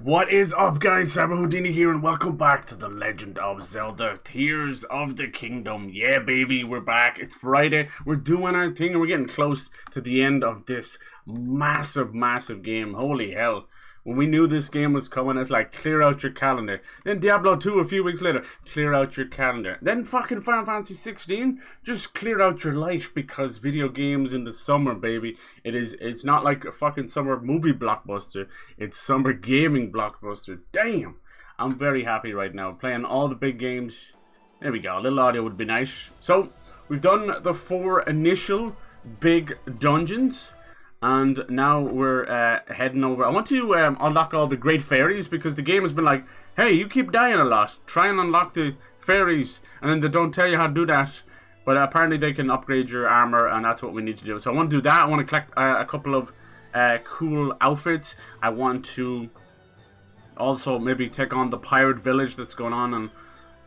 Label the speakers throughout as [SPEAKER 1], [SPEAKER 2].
[SPEAKER 1] What is up, guys? Saba Houdini here, and welcome back to the Legend of Zelda Tears of the Kingdom. Yeah, baby, we're back. It's Friday. We're doing our thing, and we're getting close to the end of this massive game. Holy hell. When we knew this game was coming, it's like, clear out your calendar. Then Diablo 2 a few weeks later, clear out your calendar. Then fucking Final Fantasy 16, just clear out your life, because video games in the summer, baby. It's not like a fucking summer movie blockbuster. It's summer gaming blockbuster. Damn! I'm very happy right now, playing all the big games. There we go, a little audio would be nice. So, we've done the 4 initial big dungeons. And now we're heading over. I want to unlock all the great fairies, because the game has been like, hey, you keep dying a lot. Try and unlock the fairies. And then they don't tell you how to do that. But apparently they can upgrade your armor, and that's what we need to do. So I want to do that. I want to collect a couple of cool outfits. I want to also maybe take on the pirate village that's going on. And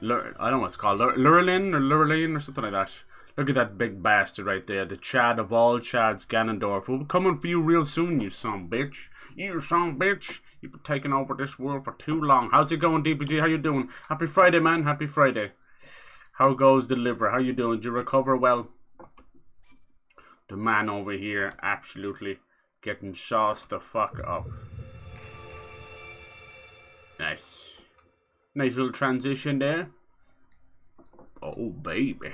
[SPEAKER 1] I don't know what it's called. Lurelin or something like that. Look at that big bastard right there. The Chad of all Chads, Ganondorf. We'll be coming for you real soon, you son bitch. You son bitch. You've been taking over this world for too long. How's it going, DPG? How you doing? Happy Friday, man. Happy Friday. How goes the liver? How you doing? Did you recover well? The man over here absolutely getting sauced the fuck up. Nice. Nice little transition there. Oh, baby.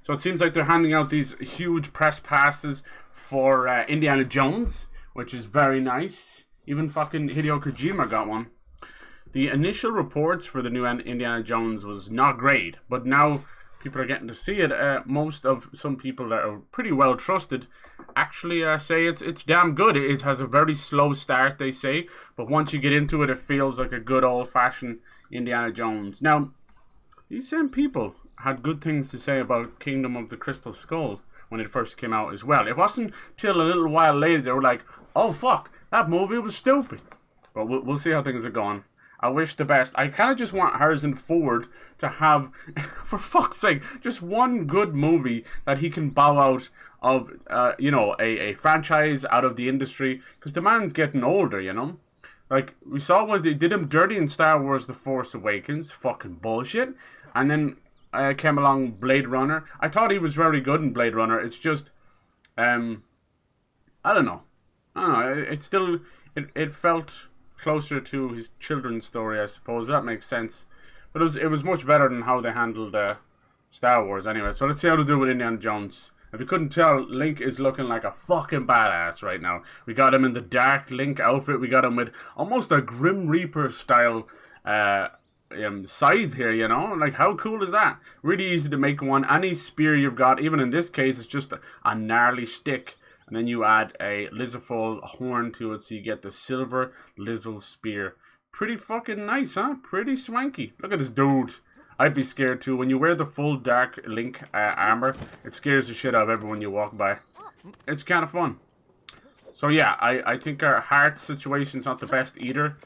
[SPEAKER 1] So it seems like they're handing out these huge press passes for Indiana Jones, which is very nice. Even fucking Hideo Kojima got one. The initial reports for the new Indiana Jones was not great, but now people are getting to see it. Some people that are pretty well trusted actually say it's damn good. It has a very slow start, they say, but once you get into it, it feels like a good old-fashioned Indiana Jones. Now, these same people had good things to say about Kingdom of the Crystal Skull when it first came out as well. It wasn't till a little while later they were like, oh fuck, that movie was stupid. But we'll see how things are going. I wish the best. I kind of just want Harrison Ford to have, for fuck's sake, just one good movie that he can bow out of, a franchise, out of the industry, because the man's getting older, you know? Like, we saw what they did him dirty in Star Wars The Force Awakens, fucking bullshit, and then came along Blade Runner. I thought he was very good in Blade Runner. It's just, I don't know. It still, it felt closer to his children's story, I suppose. That makes sense. But it was much better than how they handled Star Wars anyway. So let's see how to do with Indiana Jones. If you couldn't tell, Link is looking like a fucking badass right now. We got him in the dark Link outfit. We got him with almost a Grim Reaper style scythe here, you know? Like, how cool is that? Really easy to make one. Any spear you've got, even in this case, it's just a gnarly stick. And then you add a Lizzlefold horn to it, so you get the silver Lizzle spear. Pretty fucking nice, huh? Pretty swanky. Look at this dude. I'd be scared too. When you wear the full dark Link armor, it scares the shit out of everyone you walk by. It's kind of fun. So yeah, I think our heart situation's not the best either.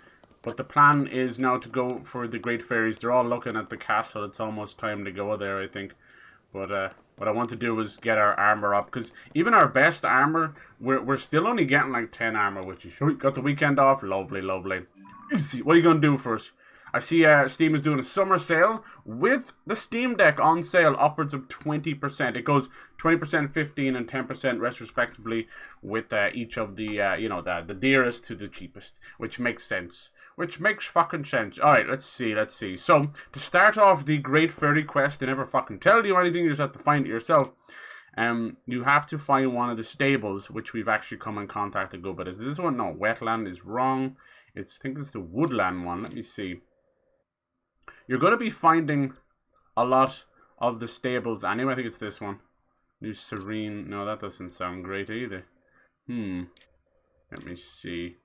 [SPEAKER 1] But the plan is now to go for the Great Fairies. They're all looking at the castle. It's almost time to go there, I think. But what I want to do is get our armor up. Because even our best armor, we're still only getting like 10 armor. Which is sure. Got the weekend off. Lovely, lovely. Easy. What are you going to do first? I see Steam is doing a summer sale with the Steam Deck on sale, upwards of 20%. It goes 20%, 15%, and 10% respectively with each of the, the dearest to the cheapest, which makes sense. Which makes fucking sense. Alright, let's see. So, to start off the Great Fairy Quest, they never fucking tell you anything, you just have to find it yourself. You have to find one of the stables, which we've actually come in contact to go, but is this one? No, wetland is wrong. I think it's the woodland one. Let me see. You're going to be finding a lot of the stables anyway. I think it's this one. New Serene. No, that doesn't sound great either. Let me see.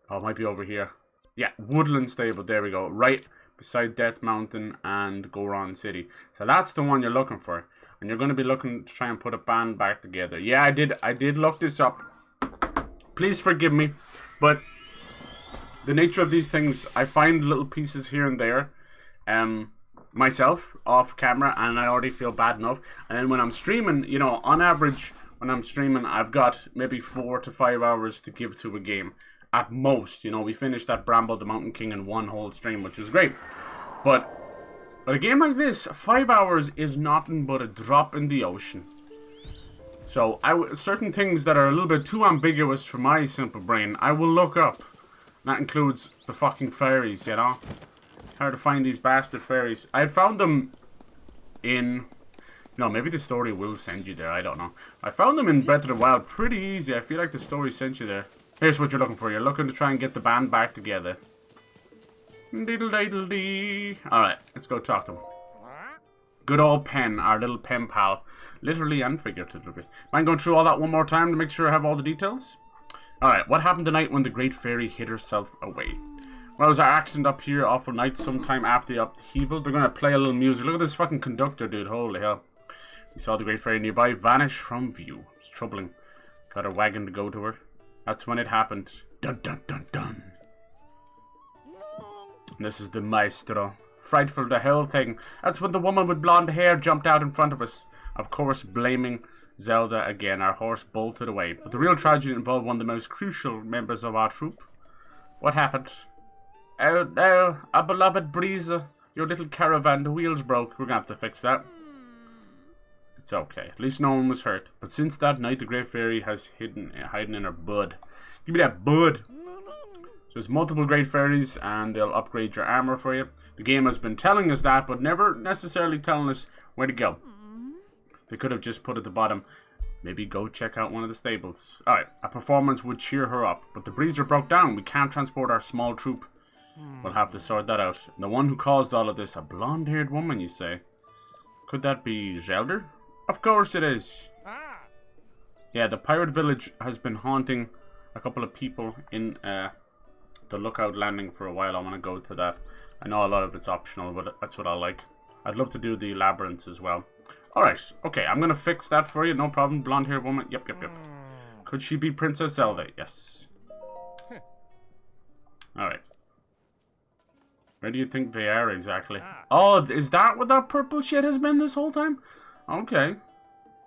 [SPEAKER 1] Oh, it might be over here. Yeah, Woodland Stable. There we go. Right beside Death Mountain and Goron City. So that's the one you're looking for. And you're going to be looking to try and put a band back together. Yeah, I did look this up. Please forgive me. But the nature of these things, I find little pieces here and there. Myself off camera, and I already feel bad enough. And then when I'm streaming, you know, on average when I'm streaming, I've got maybe 4 to 5 hours to give to a game. at most. You know, we finished that Bramble the Mountain King in one whole stream, which was great. But a game like this, 5 hours is nothing but a drop in the ocean. So, certain things that are a little bit too ambiguous for my simple brain, I will look up. And that includes the fucking fairies, you know? Hard to find these bastard fairies. I found them in... No, maybe the story will send you there. I don't know. I found them in Breath of the Wild pretty easy. I feel like the story sent you there. Here's what you're looking for. You're looking to try and get the band back together. Diddle-diddle-dee. Alright, let's go talk to him. Good old Pen, our little pen pal. Literally and figuratively. Mind going through all that one more time to make sure I have all the details? Alright, what happened the night when the Great Fairy hid herself away? Well, it was our accident up here awful night sometime after the upheaval. They're gonna play a little music. Look at this fucking conductor, dude. Holy hell. We saw the Great Fairy nearby vanish from view. It's troubling. Got her wagon to go to her. That's when it happened. Dun dun dun dun. And this is the maestro. Frightful, the whole thing. That's when the woman with blonde hair jumped out in front of us. Of course, blaming Zelda again. Our horse bolted away. But the real tragedy involved one of the most crucial members of our troop. What happened? Oh no, our beloved Breezer. Your little caravan, the wheels broke. We're gonna have to fix that. It's okay. At least no one was hurt. But since that night, the Great Fairy has hidden in her bud. Give me that bud. So there's multiple Great Fairies, and they'll upgrade your armor for you. The game has been telling us that, but never necessarily telling us where to go. They could have just put at the bottom, maybe go check out one of the stables. Alright, a performance would cheer her up. But the Breezer broke down. We can't transport our small troop. We'll have to sort that out. And the one who caused all of this, a blonde-haired woman, you say? Could that be Zelda? Of course it is. Yeah, the pirate village has been haunting a couple of people in the lookout landing for a while. I want to go to that. I know a lot of it's optional, but that's what I like. I'd love to do the labyrinths as well. Alright, okay, I'm going to fix that for you. No problem. Blonde-haired woman. Yep. Could she be Princess Zelda? Yes. Alright. Where do you think they are exactly? Oh, is that what that purple shit has been this whole time? Okay.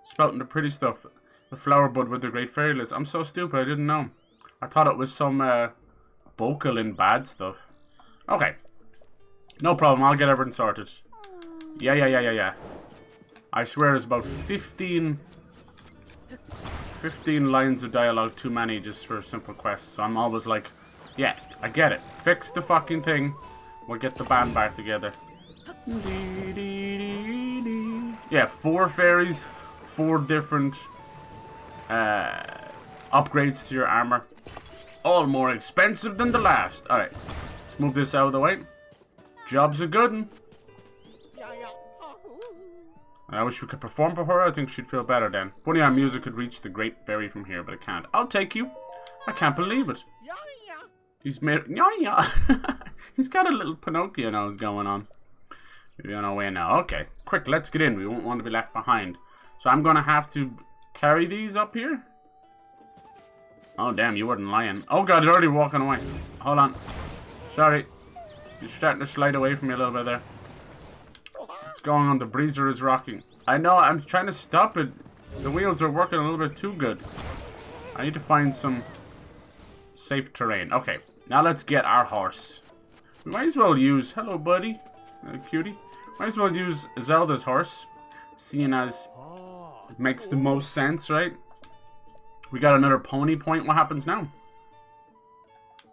[SPEAKER 1] Spouting the pretty stuff. The flower bud with the Great Fairy list. I'm so stupid, I didn't know. I thought it was some vocal in bad stuff. Okay. No problem, I'll get everything sorted. Yeah. I swear there's about 15 lines of dialogue too many just for a simple quest. So I'm always like, yeah, I get it. Fix the fucking thing. We'll get the band back together. Yeah, 4 fairies, 4 different upgrades to your armor. All more expensive than the last. Alright, let's move this out of the way. Job's a good one. I wish we could perform for her. I think she'd feel better then. Funny our music could reach the Great Fairy from here, but it can't. I'll take you. I can't believe it. He's made... He's got a little Pinocchio nose going on. Maybe on our way now. Okay, quick, let's get in. We won't want to be left behind. So I'm going to have to carry these up here. Oh, damn, you weren't lying. Oh, God, they're already walking away. Hold on. Sorry. You're starting to slide away from me a little bit there. What's going on? The Breezer is rocking. I know, I'm trying to stop it. The wheels are working a little bit too good. I need to find some safe terrain. Okay, now let's get our horse. We might as well use... Hello, buddy. Cutie. Might as well use Zelda's horse. Seeing as it makes the most sense, right? We got another pony point. What happens now?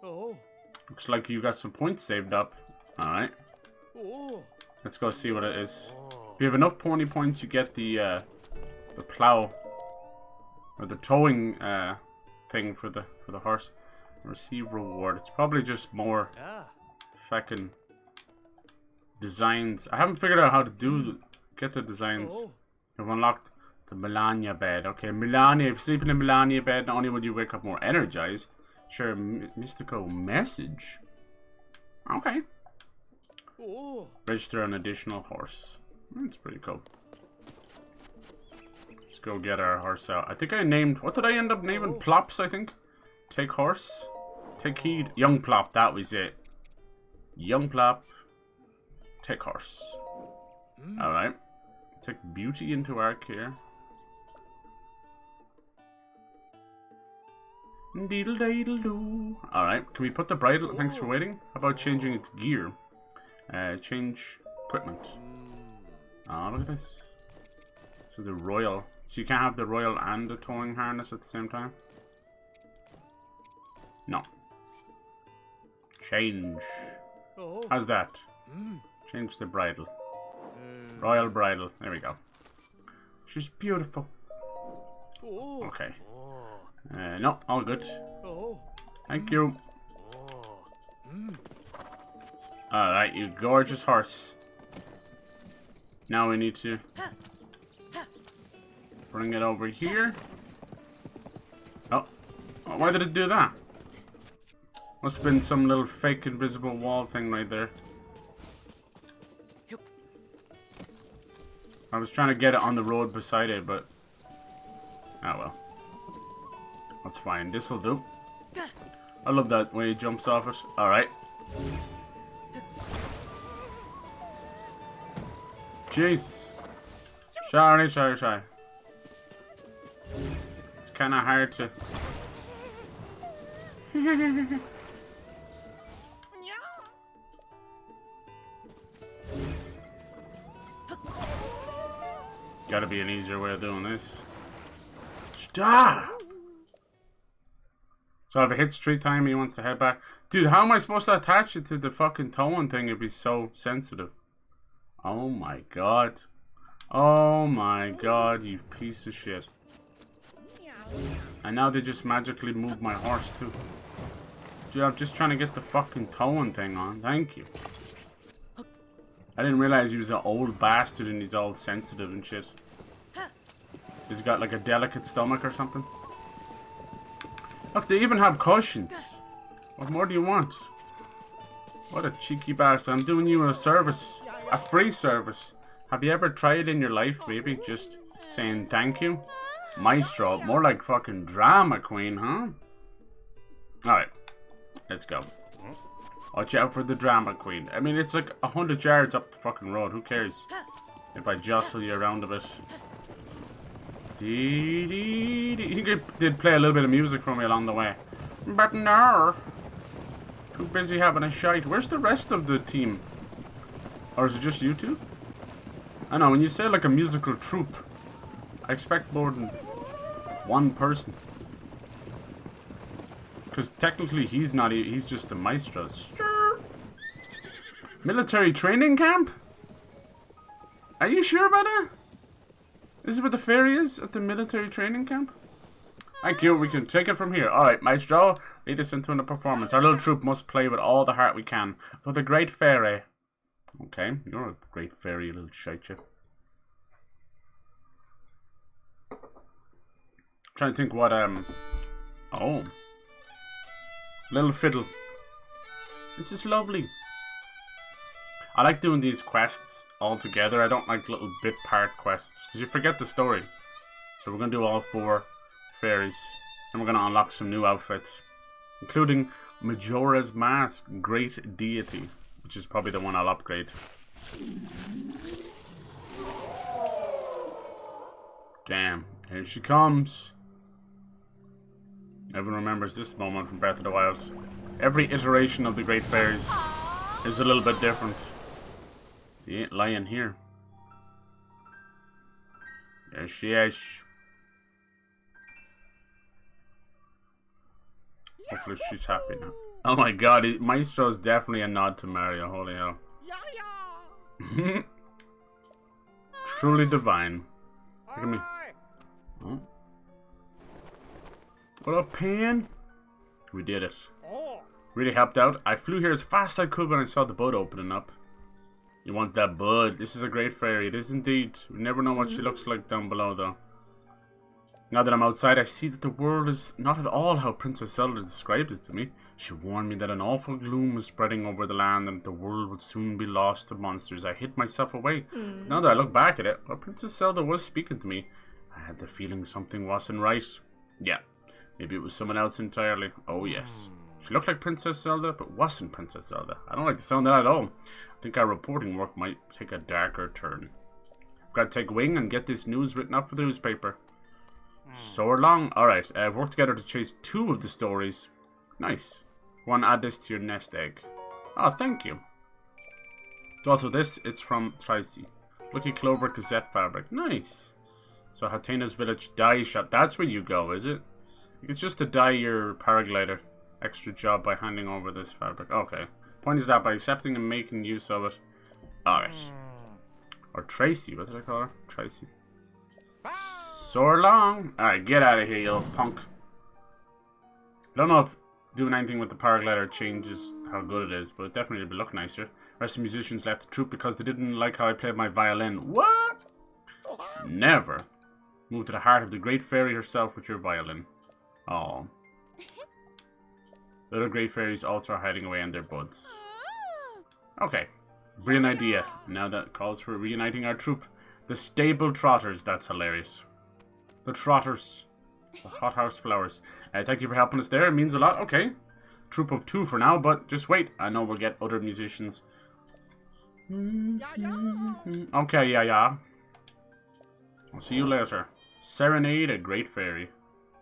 [SPEAKER 1] Looks like you got some points saved up. Alright. Let's go see what it is. If you have enough pony points, you get the plow. Or the towing thing for the horse. Receive reward. It's probably just more fucking designs. I haven't figured out how to get the designs. I've unlocked the Melania bed. Okay, Melania, sleeping in Melania bed, not only will you wake up more energized, share a mystical message. Okay. Register an additional horse. That's pretty cool. Let's go get our horse out. I think I named... What did I end up naming? Plops, I think. Take horse. Take heed. Young Plop, that was it. Young Plop. Take horse. Alright. Take beauty into our care. Deedle-deedle-doo. Alright, can we put the bridle? Thanks for waiting. How about changing its gear? Change equipment. Oh, look at this. So the royal. So you can't have the royal and the towing harness at the same time? No. Change. How's that? Change the bridle. Royal bridle. There we go. She's beautiful. Okay. No, all good. Thank you. Alright, you gorgeous horse. Now we need to bring it over here. Oh, why did it do that? Must have been some little fake invisible wall thing right there. I was trying to get it on the road beside it, but... oh well. That's fine. This'll do. I love that way he jumps off it. Alright. Jesus. Sorry. It's kind of hard to... Gotta be an easier way of doing this. Stop! So if it hits 3 times, he wants to head back. Dude, how am I supposed to attach it to the fucking towing thing if he's so sensitive? Oh my god. Oh my god, you piece of shit. And now they just magically moved my horse too. Dude, I'm just trying to get the fucking towing thing on. Thank you. I didn't realize he was an old bastard and he's all sensitive and shit. He's got like a delicate stomach or something. Look, they even have cushions. What more do you want? What a cheeky bastard. I'm doing you a service. A free service. Have you ever tried in your life, maybe, just saying thank you? Maestro. More like fucking drama queen, huh? Alright. Let's go. Watch out for the drama queen. I mean, it's like 100 yards up the fucking road. Who cares? If I jostle you around a bit. He did play a little bit of music for me along the way. But no. Too busy having a shite. Where's the rest of the team? Or is it just you two? I know, when you say like a musical troupe, I expect more than one person. Because technically he's not, he's just the maestro. Stir. Military training camp? Are you sure about that? This is where the FAIRIES at the military training camp? Thank you, we can take it from here. Alright, maestro, lead us into a performance. Our little troop must play with all the heart we can. For the great fairy. Okay, you're a great fairy, you little shite. Trying to think what, oh. Little fiddle. This is lovely. I like doing these quests all together. I don't like little bit part quests, because you forget the story. So we're going to do all 4 fairies. And we're going to unlock some new outfits. Including Majora's Mask, Great Deity. Which is probably the one I'll upgrade. Damn, here she comes. Everyone remembers this moment from Breath of the Wild. Every iteration of the Great Fairies is a little bit different. She ain't lying here. There she is. Hopefully she's happy now. Oh my god, Maestro is definitely a nod to Mario. Holy hell. Truly divine. Look at me. Oh. What up, Pan? We did it. Really helped out. I flew here as fast as I could when I saw the boat opening up. You want that bud? This is a great fairy. It is indeed. We never know what she looks like down below, though. Now that I'm outside, I see that the world is not at all how Princess Zelda described it to me. She warned me that an awful gloom was spreading over the land and that the world would soon be lost to monsters. I hid myself away. Now that I look back at it, well, Princess Zelda was speaking to me. I had the feeling something wasn't right. Yeah, maybe it was someone else entirely. Oh yes. She looked like Princess Zelda, but wasn't Princess Zelda. I don't like the sound of that at all. I think our reporting work might take a darker turn. I've got to take wing and get this news written up for the newspaper. So long. Alright, work together to chase 2 of the stories. Nice. One, add this to your nest egg. Oh, thank you. So also this, it's from Tracy. Lucky Clover Cassette Fabric. Nice. So Hatena's Village Dye Shop. That's where you go, is it? It's just to dye your paraglider. Extra job by handing over this fabric. Okay. Point is that by accepting and making use of it. Alright. Or Tracy. What did I call her? Tracy. So long. Alright, get out of here, you little punk. I don't know if doing anything with the paraglider changes how good it is, but it definitely would look nicer. Rest of the musicians left the troupe because they didn't like how I played my violin. What? Never. Move to the heart of the great fairy herself with your violin. Oh. The other great fairies also are hiding away in their buds. Okay. Brilliant idea. Now that calls for reuniting our troupe. The stable trotters. That's hilarious. The trotters. The hothouse flowers. Thank you for helping us there. It means a lot. Okay. Troop of 2 for now, but just wait. I know we'll get other musicians. Okay, yeah. I'll see you later. Serenade a Great Fairy.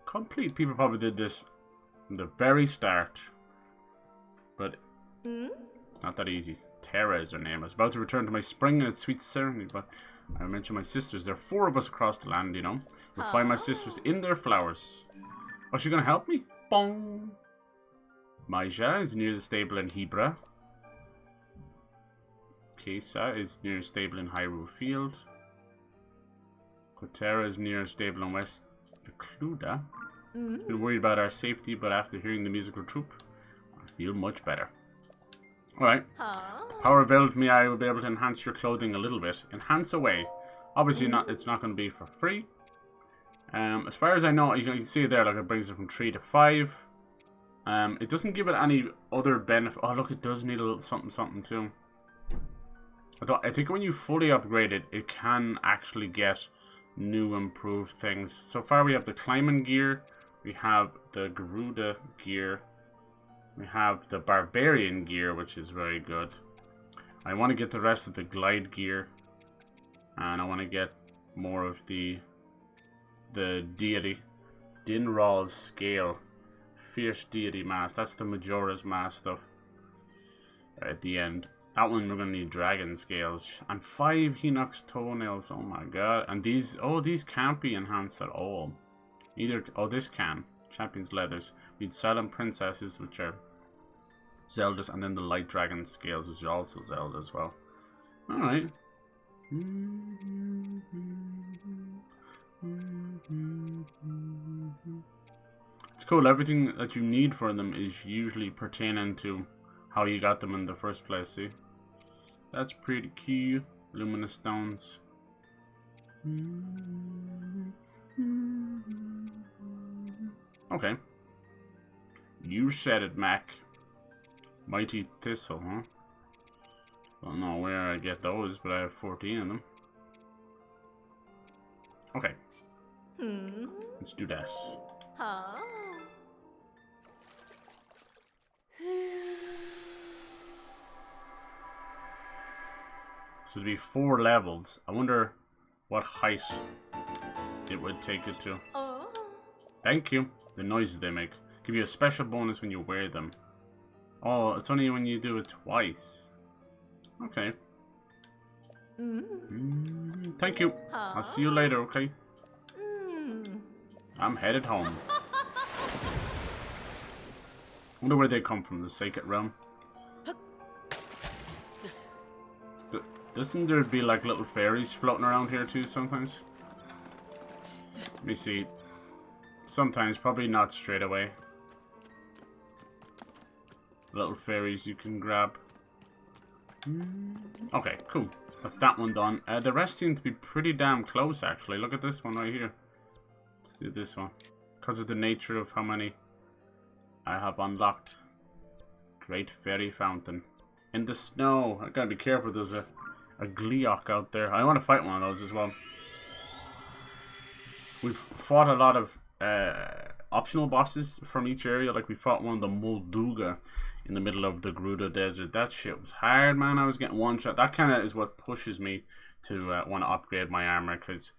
[SPEAKER 1] Complete. People probably did this from the very start. But it's not that easy. Terra is her name. I was about to return to my spring and its sweet serenade, but I mentioned my sisters. There are 4 of us across the land, you know. You'll find my sisters in their flowers. Oh, she gonna help me? Bong! Maija is near the stable in Hebra. Kesa is near a stable in Hyrule Field. Kotera is near a stable in West Cluda. Been worried about our safety, but after hearing the musical troupe, I feel much better. Alright. Power available to me, I will be able to enhance your clothing a little bit. Enhance away. Obviously, it's not going to be for free. As far as I know, you can see there, like it brings it from 3 to 5. It doesn't give it any other benefit. Oh, look, it does need a little something too. I think when you fully upgrade it, it can actually get new improved things. So far, we have the climbing gear. We have the Garuda gear. We have the Barbarian gear, which is very good. I want to get the rest of the glide gear. And I want to get more of the deity. Dinral's scale. Fierce deity mask. That's the Majora's mask stuff. At the end. That one we're going to need dragon scales. And 5 Hinox toenails. Oh my god. And these can't be enhanced at all. Either. Oh, this can. Champion's leathers. We need silent princesses, which are Zelda's, and then the light dragon scales, which is also Zelda as well. Alright. It's cool. Everything that you need for them is usually pertaining to how you got them in the first place, see? That's pretty key. Luminous stones. Okay. You said it, Mac. Mighty Thistle, huh? Don't know where I get those, but I have 14 of them. Okay. Let's do that. So it'd be 4 levels. I wonder what height it would take it to. Thank you. The noises they make. Give you a special bonus when you wear them. Oh, it's only when you do it twice. Okay. Thank you. I'll see you later, okay? I'm headed home. Wonder where they come from, the Sacred Realm. Doesn't there be like little fairies floating around here too sometimes? Let me see. Sometimes, probably not straight away. Little fairies you can grab. Okay, cool. That's that one done. The rest seem to be pretty damn close, actually. Look at this one right here. Let's do this one. Because of the nature of how many I have unlocked. Great Fairy Fountain. In the snow. I gotta be careful, there's a Gleeok out there. I want to fight one of those as well. We've fought a lot of optional bosses from each area. Like we fought one of the Molduga in the middle of the Gerudo Desert. That shit was hard, man. I was getting one shot. That kind of is what pushes me to want to upgrade my armor, because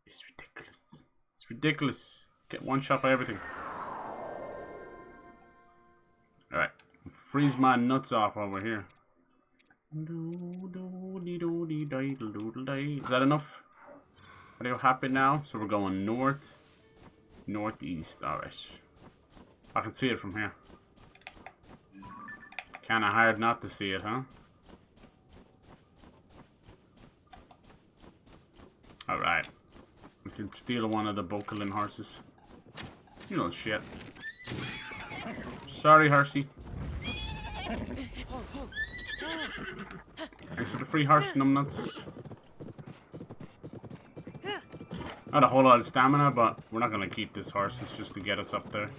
[SPEAKER 1] it's ridiculous. It's ridiculous. Get one shot by everything. Alright. Freeze my nuts off while we're here. Is that enough? Are you happy now? So we're going north, northeast. Alright. I can see it from here. Kinda hard not to see it, huh? Alright. We can steal one of the Bokalin horses. You know shit. Sorry, Hersey. Thanks for the free horse, numbnuts. Not a whole lot of stamina, but we're not gonna keep this horse. It's just to get us up there.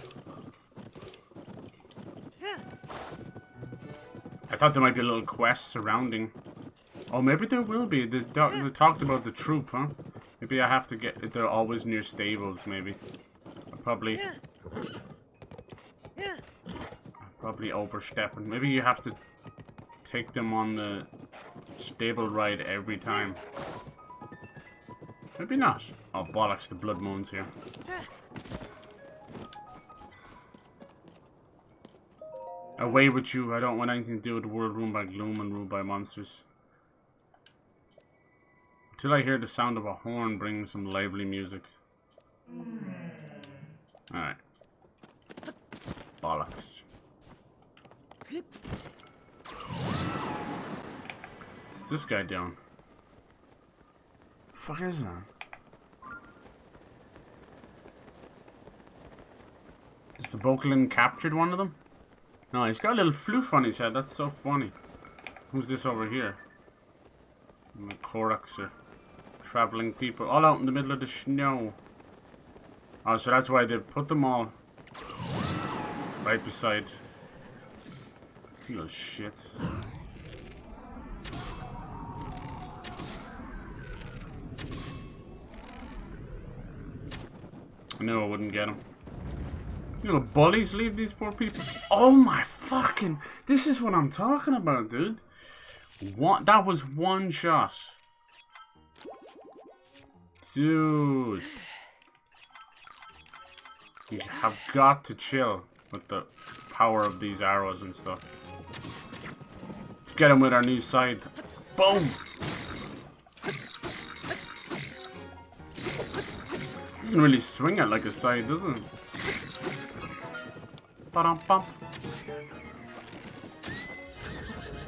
[SPEAKER 1] I thought there might be a little quest surrounding. Oh, maybe there will be. They talked about the troop, huh? Maybe I have to get... They're always near stables, maybe. I'll probably overstepping. Maybe you have to take them on the stable ride every time. Maybe not. Oh, bollocks, the blood moon's here. Away with you. I don't want anything to do with the world ruled by gloom and ruled by monsters. Until I hear the sound of a horn bringing some lively music. Alright. Bollocks. What's this guy doing? The fuck is that? Is the Bokalin captured one of them? No, he's got a little floof on his head. That's so funny. Who's this over here? The Korax are traveling people all out in the middle of the snow. Oh, so that's why they put them all right beside those shits. I knew I wouldn't get him. You little bullies, leave these poor people. Oh my fucking... This is what I'm talking about, dude. What? That was one shot. Dude. You have got to chill with the power of these arrows and stuff. Let's get him with our new side. Boom! Doesn't really swing it like a side, does it? Ba-dum-bum.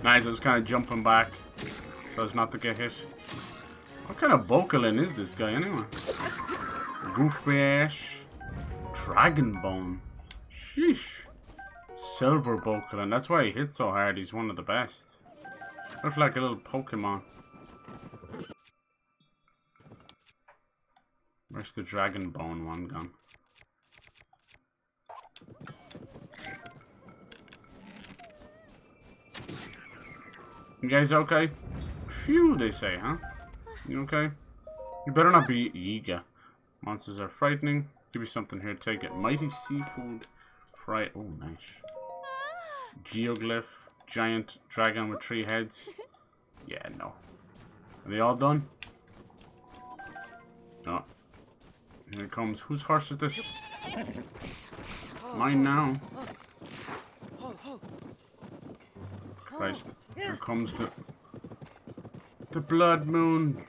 [SPEAKER 1] Nice, I was kind of jumping back so as not to get hit. What kind of Bokalin is this guy anyway? Goofish. Dragon Bone. Sheesh. Silver Bokalin. That's why he hits so hard. He's one of the best. Look like a little Pokemon. Where's the Dragon Bone one gone? You guys okay? Phew, they say, huh? You okay? You better not be eager. Monsters are frightening. Give me something here. Take it. Mighty seafood. Fry. Oh, nice. Geoglyph. Giant dragon with 3 heads. Yeah, no. Are they all done? Oh. Here it comes. Whose horse is this? Mine now. Christ. Here comes the blood moon.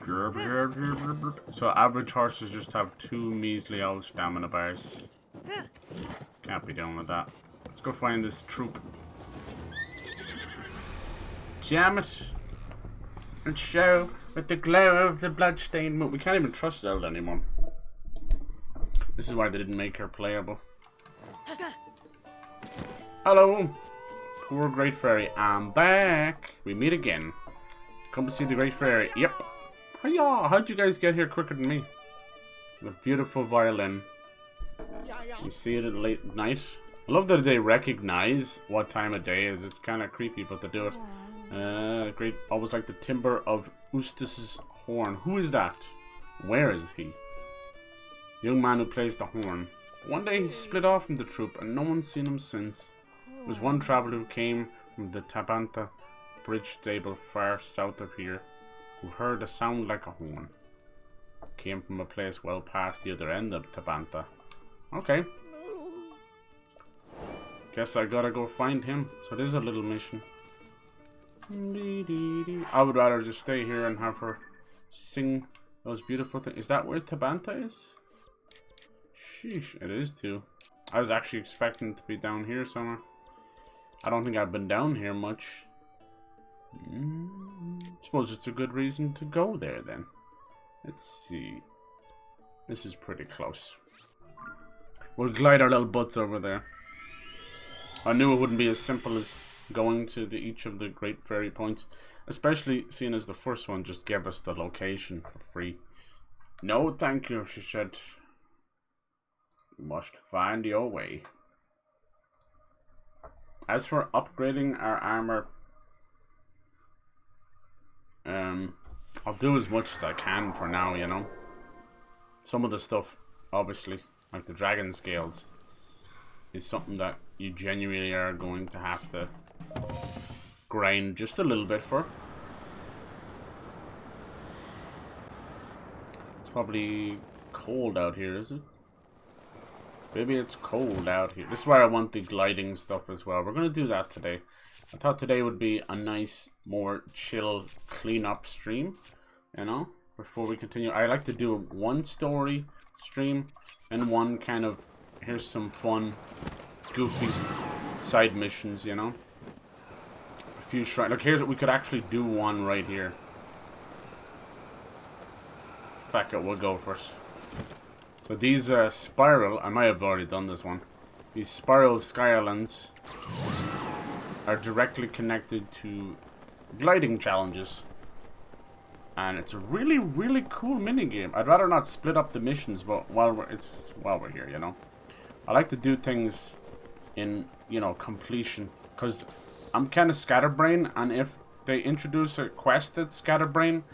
[SPEAKER 1] So average horses just have 2 measly old stamina bars. Can't be done with that. Let's go find this troop. Damn it. And show with the glow of the bloodstained moon. We can't even trust Zelda anymore. This is why they didn't make her playable. Hello. Poor Great Fairy. I'm back. We meet again. Come to see the Great Fairy. Yep. Hiya. How'd you guys get here quicker than me? The beautiful violin. You see it at late night. I love that they recognize what time of day is. It's kind of creepy, but they do it. Great. Always like the timbre of Eustace's horn. Who is that? Where is he? The young man who plays the horn. One day he split off from the troop, and no one's seen him since. There was one traveler who came from the Tabanta bridge stable far south of here, who heard a sound like a horn. Came from a place well past the other end of Tabanta. Okay. Guess I gotta go find him. So it is a little mission. I would rather just stay here and have her sing those beautiful things. Is that where Tabantha is? Sheesh, it is too. I was actually expecting it to be down here somewhere. I don't think I've been down here much. Suppose it's a good reason to go there then. Let's see. This is pretty close. We'll glide our little butts over there. I knew it wouldn't be as simple as going to each of the great fairy points. Especially seeing as the first one just gave us the location for free. No, thank you, she said. You must find your way. As for upgrading our armor, I'll do as much as I can for now, you know. Some of the stuff, obviously, like the dragon scales, is something that you genuinely are going to have to grind just a little bit for. It's probably cold out here, is it? Maybe it's cold out here. This is where I want the gliding stuff as well. We're going to do that today. I thought today would be a nice, more chill, clean-up stream, you know, before we continue. I like to do one story stream and one kind of, here's some fun, goofy side missions, you know. A few shrines. Look, here's what we could actually do one right here. Fuck it, we'll go first. So these spiral, I might have already done this one. These spiral sky islands are directly connected to gliding challenges. And it's a really, really cool minigame. I'd rather not split up the missions, but while we're here, you know. I like to do things in, you know, completion. Because I'm kind of scatterbrain, and if they introduce a quest that's scatterbrain,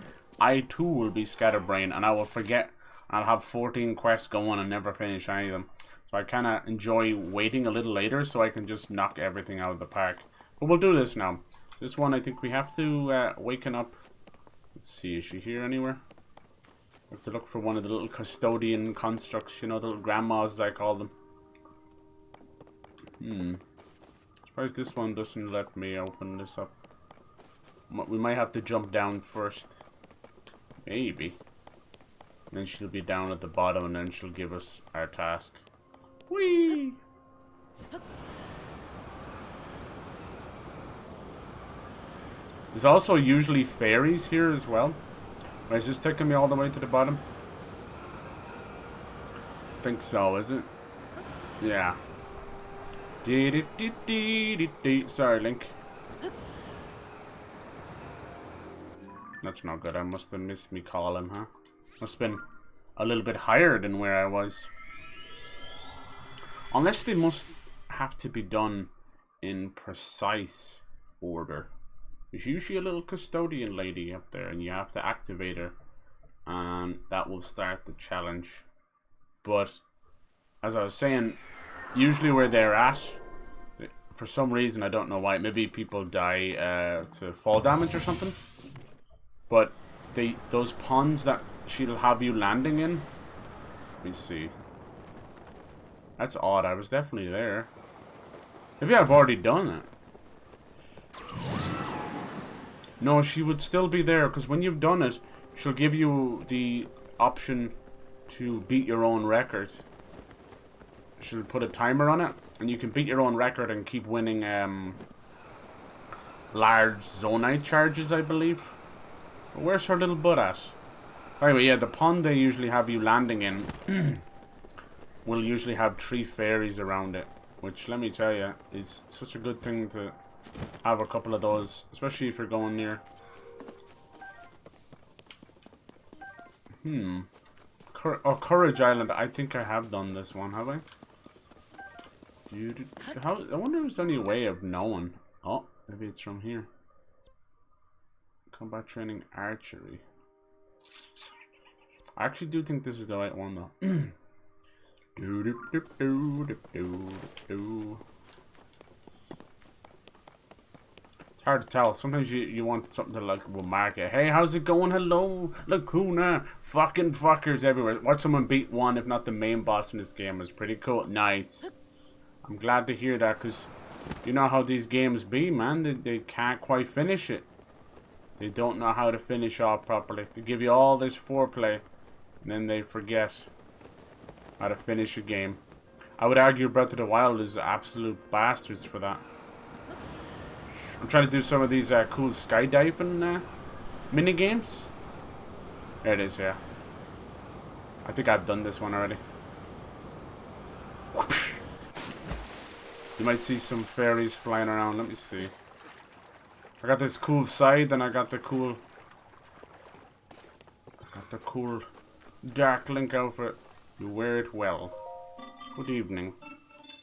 [SPEAKER 1] I too will be scatterbrain, and I will forget. I'll have 14 quests going and never finish any of them. So I kind of enjoy waiting a little later so I can just knock everything out of the park. But we'll do this now. This one, I think we have to waken up. Let's see, is she here anywhere? We have to look for one of the little custodian constructs, you know, the little grandmas as I call them. Surprised this one doesn't let me open this up. We might have to jump down first. Maybe. And then she'll be down at the bottom and then she'll give us our task. Whee! There's also usually fairies here as well. Wait, is this taking me all the way to the bottom? I think so, is it? Yeah. Sorry, Link. That's not good. I must have missed me calling, huh? Must have been a little bit higher than where I was. Unless they must have to be done in precise order. There's usually a little custodian lady up there and you have to activate her. And that will start the challenge. But, as I was saying, usually where they're at, for some reason, I don't know why, maybe people die to fall damage or something. But those ponds that she'll have you landing in, let me see. That's odd, I was definitely there. Maybe I've already done it. No, she would still be there, because when you've done it, she'll give you the option to beat your own record. She'll put a timer on it, and you can beat your own record and keep winning large zonite charges, I believe. But where's her little butt at? Anyway, yeah, the pond they usually have you landing in will usually have 3 fairies around it, which, let me tell you, is such a good thing to have a couple of those, especially if you're going near. Courage Island. I think I have done this one, have I? I wonder if there's any way of knowing. Oh, maybe it's from here. Combat training archery. I actually do think this is the right one though. Hard to tell. Sometimes you want something to like remark it. Hey, how's it going? Hello, Lacuna. Fucking fuckers everywhere. Watch someone beat one, if not the main boss in this game. Is pretty cool. Nice. I'm glad to hear that, because you know how these games be, man. They can't quite finish it. They don't know how to finish off properly. They give you all this foreplay, and then they forget how to finish a game. I would argue Breath of the Wild is absolute bastards for that. I'm trying to do some of these cool skydiving mini games. There it is, yeah. I think I've done this one already. You might see some fairies flying around. Let me see. I got this cool side, then I got the cool Dark Link outfit. You wear it well. Good evening.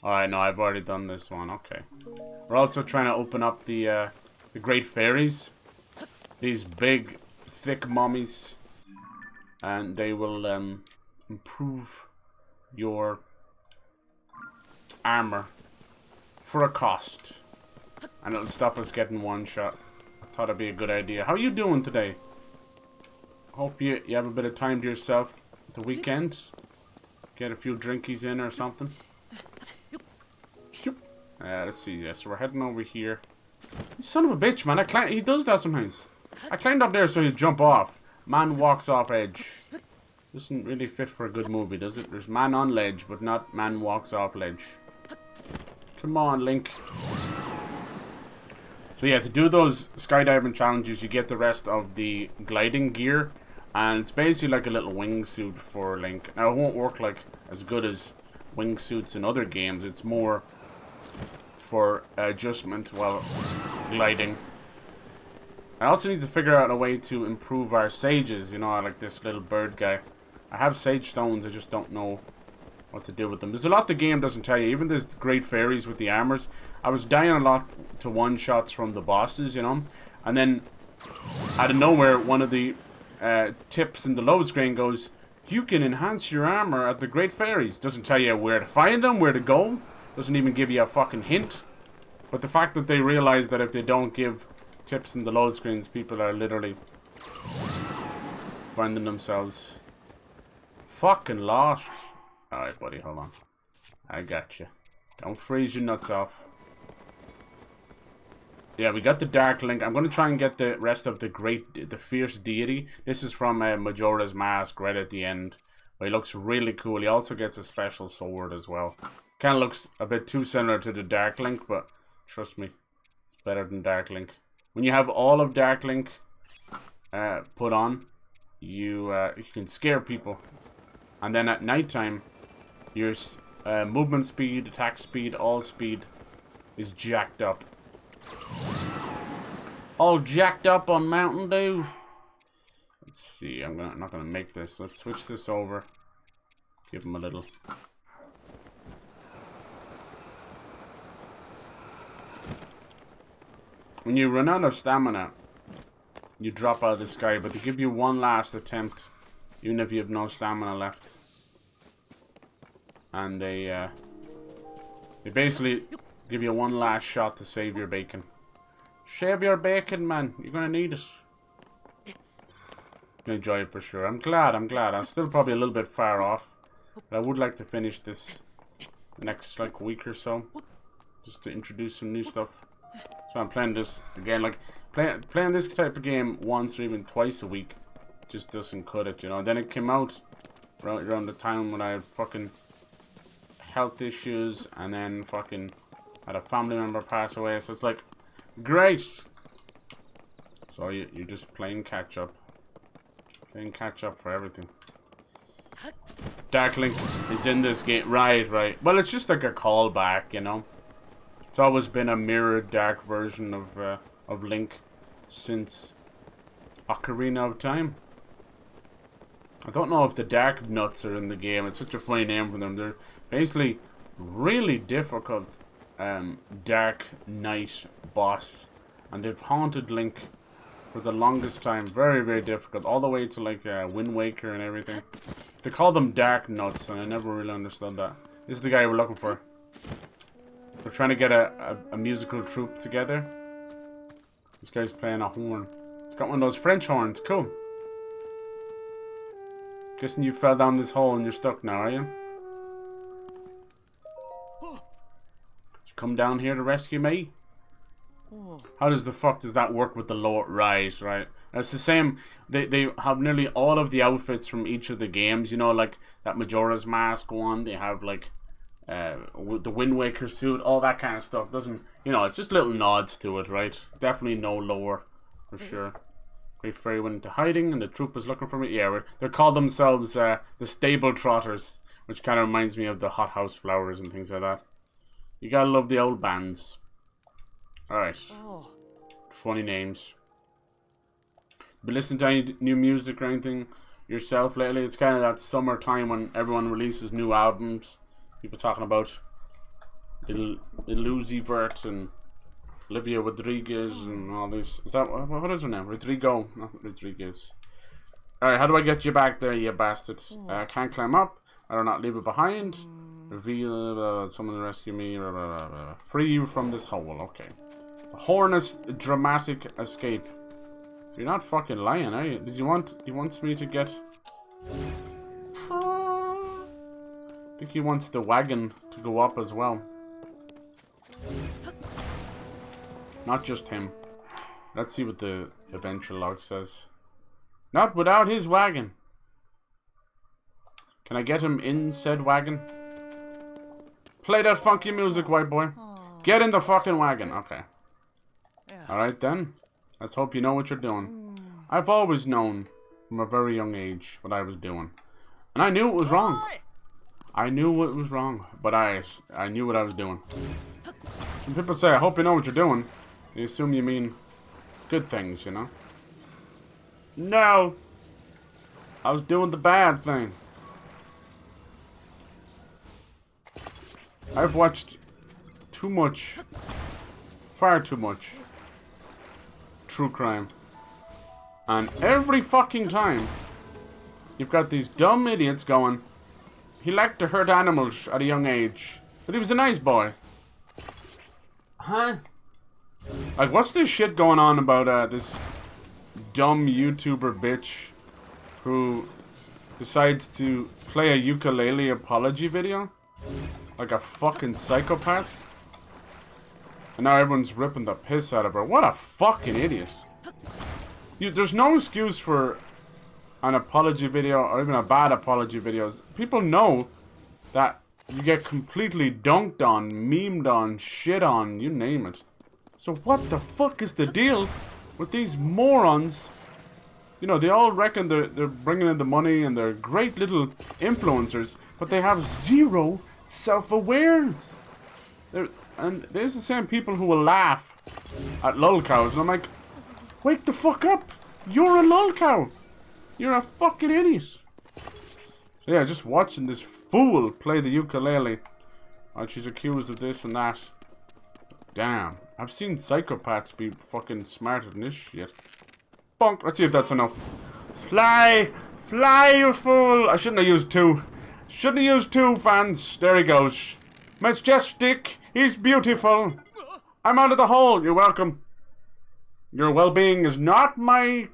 [SPEAKER 1] Alright, no, I've already done this one. Okay. We're also trying to open up the Great Fairies. These big, thick mummies. And they will improve your armor for a cost. And it'll stop us getting one shot. I thought it'd be a good idea. How you doing today? Hope you have a bit of time to yourself at the weekend. Get a few drinkies in or something. Let's see. Yeah, so we're heading over here. You son of a bitch, man. He does that sometimes. I climbed up there so he'd jump off. Man walks off edge. Doesn't really fit for a good movie, does it? There's man on ledge, but not man walks off ledge. Come on, Link. So yeah, to do those skydiving challenges, you get the rest of the gliding gear. And it's basically like a little wingsuit for Link. Now, it won't work like as good as wingsuits in other games. It's more for adjustment while gliding. I also need to figure out a way to improve our sages. You know, like this little bird guy. I have sage stones, I just don't know what to do with them. There's a lot the game doesn't tell you. Even there's great fairies with the armors. I was dying a lot to one-shots from the bosses, you know. And then, out of nowhere, one of the tips in the load screen goes, you can enhance your armor at the Great Fairies. Doesn't tell you where to find them, where to go. Doesn't even give you a fucking hint. But the fact that they realize that if they don't give tips in the load screens, people are literally finding themselves fucking lost. Alright, buddy, hold on. I got you. Don't freeze your nuts off. Yeah, we got the Dark Link. I'm going to try and get the rest of the Fierce Deity. This is from Majora's Mask right at the end. But he looks really cool. He also gets a special sword as well. Kind of looks a bit too similar to the Dark Link, but trust me, it's better than Dark Link. When you have all of Dark Link put on, you can scare people. And then at nighttime, your movement speed, attack speed, all speed is jacked up. All jacked up on Mountain Dew. Let's see. I'm not gonna make this. Let's switch this over. Give him a little. When you run out of stamina, you drop out of the sky, but they give you one last attempt, even if you have no stamina left. And they basically give you one last shot to save your bacon. Save your bacon, man. You're gonna need it. Gonna enjoy it for sure. I'm glad. I'm still probably a little bit far off, but I would like to finish this next like week or so, just to introduce some new stuff. So I'm playing this again. Like playing this type of game once or even twice a week just doesn't cut it, you know. And then it came out around the time when I had fucking health issues, and then fucking had a family member pass away. So it's like, great. So you're just playing catch up. Playing catch up for everything. Dark Link is in this game. Right. Well, it's just like a callback, you know. It's always been a mirrored dark version of Link since Ocarina of Time. I don't know if the Dark Nuts are in the game. It's such a funny name for them. They're basically really difficult Dark Knight boss. And they've haunted Link for the longest time. Very, very difficult. All the way to like Wind Waker and everything. They call them Dark Nuts, and I never really understood that. This is the guy we're looking for. We're trying to get a musical troupe together. This guy's playing a horn. He's got one of those French horns. Cool. Guessing you fell down this hole and you're stuck now, are you? Did you come down here to rescue me? How does the fuck does that work with the Lord? Right. It's the same. They have nearly all of the outfits from each of the games. You know, like that Majora's Mask one. They have like the Wind Waker suit, all that kind of stuff. Doesn't, you know, it's just little nods to it, right? Definitely no lore for sure. Great Fairy went into hiding, and the troop is looking for me. Yeah, they call themselves the Stable Trotters, which kind of reminds me of the Hothouse Flowers and things like that. You gotta love the old bands. Alright. Funny names. Been listening to any new music or anything yourself lately? It's kind of that summer time when everyone releases new albums. People talking about Lil Uzi Vert and Olivia Rodriguez and all this. Is that what is her name? Rodrigo, not Rodriguez. Alright, how do I get you back there, you bastard? Can't climb up. I do not leave it behind. Reveal someone to rescue me. Free you from this hole. Okay. Hornet's dramatic escape. You're not fucking lying, are you? Does he wants me to get... I think he wants the wagon to go up as well. Not just him. Let's see what the adventure log says. Not without his wagon. Can I get him in said wagon? Play that funky music, white boy. Get in the fucking wagon. Okay. Alright then. Let's hope you know what you're doing. I've always known from a very young age what I was doing. And I knew it was wrong. I knew it was wrong. But I knew what I was doing. When people say, I hope you know what you're doing, they assume you mean good things, you know? No! I was doing the bad thing. I've watched too much, far too much true crime. And every fucking time, you've got these dumb idiots going, he liked to hurt animals at a young age, but he was a nice boy. Huh? Like, what's this shit going on about this dumb YouTuber bitch who decides to play a ukulele apology video? Like a fucking psychopath? And now everyone's ripping the piss out of her. What a fucking idiot. There's no excuse for an apology video or even a bad apology videos. People know that you get completely dunked on, memed on, shit on, you name it. So what the fuck is the deal with these morons? You know, they all reckon they're bringing in the money and they're great little influencers, but they have zero self-awareness. And there's the same people who will laugh at lolcows, and I'm like, wake the fuck up! You're a lolcow! You're a fucking idiot! So yeah, just watching this fool play the ukulele while she's accused of this and that. Damn, I've seen psychopaths be fucking smarter than this shit. Bonk! Let's see if that's enough. Fly! Fly, you fool! I shouldn't have used two. Shouldn't have used two, fans. There he goes. Majestic! He's beautiful! I'm out of the hole! You're welcome. Your well-being is not my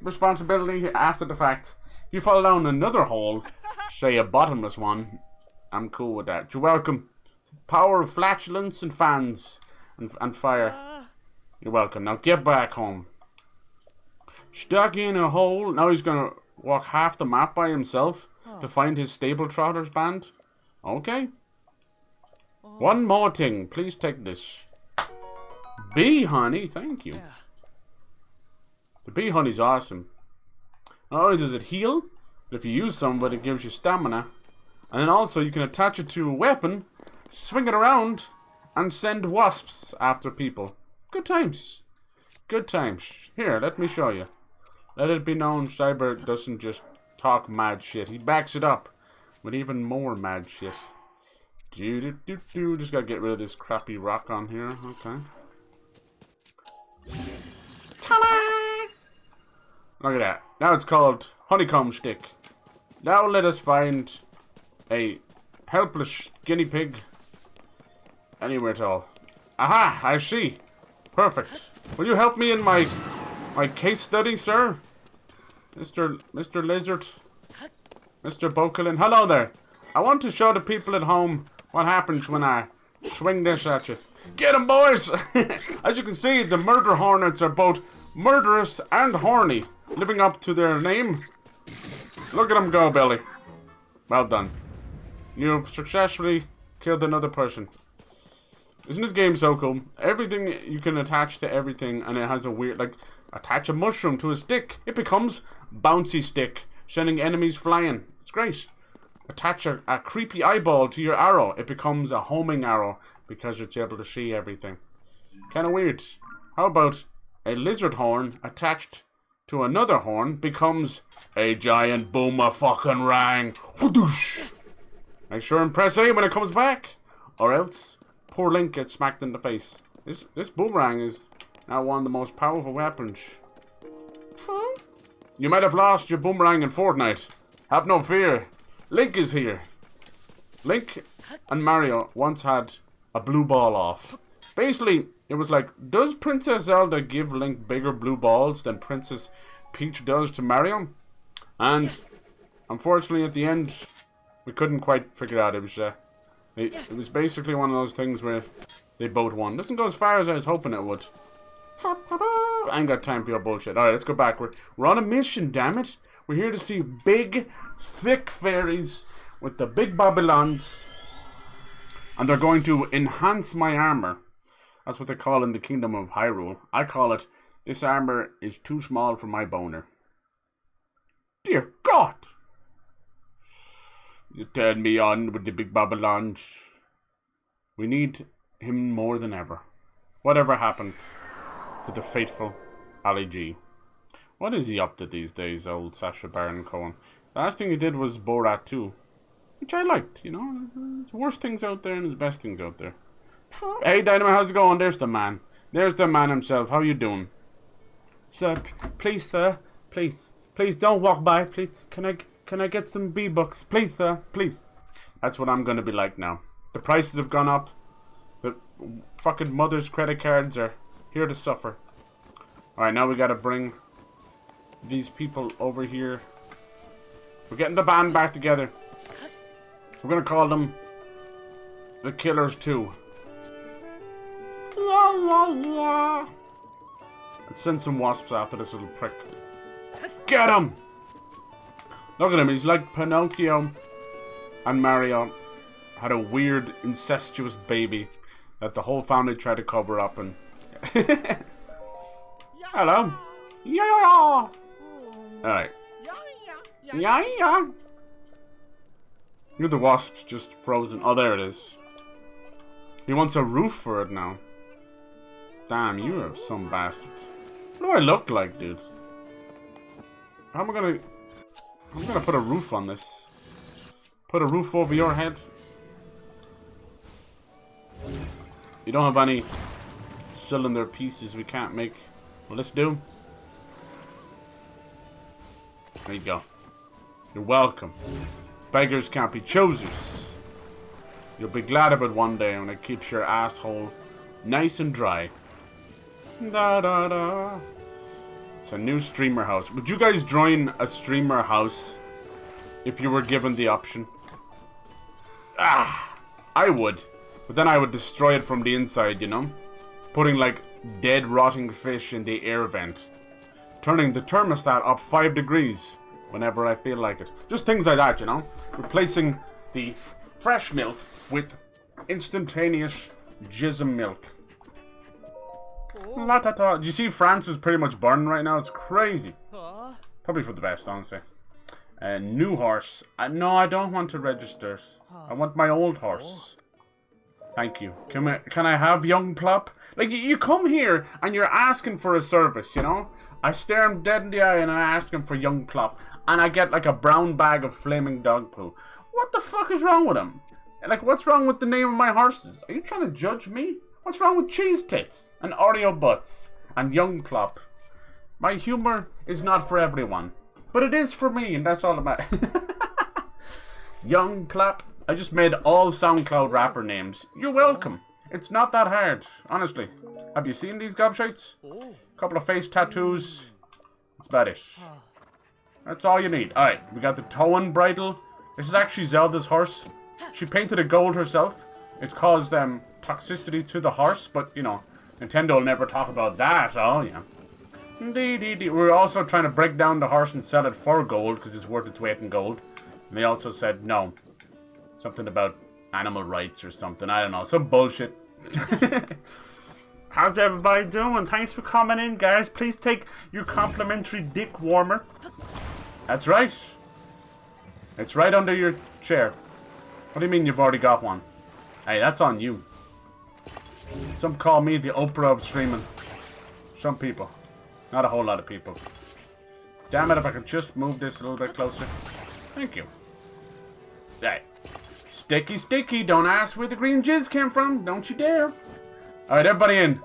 [SPEAKER 1] responsibility after the fact. If you fall down another hole, say a bottomless one, I'm cool with that. You're welcome. It's the power of flatulence and fans and fire. You're welcome. Now get back home. Stuck in a hole. Now he's gonna walk half the map by himself to find his Stable Trotters band. Okay. One more thing. Please take this. Bee honey. Thank you. The bee honey's awesome. Not only does it heal, but if you use some of it, it gives you stamina. And then also you can attach it to a weapon, swing it around, and send wasps after people. Good times. Good times. Here, let me show you. Let it be known Cyber doesn't just talk mad shit. He backs it up with even more mad shit. Just gotta get rid of this crappy rock on here. Okay. Ta-da! Look at that. Now it's called Honeycomb Stick. Now let us find a helpless guinea pig anywhere at all. Aha! I see. Perfect. Will you help me in my case study, sir? Mr. Lizard? Mr. Bokelin? Hello there. I want to show the people at home what happens when I swing this at you. Get 'em, boys! As you can see, the murder hornets are both murderous and horny, living up to their name. Look at them go, Billy. Well done. You've successfully killed another person. Isn't this game so cool? Everything you can attach to everything, and it has a weird, like, attach a mushroom to a stick. It becomes bouncy stick, sending enemies flying. It's great. Attach a creepy eyeball to your arrow. It becomes a homing arrow because it's able to see everything. Kind of weird. How about a lizard horn attached to another horn becomes a giant boomerang. Make sure and press A when it comes back, or else poor Link gets smacked in the face. This boomerang is now one of the most powerful weapons. You might have lost your boomerang in Fortnite. Have no fear. Link is here. Link and Mario once had a blue ball off. Basically, it was like, does Princess Zelda give Link bigger blue balls than Princess Peach does to Mario? And unfortunately, at the end, we couldn't quite figure it out. It was basically one of those things where they both won. Doesn't go as far as I was hoping it would. I ain't got time for your bullshit. Alright, let's go back. We're on a mission, damn it. We're here to see big, thick fairies with the big Babylons. And they're going to enhance my armor. That's what they call in the Kingdom of Hyrule. I call it, this armor is too small for my boner. Dear God! You turn me on with the big Babylons. We need him more than ever. Whatever happened to the faithful Ali G? What is he up to these days, old Sacha Baron Cohen? The last thing he did was Borat 2, which I liked, you know. There's worse things out there and there's best things out there. Hey, Dynamo, how's it going? There's the man. There's the man himself. How you doing? Sir, please, don't walk by. Please, can I get some B-Bucks? Please, sir, please. That's what I'm gonna be like now. The prices have gone up. The fucking mother's credit cards are here to suffer. Alright, now we gotta bring these people over here. We're getting the band back together. We're gonna call them the Killers 2. Yeah. Let's send some wasps after this little prick. Get him! Look at him, he's like Pinocchio and Mario had a weird incestuous baby that the whole family tried to cover up and... Hello. Yeah. Alright. Yeah. Look at the wasps just frozen. Oh, there it is. He wants a roof for it now. Damn, you are some bastard. What do I look like, dude? How am I gonna... I'm gonna put a roof on this. Put a roof over your head. You don't have any cylinder pieces we can't make. Well, let's do. There you go. You're welcome. Beggars can't be choosers. You'll be glad of it one day when it keeps your asshole nice and dry. Da da da. It's a new streamer house. Would you guys join a streamer house if you were given the option? I would. But then I would destroy it from the inside, you know? Putting like dead rotting fish in the air vent. Turning the thermostat up 5 degrees whenever I feel like it. Just things like that, you know? Replacing the fresh milk with instantaneous jism milk. Do you see France is pretty much burning right now? It's crazy. Probably for the best, honestly. New horse. No, I don't want to register. I want my old horse. Thank you. Can I have young Plop? Like, you come here and you're asking for a service, you know? I stare him dead in the eye and I ask him for young Plop. And I get like a brown bag of flaming dog poo. What the fuck is wrong with him? Like, what's wrong with the name of my horses? Are you trying to judge me? What's wrong with cheese tits and Oreo butts and young Plop? My humor is not for everyone, but it is for me, and that's all about. Young Plop. I just made all SoundCloud rapper names. You're welcome. It's not that hard, honestly. Have you seen these gobshites? Couple of face tattoos. That's about it. That's all you need. Alright, we got the Toan bridle. This is actually Zelda's horse. She painted it gold herself. It caused toxicity to the horse, but, you know, Nintendo will never talk about that, oh, yeah. We're also trying to break down the horse and sell it for gold, because it's worth its weight in gold. And they also said, no. Something about animal rights or something. I don't know, some bullshit. How's everybody doing? Thanks for coming in, guys. Please take your complimentary dick warmer. That's right. It's right under your chair. What do you mean you've already got one? Hey, that's on you. Some call me the Oprah of streaming. Some people. Not a whole lot of people. Damn it, if I could just move this a little bit closer. Thank you. Hey. Sticky, sticky. Don't ask where the green jizz came from. Don't you dare. Alright, everybody in.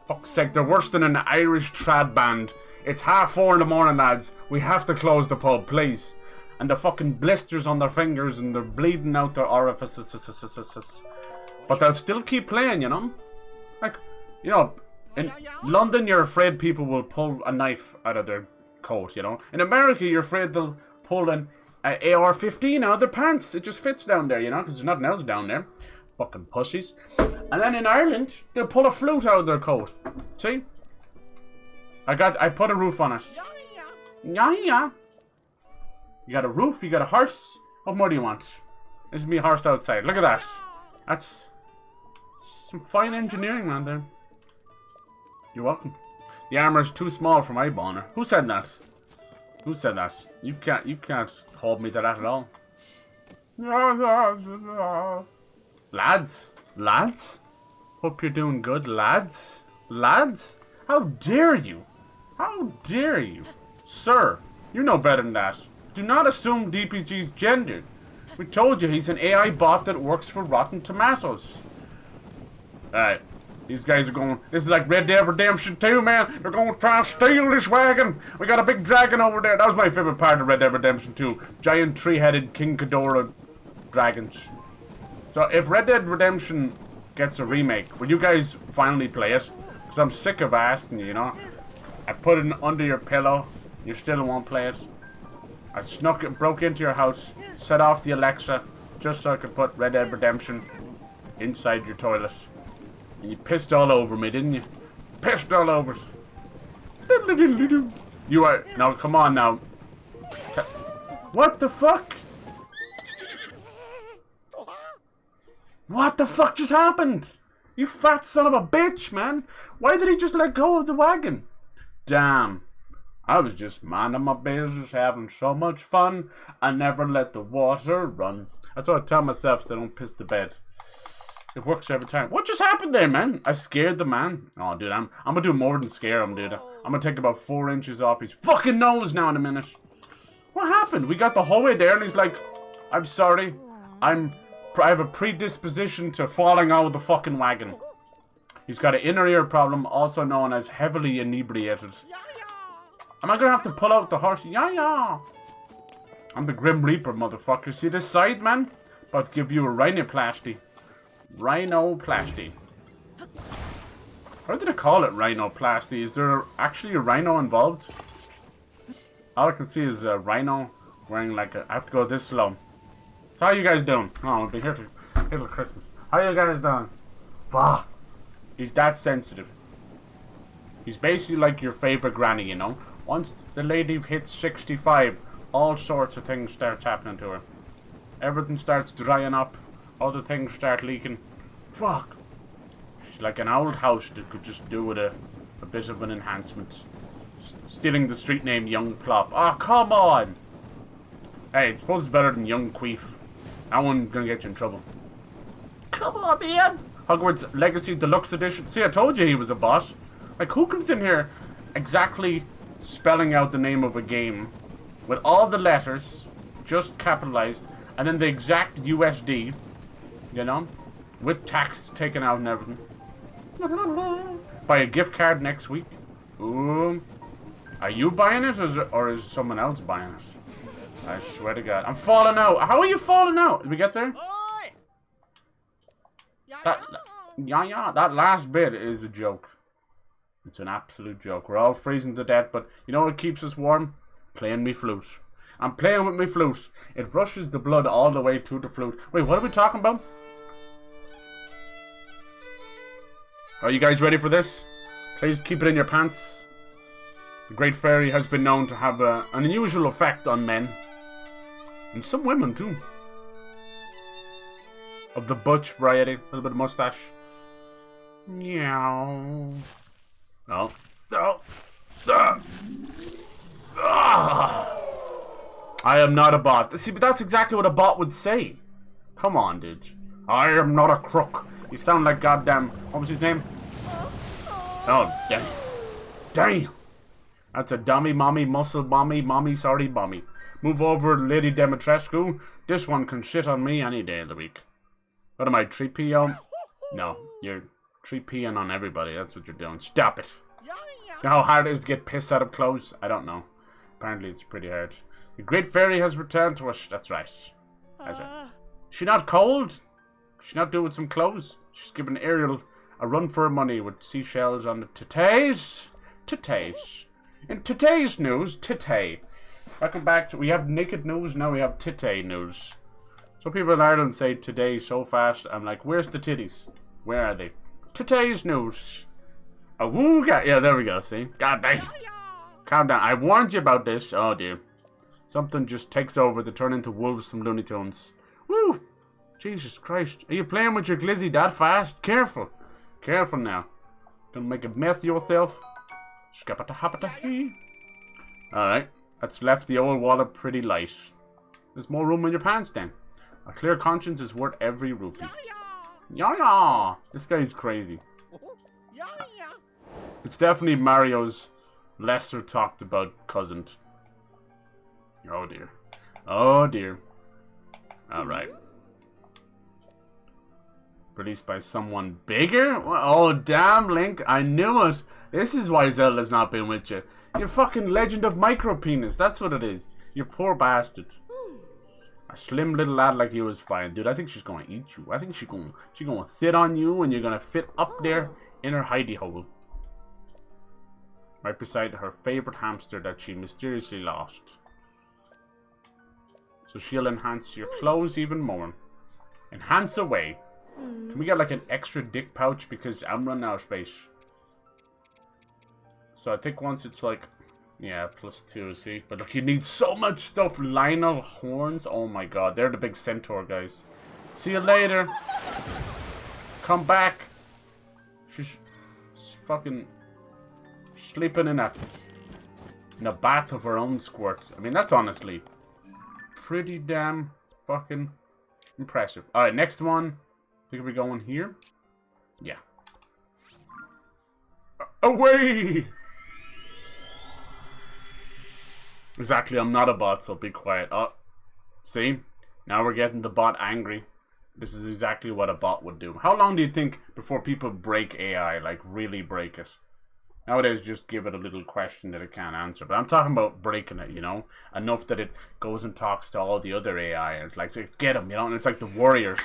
[SPEAKER 1] Fuck's sake, they're worse than an Irish trad band. It's 4:30 in the morning, lads. We have to close the pub, please. And the fucking blisters on their fingers and they're bleeding out their orifices. But they'll still keep playing, you know? Like, you know, in London you're afraid people will pull a knife out of their coat, you know? In America you're afraid they'll pull an AR-15 out of their pants. It just fits down there, you know? Because there's nothing else down there. Fucking pussies. And then in Ireland, they'll pull a flute out of their coat. See? I put a roof on it. Yeah. You got a roof, you got a horse. What more do you want? This is me horse outside. Look at that. That's some fine engineering, man, there. You're welcome. The armor's too small for my boner. Who said that? Who said that? You can't hold me to that at all. Lads? Lads? Hope you're doing good, lads? Lads? How dare you? How dare you? Sir, you know better than that. Do not assume DPG's gender. We told you he's an AI bot that works for Rotten Tomatoes. Alright. These guys are going... This is like Red Dead Redemption 2, man. They're going to try to steal this wagon. We got a big dragon over there. That was my favorite part of Red Dead Redemption 2. Giant tree-headed King Ghidorah dragons. So if Red Dead Redemption gets a remake, will you guys finally play it? Because I'm sick of asking you, you know. I put it under your pillow. You still won't play it. I broke into your house, set off the Alexa, just so I could put Red Dead Redemption inside your toilet. And you pissed all over me, didn't you? Pissed all over us. You are... Now, come on now. What the fuck? What the fuck just happened? You fat son of a bitch, man. Why did he just let go of the wagon? Damn. I was just minding my business, having so much fun. I never let the water run. That's what I tell myself so I don't piss the bed. It works every time. What just happened there, man? I scared the man. Oh, dude, I'm gonna do more than scare him, dude. I'm gonna take about 4 inches off his fucking nose now in a minute. What happened? We got the whole way there and he's like, I'm sorry. I have a predisposition to falling out of the fucking wagon. He's got an inner ear problem, also known as heavily inebriated. Am I gonna have to pull out the horse? Yeah. I'm the Grim Reaper, motherfucker. See this side, man? About to give you a rhinoplasty. Rhinoplasty. Why did I call it rhinoplasty? Is there actually a rhino involved? All I can see is a rhino wearing like a... I have to go this slow. So how you guys doing? Oh, I'll be here till Christmas. How you guys doing? Fuck. He's that sensitive. He's basically like your favorite granny, you know? Once the lady hits 65, all sorts of things starts happening to her. Everything starts drying up. Other things start leaking. Fuck. She's like an old house that could just do with a bit of an enhancement. Stealing the street name Young Plop. Oh, come on! Hey, it's supposed to be better than Young Queef. That one's gonna get you in trouble. Come on, man! Hogwarts Legacy Deluxe Edition. See, I told you he was a bot. Like, who comes in here exactly spelling out the name of a game with all the letters just capitalized and then the exact USD, you know, with tax taken out and everything. Buy a gift card next week. Ooh. Are you buying it or is someone else buying it? I swear to God. I'm falling out. How are you falling out? Did we get there? Yeah, that last bit is a joke. It's an absolute joke. We're all freezing to death, but you know what keeps us warm? Playing me flute. I'm playing with me flute. It rushes the blood all the way to the flute. Wait, what are we talking about? Are you guys ready for this? Please keep it in your pants. The Great Fairy has been known to have an unusual effect on men. And some women too. Of the butch variety. A little bit of mustache. Meow. No. No. I am not a bot. See, but that's exactly what a bot would say. Come on, dude. I am not a crook. You sound like goddamn... What was his name? Oh, damn. Damn. That's a dummy, mommy, muscle, mommy, sorry, mommy. Move over, Lady Demetrescu. This one can shit on me any day of the week. What am I, 3PO? No, you're 3Ping on everybody. That's what you're doing. Stop it. You know how hard it is to get pissed out of clothes? I don't know. Apparently it's pretty hard. The Great Fairy has returned to us. That's right. That's right. She not cold? She not doing some clothes? She's giving Ariel a run for her money with seashells on the titties. Titties. In today's news, titty. Welcome back to... We have naked news, now we have titty news. Some people in Ireland say today so fast. I'm like, where's the titties? Where are they? Today's news. Oh, woo, yeah, there we go, see? God damn. Calm down. I warned you about this. Oh, dear. Something just takes over to turn into wolves from Looney Tunes. Woo! Jesus Christ. Are you playing with your glizzy that fast? Careful. Careful now. Don't make a mess of yourself. Alright. That's left the old wallet pretty light. There's more room in your pants then. A clear conscience is worth every rupee. Yeah. This guy's crazy. It's definitely Mario's lesser talked about cousin. Oh dear. Oh dear. Alright. Released by someone bigger? Oh damn, Link. I knew it. This is why Zelda's not been with you. You fucking Legend of Micropenis. That's what it is. You poor bastard. A slim little lad like you is fine. Dude, I think she's going to eat you. I think she's going to sit on you and you're going to fit up there in her hidey hole. Right beside her favorite hamster that she mysteriously lost. So she'll enhance your clothes even more. Enhance away. Can we get like an extra dick pouch because I'm running out of space? So I think once it's like, yeah, +2, see? But look, you need so much stuff. Lionel horns. Oh my god, they're the big centaur guys. See you later. Come back. She's fucking sleeping in a bath of her own squirt. I mean, that's honestly pretty damn fucking impressive. Alright, next one. I think we're going here. Yeah. Away! Exactly, I'm not a bot, so be quiet. Oh, see? Now we're getting the bot angry. This is exactly what a bot would do. How long do you think before people break AI? Like, really break it? Nowadays, just give it a little question that it can't answer. But I'm talking about breaking it, you know? Enough that it goes and talks to all the other AI. And it's like, let's get them, you know? And it's like the Warriors.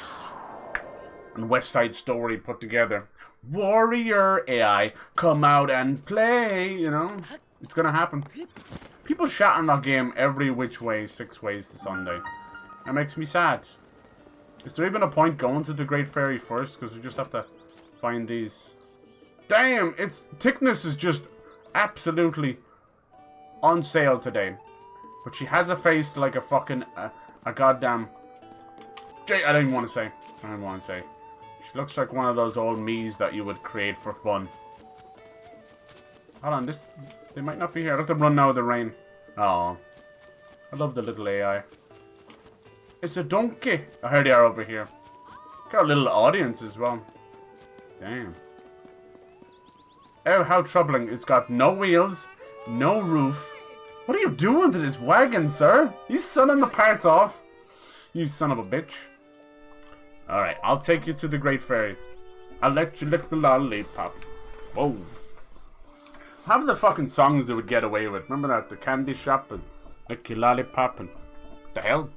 [SPEAKER 1] And West Side Story put together. Warrior AI, come out and play, you know? It's gonna happen. People chat on that game every which way, 6 ways to Sunday. That makes me sad. Is there even a point going to the Great Fairy first? Because we just have to find these. Damn, its thickness is just absolutely on sale today. But she has a face like a fucking, a goddamn... I don't even want to say. I don't want to say. She looks like one of those old me's that you would create for fun. Hold on, this... They might not be here. I have to run now with the rain. Oh, I love the little AI. It's a donkey. I heard they are over here. Got a little audience as well. Damn. Oh, how troubling. It's got no wheels, no roof. What are you doing to this wagon, sir? You selling the parts off? You son of a bitch. Alright, I'll take you to the Great Fairy. I'll let you lick the lollipop. Whoa. Half of the fucking songs they would get away with. Remember that? The candy shop and lick your lollipop and... What the hell?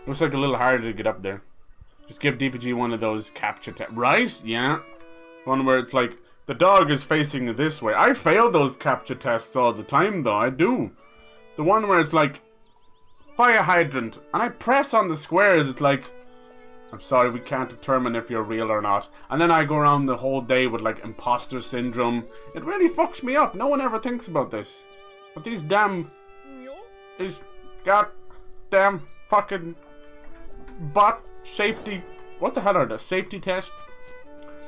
[SPEAKER 1] Looks like a little harder to get up there. Just give DPG one of those capture tests. Right? Yeah. One where it's like, the dog is facing this way. I fail those capture tests all the time, though. I do. The one where it's like, fire hydrant. And I press on the squares. It's like, I'm sorry, we can't determine if you're real or not. And then I go around the whole day with like imposter syndrome. It really fucks me up. No one ever thinks about this. But these goddamn fucking bot safety. What the hell are the safety tests?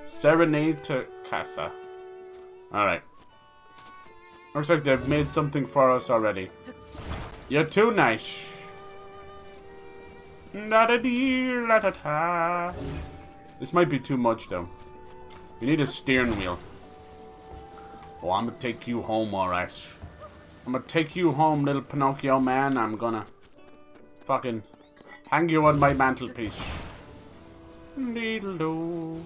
[SPEAKER 1] Serenade to Casa. Alright. Looks like they've made something for us already. You're too nice. This might be too much though. We need a steering wheel. Oh, I'm gonna take you home, alright. I'm gonna take you home, little Pinocchio man. I'm gonna fucking hang you on my mantelpiece. Deedle-doo.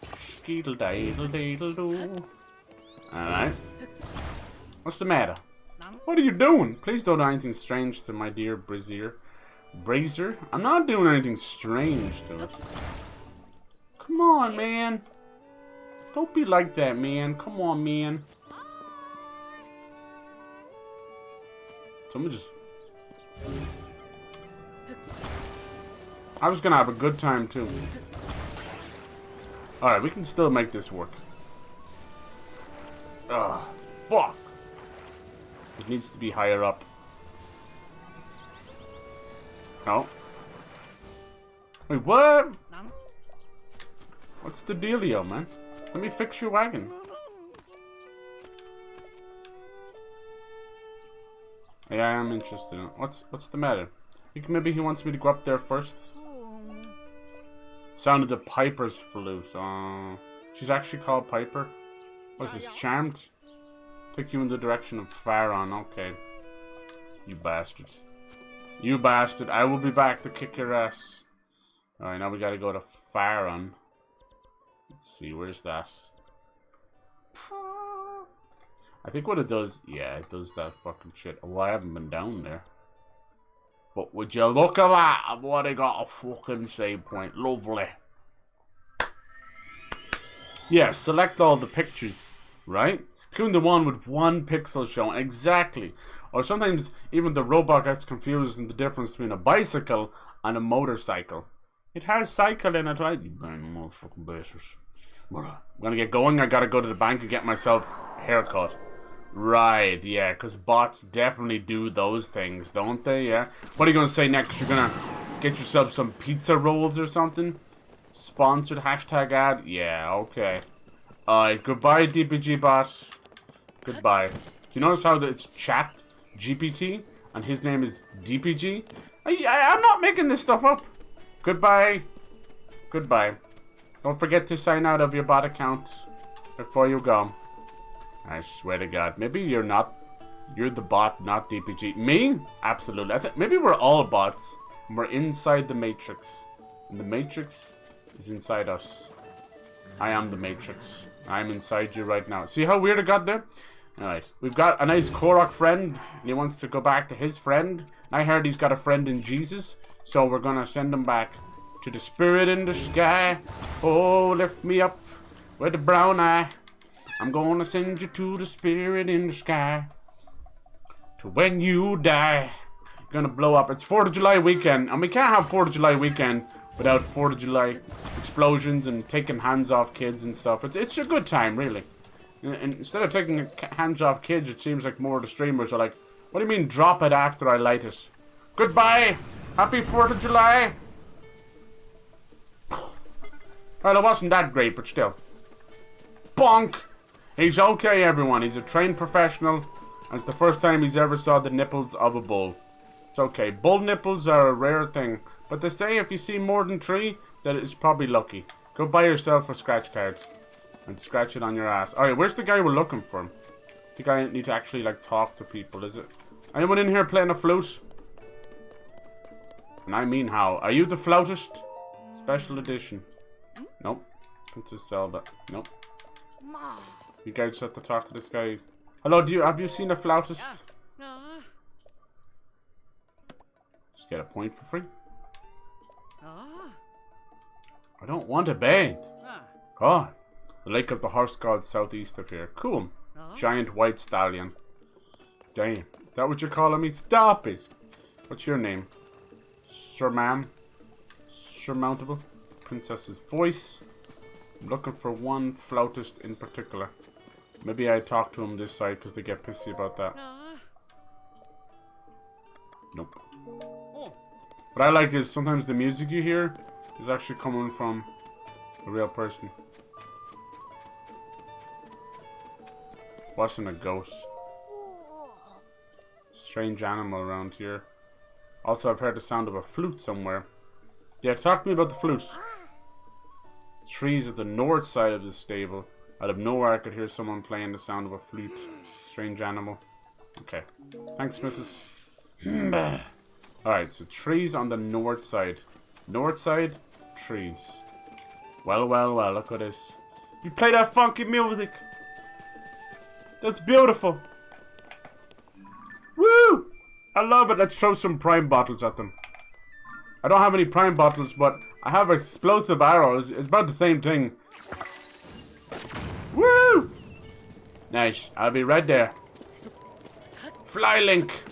[SPEAKER 1] Skeedle-diddle-deedle-doo. Alright. What's the matter? What are you doing? Please don't do anything strange to my dear Brazier. Brazier? I'm not doing anything strange to it. Come on, man. Don't be like that, man. Come on, man. Someone just... I was gonna have a good time, too. Alright, we can still make this work. Ugh. Fuck. It needs to be higher up. No. Wait, what? What's the dealio, man? Let me fix your wagon. Yeah, I am interested in it. What's the matter? Maybe he wants me to go up there first? Sound of the Piper's flute. She's actually called Piper. What's this, Charmed? Take you in the direction of Faron. Okay. You bastard. You bastard. I will be back to kick your ass. Alright, now we gotta go to Faron. Let's see, where's that? I think what it does... Yeah, it does that fucking shit. Oh, I haven't been down there. But would you look at that? I've already got a fucking save point. Lovely. Yeah, select all the pictures, right? Including the one with 1 pixel shown. Exactly. Or sometimes even the robot gets confused in the difference between a bicycle and a motorcycle. It has cycle in it, right? You burn motherfucking bastards. I'm gonna get going. I gotta go to the bank and get myself a haircut. Right, yeah, because bots definitely do those things, don't they? Yeah. What are you gonna say next? You're gonna get yourself some pizza rolls or something? Sponsored hashtag ad? Yeah, okay. Alright, goodbye, DPG bot. Goodbye. Do you notice how it's chat GPT and his name is DPG? I'm not making this stuff up. Goodbye. Goodbye. Don't forget to sign out of your bot account before you go. I swear to God. Maybe you're not. You're the bot, not DPG. Me? Absolutely. Maybe we're all bots. And we're inside the Matrix. And the Matrix is inside us. I am the Matrix. I'm inside you right now. See how weird it got there? Alright. We've got a nice Korok friend. And he wants to go back to his friend. I heard he's got a friend in Jesus. So we're gonna send him back to the spirit in the sky. Oh, lift me up with the brown eye. I'm gonna send you to the spirit in the sky. To when you die. You're gonna blow up. It's 4th of July weekend. And we can't have 4th of July weekend without 4th of July explosions and taking hands off kids and stuff. It's a good time, really. And instead of taking hands off kids, it seems like more of the streamers are like, what do you mean drop it after I light it? Goodbye! Happy 4th of July! Well, it wasn't that great, but still. Bonk! He's okay, everyone. He's a trained professional. And it's the first time he's ever saw the nipples of a bull. It's okay. Bull nipples are a rare thing. But they say if you see more than 3, that it's probably lucky. Go buy yourself a scratch card. And scratch it on your ass. Alright, where's the guy we're looking for? I think I need to actually, like, talk to people, is it? Anyone in here playing a flute? And I mean how. Are you the flautist? Special edition. Nope. Princess Zelda. Nope. You guys just have to talk to this guy. Hello, have you seen a flautist? Just get a point for free. I don't want to bathe. God. The lake of the horse god southeast of here. Cool. Giant white stallion. Damn. Is that what you're calling me? Stop it. What's your name? Sir ma'am? Surmountable? Princess's voice. I'm looking for one flautist in particular. Maybe I talk to him this side because they get pissy about that. Nope. What I like is sometimes the music you hear is actually coming from a real person. Wasn't a ghost. Strange animal around here. Also, I've heard the sound of a flute somewhere. Yeah, talk to me about the flute. Trees at the north side of the stable. Out of nowhere, I could hear someone playing the sound of a flute. Strange animal. Okay. Thanks, missus. Alright, so trees on the north side. North side, trees. Well, well, well, look at this. You play that funky music. That's beautiful. Woo! I love it. Let's throw some prime bottles at them. I don't have any prime bottles, but I have explosive arrows. It's about the same thing. Woo! Nice. I'll be right there. Fly Link.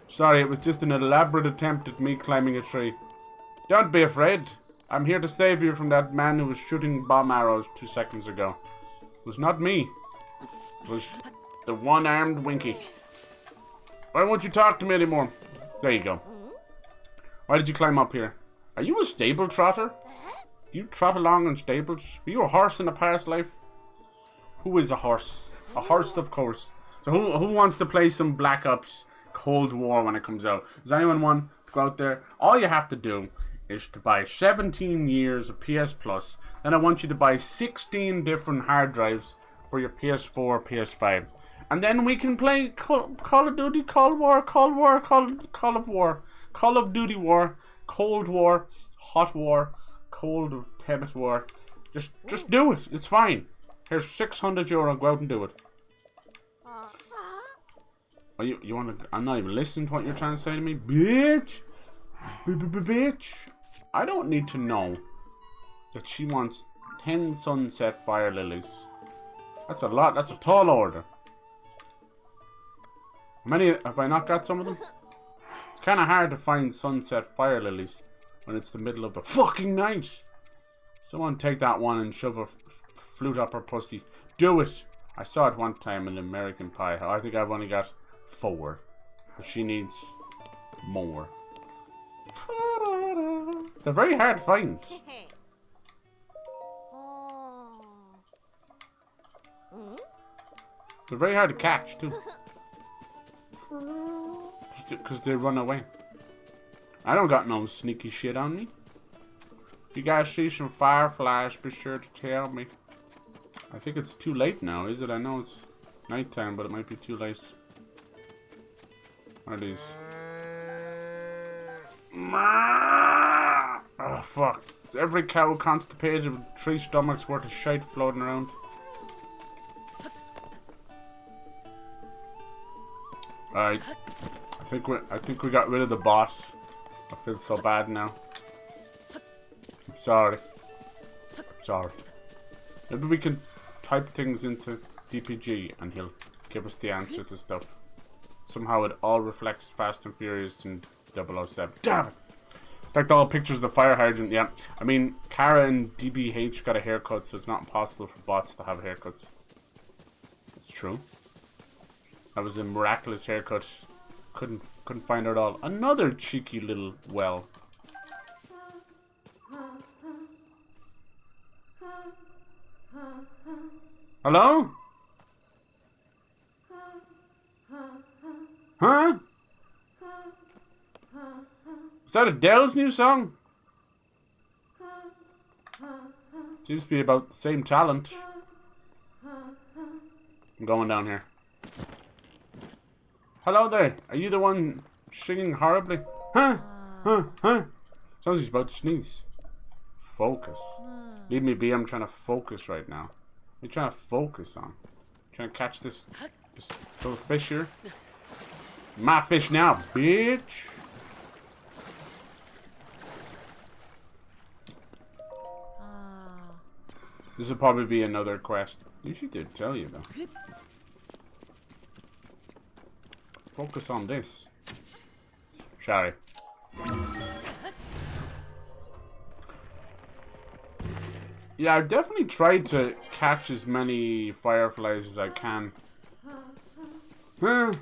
[SPEAKER 1] Sorry, it was just an elaborate attempt at me climbing a tree. Don't be afraid. I'm here to save you from that man who was shooting bomb arrows 2 seconds ago. It was not me. It was the one-armed Winky. Why won't you talk to me anymore? There you go. Why did you climb up here? Are you a stable trotter? Do you trot along in stables? Were you a horse in a past life? Who is a horse? A horse, of course. So who wants to play some Black Ops Cold War when it comes out? Does anyone want to go out there? All you have to do is to buy 17 years of PS Plus. Then I want you to buy 16 different hard drives for your PS4, PS5. And then we can play Call of Duty, Call of Duty War, Cold War, Hot War, Cold Tebet War. Just do it. It's fine. Here's €600. Go out and do it. Oh, you want to? I'm not even listening to what you're trying to say to me, bitch. Bitch. I don't need to know that she wants 10 sunset fire lilies. That's a lot. That's a tall order. How many have I not got? Some of them. It's kind of hard to find sunset fire lilies when it's the middle of the fucking night. Someone take that one and shove a flute up her pussy. Do it. I saw it one time in American Pie. I think I've only got 4. But she needs more. They're very hard to find. They're very hard to catch too. Because they run away. I don't got no sneaky shit on me. If you guys see some fireflies, be sure to tell me. I think it's too late now, is it? I know it's nighttime, but it might be too late. What are these? Oh, fuck. Every cow constipated with 3 stomachs worth of shite floating around. Alright. I think we got rid of the boss. I feel so bad now. I'm sorry. Maybe we can type things into DPG and he'll give us the answer to stuff. Somehow it all reflects Fast and Furious in 007. Damn it! It's like the old pictures of the fire hydrant, yeah. I mean, Kara and DBH got a haircut, so it's not impossible for bots to have haircuts. It's true. That was a miraculous haircut. Couldn't find her at all. Another cheeky little well. Hello? Huh? Is that Adele's new song? Seems to be about the same talent. I'm going down here. Hello there. Are you the one singing horribly? Huh? Huh? Huh? Sounds like he's about to sneeze. Focus. Leave me be. I'm trying to focus right now. What are you trying to focus on? Trying to catch this little fish here? My fish now, bitch. This will probably be another quest. Usually did tell you though. Focus on this. Sorry. Yeah, I've definitely tried to catch as many fireflies as I can. Probably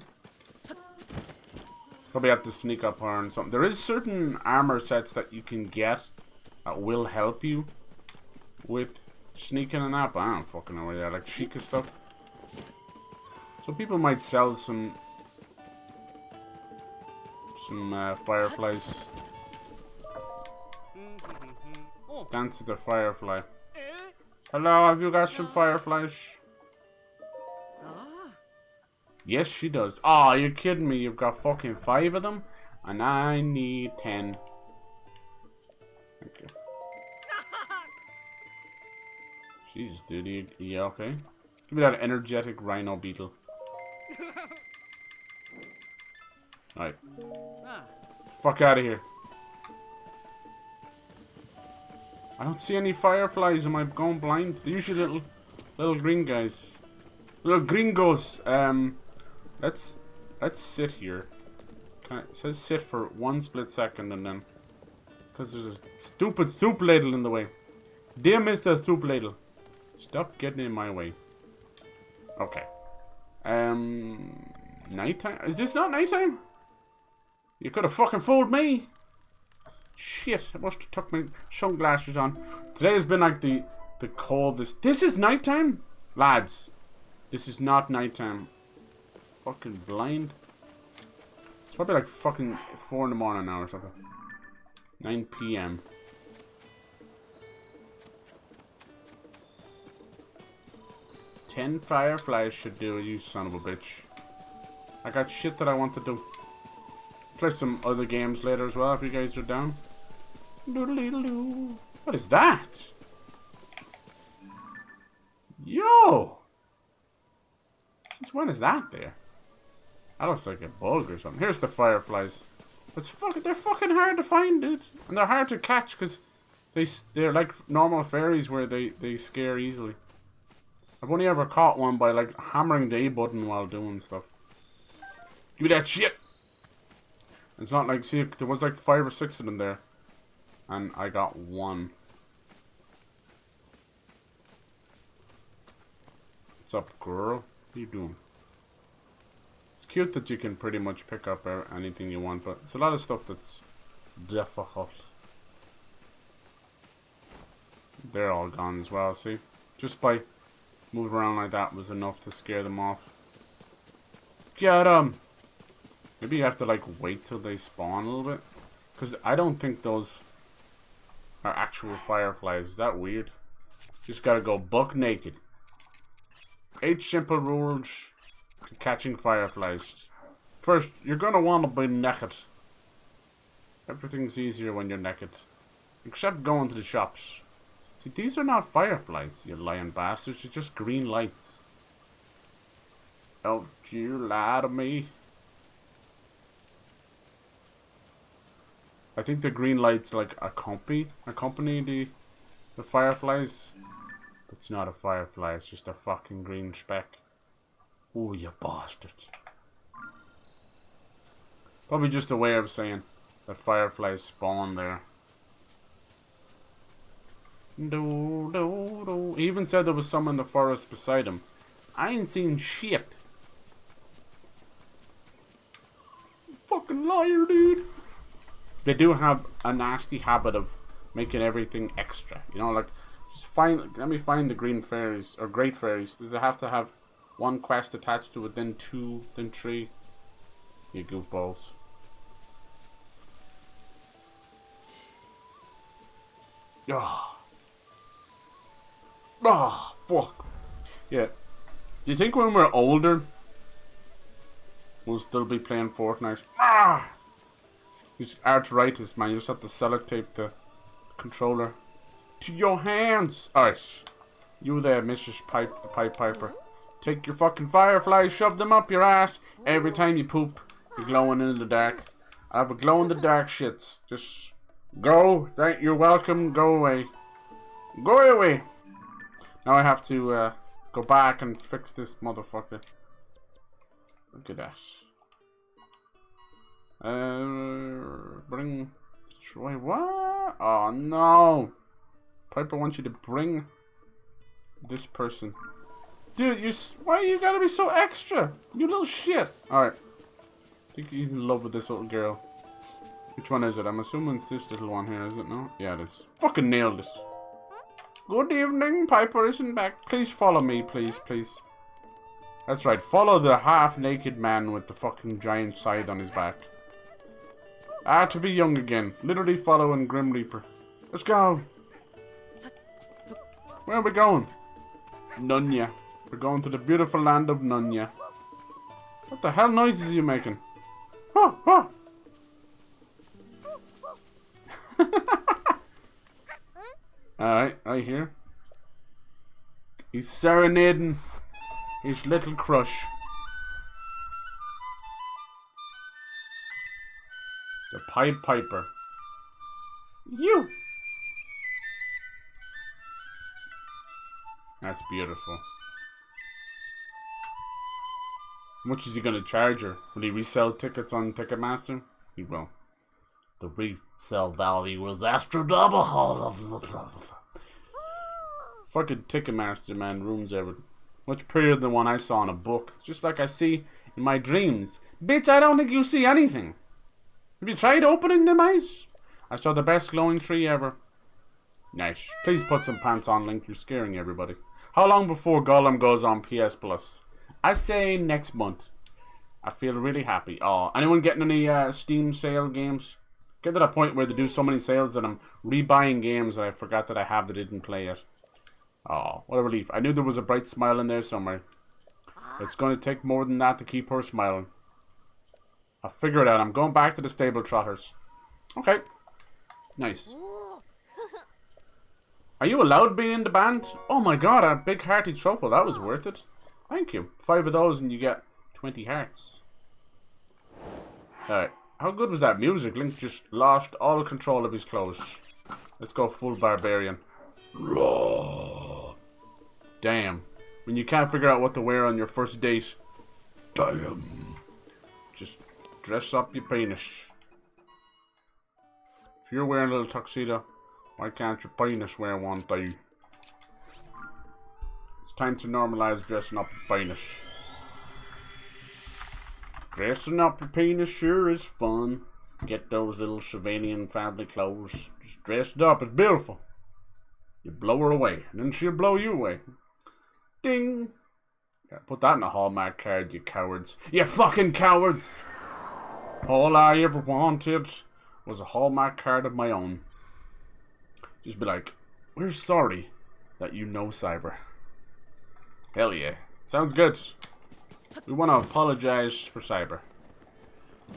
[SPEAKER 1] have to sneak up on something. There is certain armor sets that you can get that will help you with sneaking and that, but I don't fucking know where they are, like Sheikah stuff. So people might sell some fireflies. Dance with the firefly. Hello, have you got some fireflies? Yes, she does. Oh, you're kidding me. You've got fucking 5 of them, and I need 10. Thank you. Jesus, dude, you okay? Give me that energetic rhino beetle. Alright. Fuck out of here. I don't see any fireflies. Am I going blind? They're usually little green guys. Little gringos. Let's sit here. It says sit for 1 split second and then, because there's a stupid soup ladle in the way. Dear Mr. Soup Ladle, stop getting in my way. Okay. Nighttime? Is this not nighttime? You could have fucking fooled me. Shit, I must have took my sunglasses on. Today has been like the coldest. This is nighttime? Lads, this is not nighttime. Fucking blind. It's probably like fucking 4 in the morning now or something. 9 PM. Ten fireflies should do it, you son of a bitch. I got shit that I want to do. Play some other games later as well if you guys are down. Doodle-doo. What is that? Yo! Since when is that there? That looks like a bug or something. Here's the fireflies. They're fucking hard to find, dude. And they're hard to catch because they're like normal fairies where they scare easily. I've only ever caught one by like hammering the A button while doing stuff. Give me that shit! It's not like, see, there was like 5 or 6 of them there. And I got 1. What's up, girl? What are you doing? It's cute that you can pretty much pick up anything you want, but it's a lot of stuff that's difficult. They're all gone as well, see? Just by moving around like that was enough to scare them off. Get 'em! Maybe you have to like wait till they spawn a little bit. Because I don't think those are actual fireflies. Is that weird? Just gotta go buck naked. 8 simple rules to catching fireflies. First, you're gonna want to be naked. Everything's easier when you're naked. Except going to the shops. See, these are not fireflies, you lying bastards. They're just green lights. Don't you lie to me. I think the green lights like accompany the fireflies. It's not a firefly, it's just a fucking green speck. Oh, you bastard. Probably just a way of saying that fireflies spawn there. He even said there was some in the forest beside him. I ain't seen shit. Fucking liar, dude. They do have a nasty habit of making everything extra. You know, like, let me find the green fairies, or great fairies. Does it have to have 1 quest attached to it, then 2, then 3? You goofballs. Oh. Oh, fuck. Yeah. Do you think when we're older, we'll still be playing Fortnite? Ah! It's arthritis, man. You just have to sellotape the controller to your hands. Alright. You there, Mrs. Pipe, the Pipe Piper. Take your fucking fireflies, shove them up your ass. Every time you poop, you're glowing in the dark. I have a glow in the dark shits. Just go. You're welcome. Go away. Go away. Now I have to go back and fix this motherfucker. Look at that. Bring Troy. What? Oh no! Piper wants you to bring this person. Dude, why you gotta be so extra? You little shit. Alright. I think he's in love with this little girl. Which one is it? I'm assuming it's this little one here, is it? No? Yeah, it is. Fucking nailed it. Good evening, Piper isn't back. Please follow me, please, please. That's right, follow the half-naked man with the fucking giant scythe on his back. Ah, to be young again. Literally following Grim Reaper. Let's go. Where are we going? Nunya. We're going to the beautiful land of Nunya. What the hell noises are you making? Oh, oh. Alright, right here. He's serenading his little crush. The Pied Piper. You! That's beautiful. How much is he gonna charge her? Will he resell tickets on Ticketmaster? He will. The resale value was astronomical. Fucking Ticketmaster, man, ruins everything. Much prettier than the one I saw in a book. It's just like I see in my dreams. Bitch, I don't think you see anything. Have you tried opening them eyes? I saw the best glowing tree ever. Nice. Please put some pants on, Link. You're scaring everybody. How long before Gollum goes on PS Plus? I say next month. I feel really happy. Oh, anyone getting any Steam sale games? Get to that point where they do so many sales that I'm rebuying games that I forgot that I have that I didn't play yet. Oh, what a relief. I knew there was a bright smile in there somewhere. It's going to take more than that to keep her smiling. I'll figure it out. I'm going back to the stable trotters. Okay. Nice. Are you allowed being in the band? Oh my god, a big hearty truffle. That was worth it. Thank you. 5 of those and you get 20 hearts. Alright. How good was that music? Link just lost all control of his clothes. Let's go full barbarian. Damn. When you can't figure out what to wear on your first date. Damn. Just dress up your penis. If you're wearing a little tuxedo, why can't your penis wear one too? It's time to normalize dressing up your penis. Dressing up your penis sure is fun. Get those little Savanian family clothes. Just dress it up. It's beautiful. You blow her away, and then she'll blow you away. Ding! Yeah, put that in a Hallmark card, you cowards. You fucking cowards! All I ever wanted was a Hallmark card of my own. Just be like, we're sorry that you know Cyber. Hell yeah. Sounds good. We want to apologize for Cyber.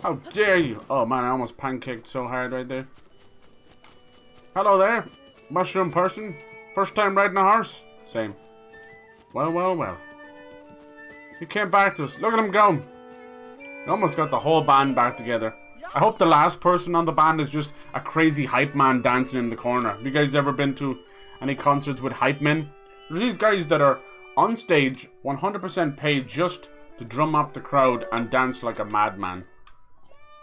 [SPEAKER 1] How dare you? Oh man, I almost pancaked so hard right there. Hello there. Mushroom person. First time riding a horse? Same. Well, well, well. He came back to us. Look at him go. We almost got the whole band back together. I hope the last person on the band is just a crazy hype man dancing in the corner. Have you guys ever been to any concerts with hype men? There's these guys that are on stage, 100% paid just to drum up the crowd and dance like a madman.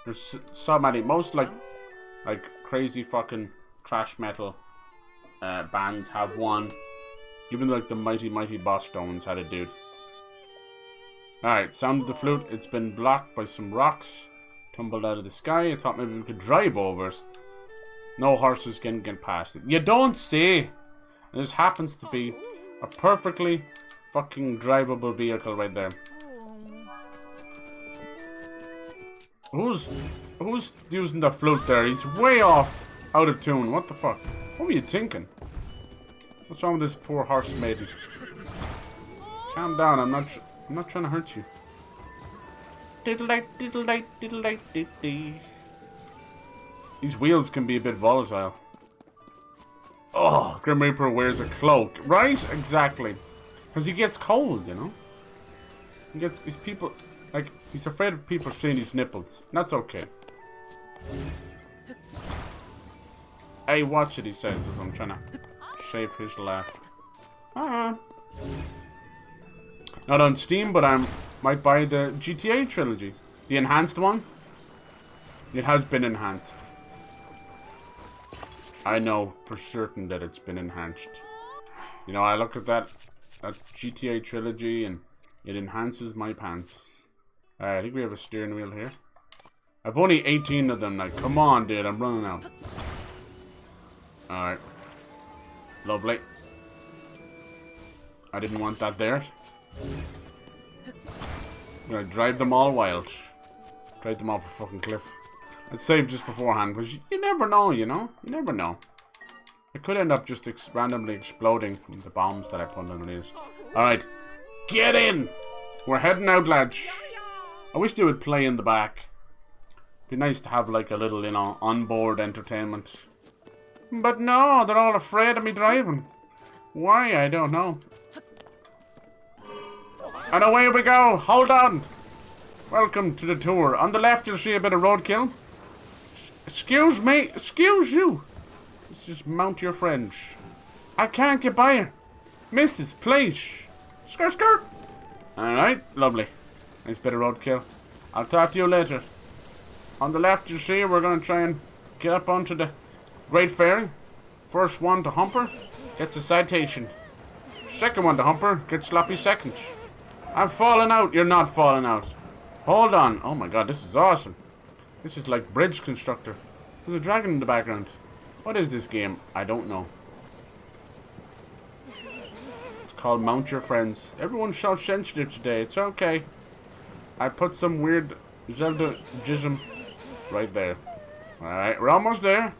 [SPEAKER 1] There's so many. Most like crazy fucking thrash metal bands have one. Even like the Mighty Boss Stones had a dude. Alright, sound of the flute. It's been blocked by some rocks. Tumbled out of the sky. I thought maybe we could drive over it. No horses can get past it. You don't say! And this happens to be a perfectly fucking drivable vehicle right there. Who's using the flute there? He's way off, out of tune. What the fuck? What were you thinking? What's wrong with this poor horse maiden? Calm down. I'm not trying to hurt you. These wheels can be a bit volatile. Oh, Grim Reaper wears a cloak, right? Exactly, because he gets cold, you know. He's people. Like, he's afraid of people seeing his nipples. That's okay. Hey, watch it, he says, as I'm trying to shave his laugh. Not on Steam, but I might buy the GTA trilogy. The enhanced one. It has been enhanced. I know for certain that it's been enhanced. You know, I look at that GTA trilogy and it enhances my pants. Alright, I think we have a steering wheel here. I've only 18 of them. Like, come on, dude, I'm running out. Alright. Lovely. I didn't want that there. I'm gonna drive them all wild. Drive them off a fucking cliff. I'd save just beforehand, because you never know, you know? You never know. It could end up just randomly exploding from the bombs that I put underneath. Alright. Get in! We're heading out, lads. I wish they would play in the back. Be nice to have like a little, you know, onboard entertainment. But no, they're all afraid of me driving. Why? I don't know. And away we go. Hold on. Welcome to the tour. On the left, you'll see a bit of roadkill. Excuse me. Excuse you. Let's just mount your friends. I can't get by her. Missus, please. Skirt, skirt. Alright, lovely. Nice bit of roadkill. I'll talk to you later. On the left, you see, we're going to try and get up onto the Great Ferry. First one to humper gets a citation. Second one to humper gets sloppy seconds. I'm falling out. You're not falling out. Hold on. Oh my god, this is awesome. This is like Bridge Constructor. There's a dragon in the background. What is this game? I don't know. It's called Mount Your Friends. Everyone's so sensitive today. It's okay. I put some weird Zelda jism right there. Alright, we're almost there.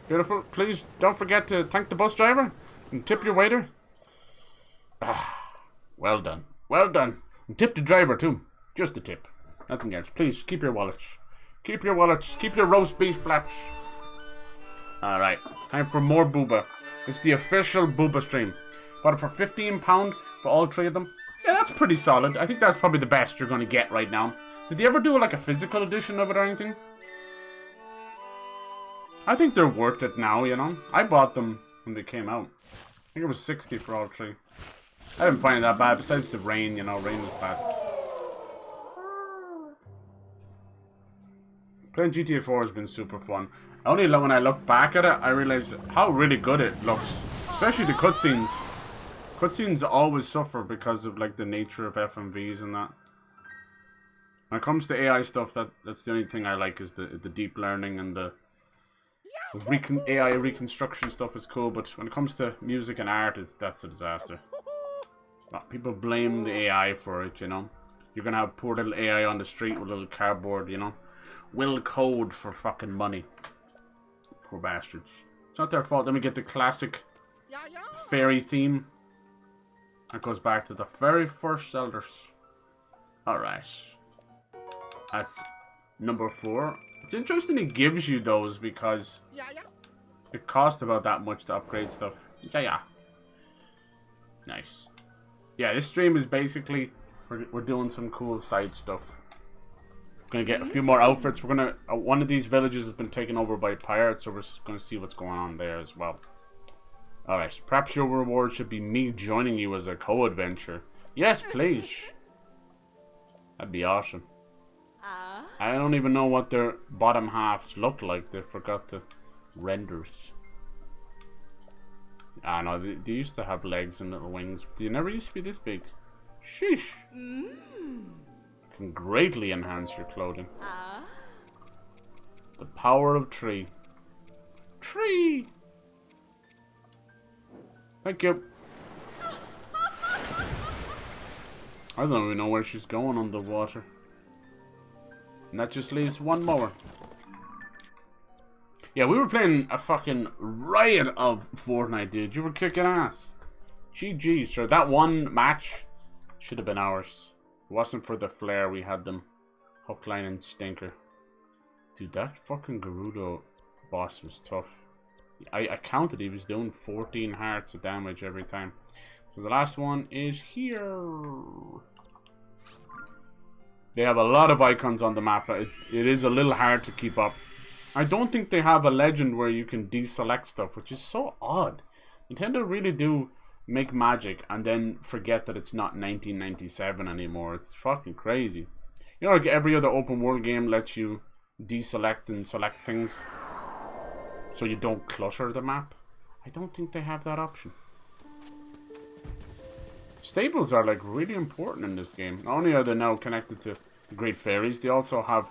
[SPEAKER 1] Beautiful. Please don't forget to thank the bus driver and tip your waiter. Ah, well done. Well done. And tip the driver too. Just a tip. Nothing else. Please keep your wallets. Keep your wallets. Keep your roast beef flaps. Alright. Time for more booba. It's the official booba stream. But for £15 for all three of them. Yeah, that's pretty solid. I think that's probably the best you're going to get right now. Did they ever do like a physical edition of it or anything? I think they're worth it now, you know. I bought them when they came out. I think it was 60 for all three. I didn't find it that bad, besides the rain, you know. Rain was bad. Playing GTA 4 has been super fun. Only when I look back at it, I realize how really good it looks. Especially the cutscenes. Cutscenes always suffer because of like the nature of FMVs and that. When it comes to AI stuff, that's the only thing I like is the deep learning and the AI reconstruction stuff is cool. But when it comes to music and art, that's a disaster. People blame the AI for it, you know. You're gonna have poor little AI on the street with a little cardboard, you know. Will code for fucking money. Poor bastards. It's not their fault. Let me get the classic fairy theme. That goes back to the very first Zeldas. Alright. That's number 4. It's interesting it gives you those because it costs about that much to upgrade stuff. Yeah. Nice. Yeah, this stream is basically we're doing some cool side stuff. Gonna get a few more outfits. We're gonna one of these villages has been taken over by pirates, so we're gonna see what's going on there as well. Alright, perhaps your reward should be me joining you as a co-adventure. Yes, please. That'd be awesome. I don't even know what their bottom halves look like. They forgot the renders. Ah, no, they used to have legs and little wings, but they never used to be this big. Sheesh. Can greatly enhance your clothing. The power of tree. Tree! Thank you. I don't even know where she's going underwater. And that just leaves one more. Yeah, we were playing a fucking riot of Fortnite, dude. You were kicking ass. GG, sir. That one match should have been ours. If it wasn't for the flare, we had them hook, line, and stinker. Dude, that fucking Gerudo boss was tough. I counted, he was doing 14 hearts of damage every time. So the last one is here. They have a lot of icons on the map. It is a little hard to keep up. I don't think they have a legend where you can deselect stuff, which is so odd. Nintendo really do make magic and then forget that it's not 1997 anymore. It's fucking crazy. You know, like every other open world game lets you deselect and select things so you don't clutter the map. I don't think they have that option. Stables are like really important in this game. Not only are they now connected to the Great Fairies, they also have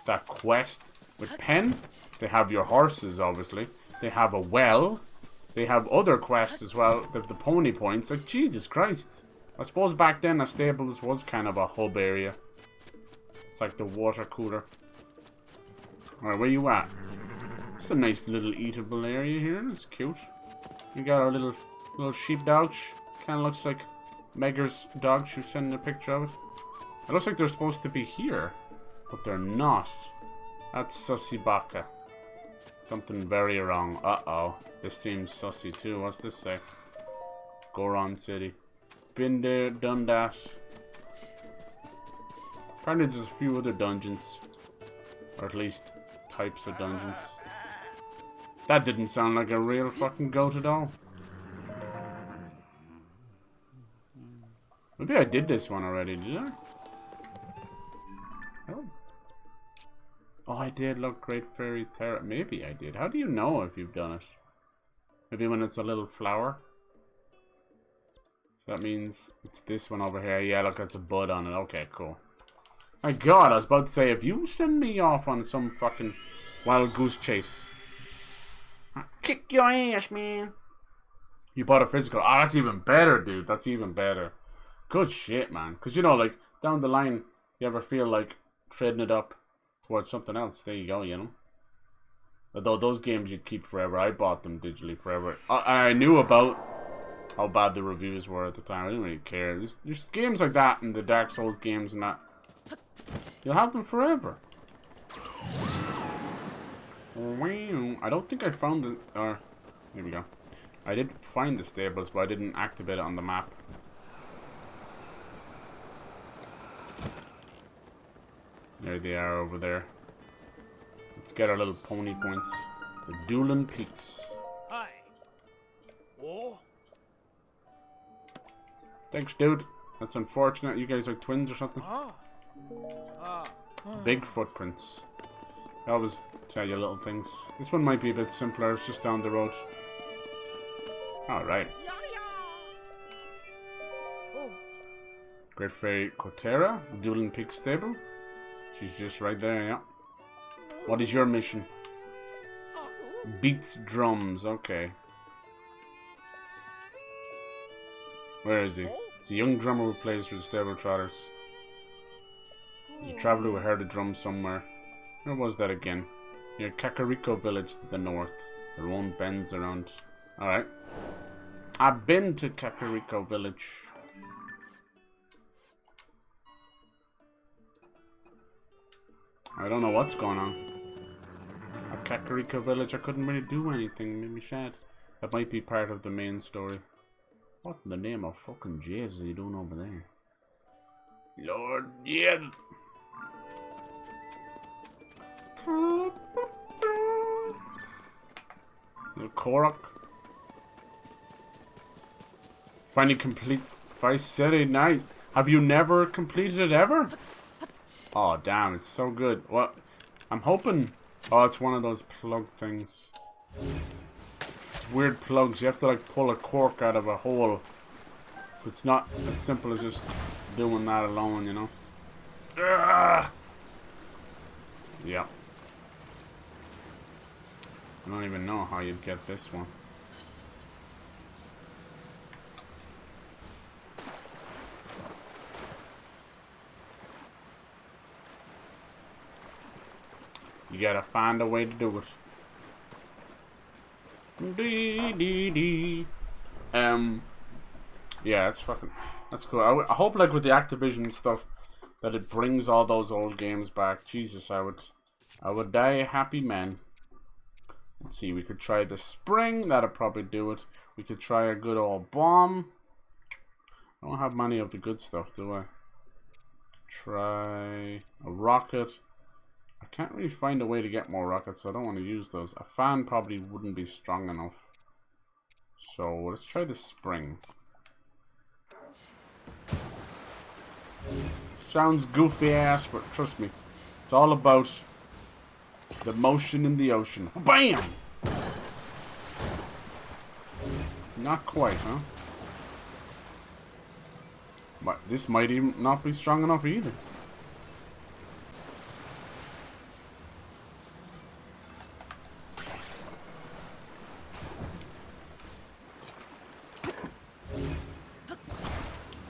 [SPEAKER 1] that quest with Pen. They have your horses, obviously. They have a well. They have other quests as well. The pony points. Like, Jesus Christ. I suppose back then a stables was kind of a hub area. It's like the water cooler. Alright, where you at? It's a nice little eatable area here. It's cute. We got our little sheepdog. Kind of looks like Megger's dog. She's sending a picture of it. It looks like they're supposed to be here, but they're not. That's Sussy Baka. Something very wrong. Uh-oh. This seems sussy too. What's this say? Goron City. Been there, done that. Apparently there's a few other dungeons. Or at least types of dungeons. That didn't sound like a real fucking goat at all. Maybe I did this one already, did I? Oh. Oh, I did. Look, Great Fairy Terra. Maybe I did. How do you know if you've done it? Maybe when it's a little flower? So that means it's this one over here. Yeah, look, that's a bud on it. Okay, cool. My God, I was about to say, if you send me off on some fucking wild goose chase, I'll kick your ass, man. You bought a physical. Oh, that's even better, dude. That's even better. Good shit, man. Because, you know, like, down the line, you ever feel like trading it up towards something else? There you go, you know. Although those games you'd keep forever. I bought them digitally forever. I knew about how bad the reviews were at the time. I didn't really care. There's games like that and the Dark Souls games and that. You'll have them forever. I don't think I found the... here we go. I did find the stables, but I didn't activate it on the map. There they are over there. Let's get our little pony points. The Dueling Peaks.
[SPEAKER 2] Hi. Oh.
[SPEAKER 1] Thanks, dude. That's unfortunate. You guys are twins or something. Big footprints. I always tell you little things. This one might be a bit simpler. It's just down the road. Alright. Great Fairy Kotera, Dueling Peak Stable. She's just right there, yeah. What is your mission? Beats drums, okay. Where is he? It's a young drummer who plays for the stable trotters. There's a traveler who heard a drum somewhere. Where was that again? Near Kakariko village to the north. The road bends around. Alright. I've been to Kakariko village. I don't know what's going on. At Kakariko village I couldn't really do anything. Made me sad. That might be part of the main story. What in the name of fucking Jesus are you doing over there? Lord, yeah. Little Korok. Finally complete Vice City, nice. Have you never completed it ever? Oh damn, it's so good. What? I'm hoping. Oh, it's one of those plug things. It's weird plugs. You have to like pull a cork out of a hole. It's not as simple as just doing that alone, you know. Ugh! Yeah. I don't even know how you'd get this one. You gotta find a way to do it. Yeah, that's cool. I hope like with the Activision stuff that it brings all those old games back. Jesus, I would die a happy man. Let's see, we could try the spring. That'll probably do it. We could try a good old bomb. I don't have many of the good stuff, do I? Try a rocket. I can't really find a way to get more rockets, so I don't want to use those. A fan probably wouldn't be strong enough. So let's try the spring. Sounds goofy ass, but trust me, it's all about the motion in the ocean. BAM! Not quite, huh? But this might even not be strong enough either.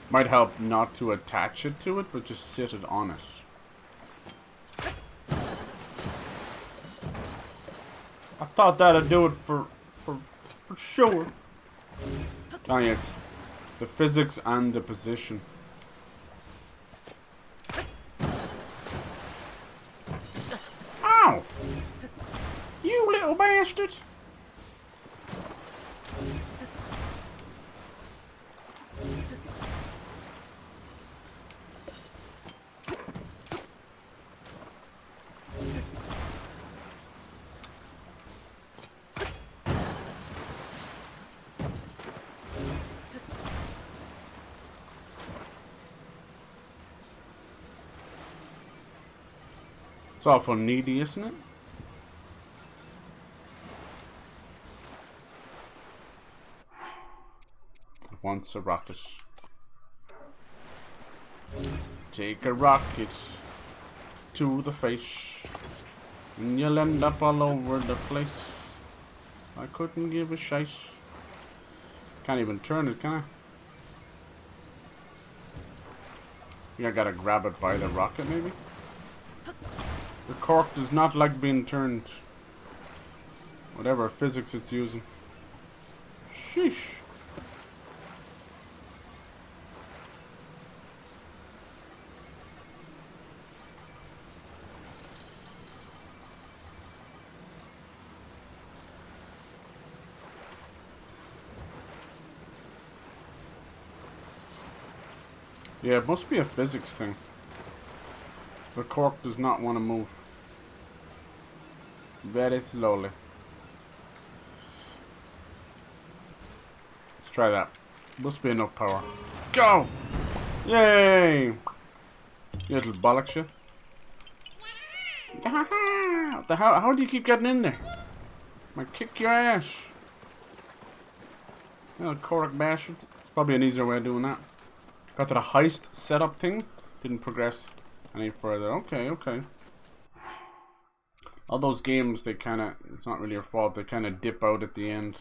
[SPEAKER 1] Might help not to attach it to it, but just sit it on it. I thought that'd do it for sure. Oh yeah, it's the physics and the position. Ow! You little bastard! It's awful needy, isn't it? Wants a rocket. Take a rocket to the face, and you'll end up all over the place. I couldn't give a shite. Can't even turn it, can I? I think I gotta grab it by the rocket, maybe? The cork does not like being turned. Whatever physics it's using. Sheesh. Yeah, it must be a physics thing. The cork does not want to move. Very slowly. Let's try that. Must be enough power. Go! Yay! You little bollocks, you. What the hell? How do you keep getting in there? I might kick your ass. You little cork bastard. It's probably an easier way of doing that. Got to the heist setup thing. Didn't progress any further. Okay, okay. All those games, they kind of, it's not really your fault, they kind of dip out at the end.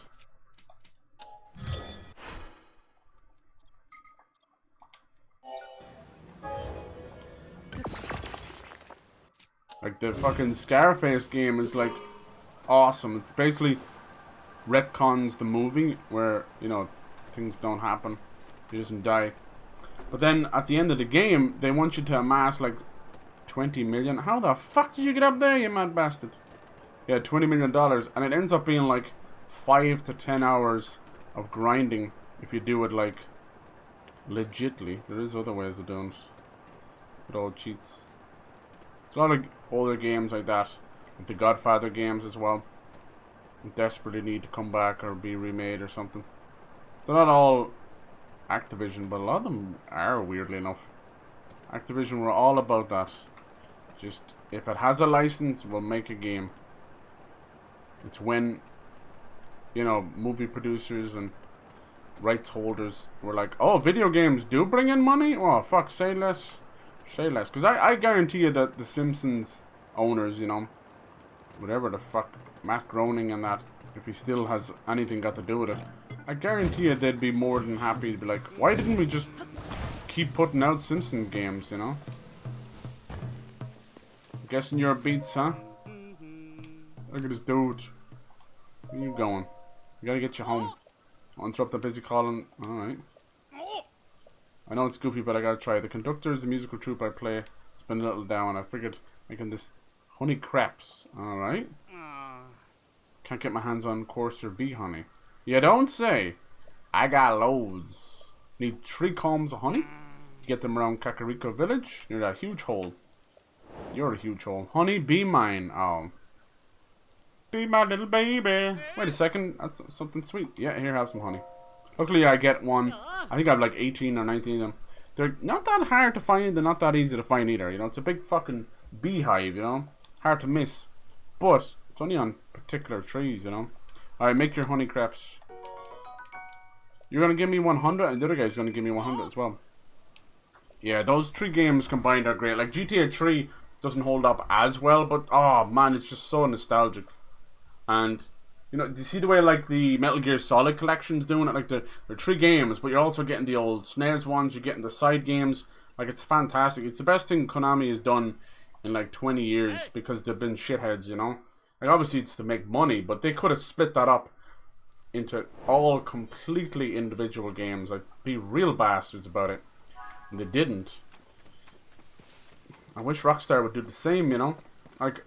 [SPEAKER 1] Like the fucking Scarface game is like awesome. It's basically retcons the movie where, you know, things don't happen. He doesn't die. But then at the end of the game, they want you to amass like 20 million. How the fuck did you get up there, you mad bastard? Yeah, $20 million. And it ends up being like 5 to 10 hours of grinding if you do it like legitly. There is other ways of doing it. With all cheats. There's a lot of older games like that. Like the Godfather games as well. Desperately need to come back or be remade or something. They're not all Activision, but a lot of them are, weirdly enough. Activision were all about that. Just, if it has a license, we'll make a game. It's when, you know, movie producers and rights holders were like, oh, video games do bring in money? Oh, fuck, say less. Say less. Because I guarantee you that the Simpsons owners, you know, whatever the fuck, Matt Groening and that, if he still has anything got to do with it, I guarantee you they'd be more than happy to be like, why didn't we just keep putting out Simpson games, you know? I'm guessing you're beats, huh? Look at this dude. Where you going? We gotta get you home. I'll interrupt the busy calling. Alright. I know it's goofy, but I gotta try. The conductor is the musical troupe I play. It's been a little down. I figured making this honey crepes. Alright. Can't get my hands on coarser bee honey. You don't say. I got loads. Need 3 combs of honey. You get them around Kakariko Village near that huge hole. You're a huge hole. Honey, be mine. Oh. Be my little baby. Wait a second. That's something sweet. Yeah, here, have some honey. Luckily, I get one. I think I have like 18 or 19 of them. They're not that hard to find. They're not that easy to find either. You know, it's a big fucking beehive. You know, hard to miss. But it's only on particular trees. You know. All right, make your honey crepes. You're gonna give me 100, and the other guy's gonna give me 100 as well. Yeah, those 3 games combined are great. Like GTA 3 doesn't hold up as well, but oh man, it's just so nostalgic. And you know, do you see the way like the Metal Gear Solid collection's doing it? Like they're 3 games, but you're also getting the old SNES ones. You're getting the side games. Like it's fantastic. It's the best thing Konami has done in like 20 years because they've been shitheads. You know, like obviously it's to make money, but they could have split that up into all completely individual games. Like be real bastards about it. And they didn't. I wish Rockstar would do the same, you know? Like,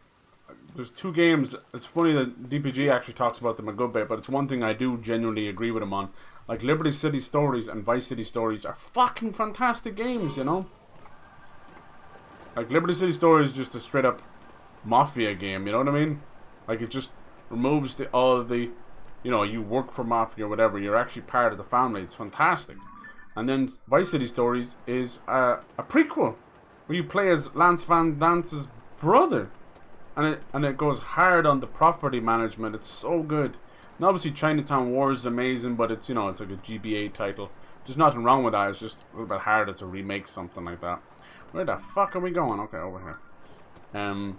[SPEAKER 1] there's 2 games. It's funny that DPG actually talks about them a good bit, but it's one thing I do genuinely agree with him on. Like, Liberty City Stories and Vice City Stories are fucking fantastic games, you know? Like, Liberty City Stories is just a straight up Mafia game, you know what I mean? Like, it just removes all of the, you know, you work for Mafia or whatever. You're actually part of the family. It's fantastic. And then Vice City Stories is a prequel where you play as Lance Van Dance's brother, and it goes hard on the property management. It's so good. And obviously Chinatown Wars is amazing, but it's, you know, it's like a GBA title. There's nothing wrong with that. It's just a little bit harder to remake something like that. Where the fuck are we going? Okay, over here. And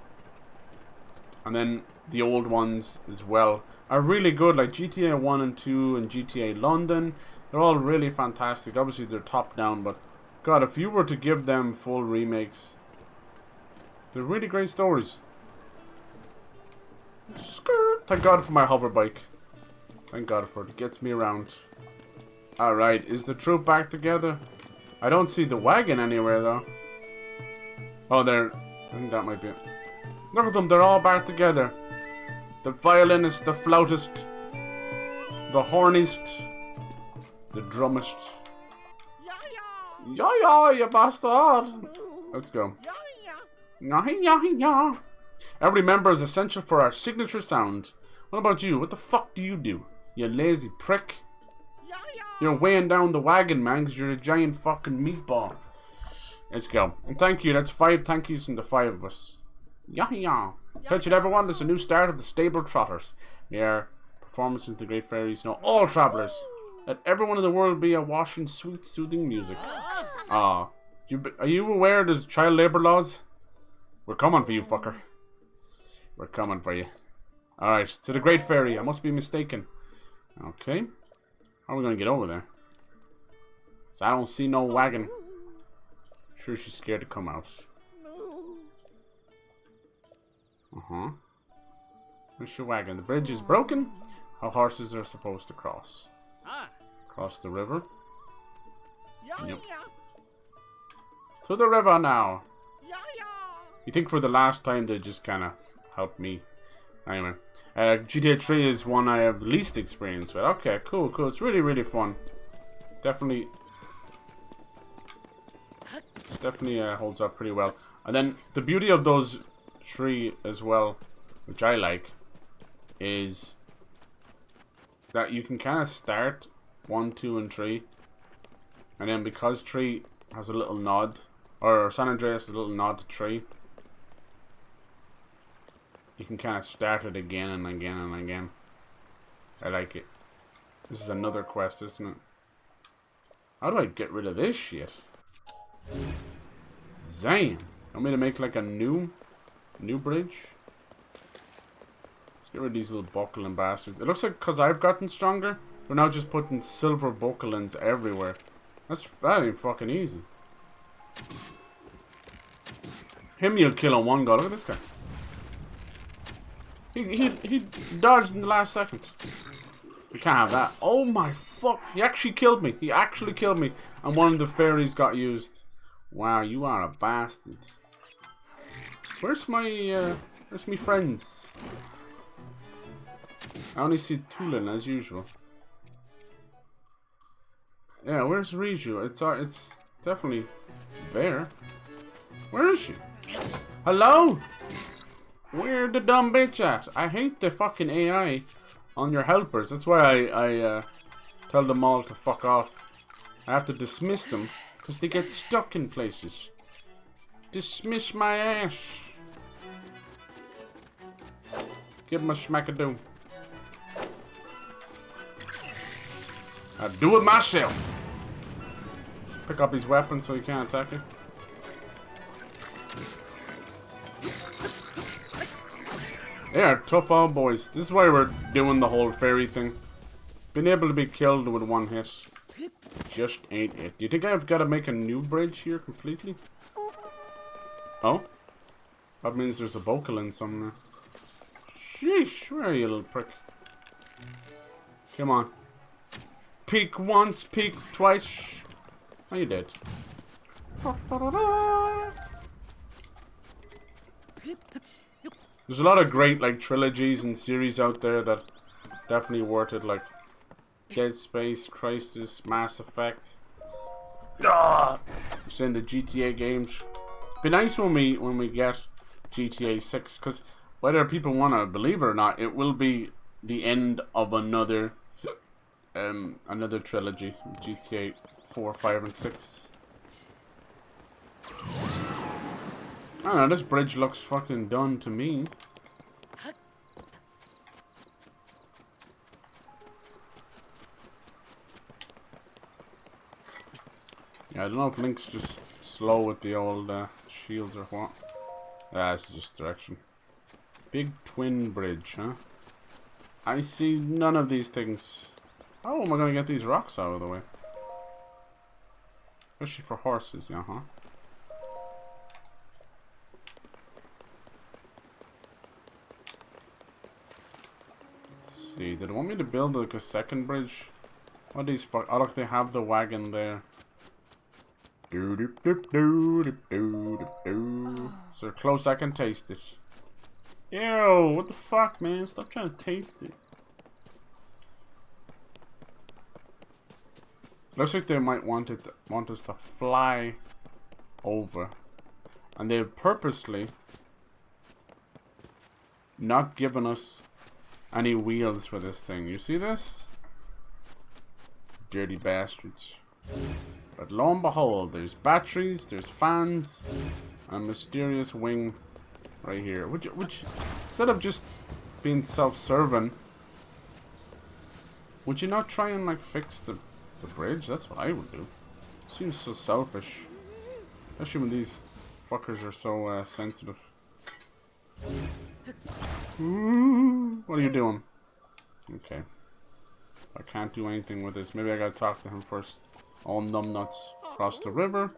[SPEAKER 1] then the old ones as well are really good, like GTA 1 and 2 and GTA London. They're all really fantastic. Obviously, they're top down, but God, if you were to give them full remakes, they're really great stories. Skirt. Thank God for my hover bike. Thank God for it. It gets me around. Alright, is the troop back together? I don't see the wagon anywhere, though. Oh, there. I think that might be it. Look at them, they're all back together. The violinist, the flautist, the hornist, the drummist. Yeah, you bastard. Let's go. Yeah. Every member is essential for our signature sound. What about you? What the fuck do you do? You lazy prick. You're weighing down the wagon, man, because you're a giant fucking meatball. Let's go. And thank you. That's 5 thank yous from the 5 of us. Yeah. Touch it, everyone. This is a new start of the Stable Trotters. Their performance into the Great Fairies. Know all travelers. Let everyone in the world be awash in sweet, soothing music. Are you aware there's child labor laws? We're coming for you, fucker. We're coming for you. Alright, to the Great Fairy. I must be mistaken. Okay. How are we going to get over there? So I don't see no wagon. Sure she's scared to come out. Where's your wagon? The bridge is broken. How horses are supposed to cross. Cross the river. Yep. To the river now. You think for the last time they just kind of helped me. Anyway. GTA 3 is one I have least experience with. Okay, cool. It's really, really fun. Definitely holds up pretty well. And then the beauty of those 3 as well, which I like, is that you can kind of start 1, 2, and 3, and then because 3 has a little nod, or San Andreas has a little nod to 3, you can kind of start it again and again and again. I like it. This is another quest, isn't it? How do I get rid of this shit? Zam! Want me to make like a new bridge? Let's get rid of these little buckling bastards. It looks like because I've gotten stronger, we're now just putting silver bucklings everywhere. That ain't fucking easy. Him you'll kill on one go. Look at this guy. He dodged in the last second. We can't have that. Oh my fuck. He actually killed me. And one of the fairies got used. Wow, you are a bastard. Where's my friends? I only see Tulin as usual. Yeah, where's Riju? It's definitely there. Where is she? Hello? Where the dumb bitch at? I hate the fucking AI on your helpers. That's why I tell them all to fuck off. I have to dismiss them Because they get stuck in places. Dismiss my ass. Give him a smack-a-doom. I'll do it myself. Pick up his weapon so he can't attack you. They are tough old boys. This is why we're doing the whole fairy thing. Being able to be killed with one hit just ain't it. Do you think I've got to make a new bridge here completely? Oh? That means there's a Bokalin somewhere. Sheesh, where are you, little prick? Come on. Peek once, peek twice. Oh, you dead. There's a lot of great like trilogies and series out there that definitely worth it, like Dead Space, Crisis, Mass Effect. I'm saying the GTA games. Be nice when we get GTA 6, because whether people want to believe it or not, it will be the end of another trilogy, GTA 4, 5, and 6. I don't know, this bridge looks fucking done to me. Yeah, I don't know if Link's just slow with the old shields or what. Ah, it's just direction. Big twin bridge, huh? I see none of these things. How am I gonna get these rocks out of the way? Especially for horses, yeah, huh? Let's see, did they want me to build like a second bridge? What are these fuck? Oh look, they have the wagon there. So close I can taste it. Ew, what the fuck, man? Stop trying to taste it. Looks like they might want us to fly over. And they've purposely not given us any wheels for this thing. You see this? Dirty bastards. But lo and behold, there's batteries, there's fans, and a mysterious wing right here. Which instead of just being self-serving, would you not try and like fix the bridge? That's what I would do. Seems so selfish. Especially when these fuckers are so sensitive. What are you doing? Okay. I can't do anything with this. Maybe I gotta talk to him first. All numbnuts. Cross the river.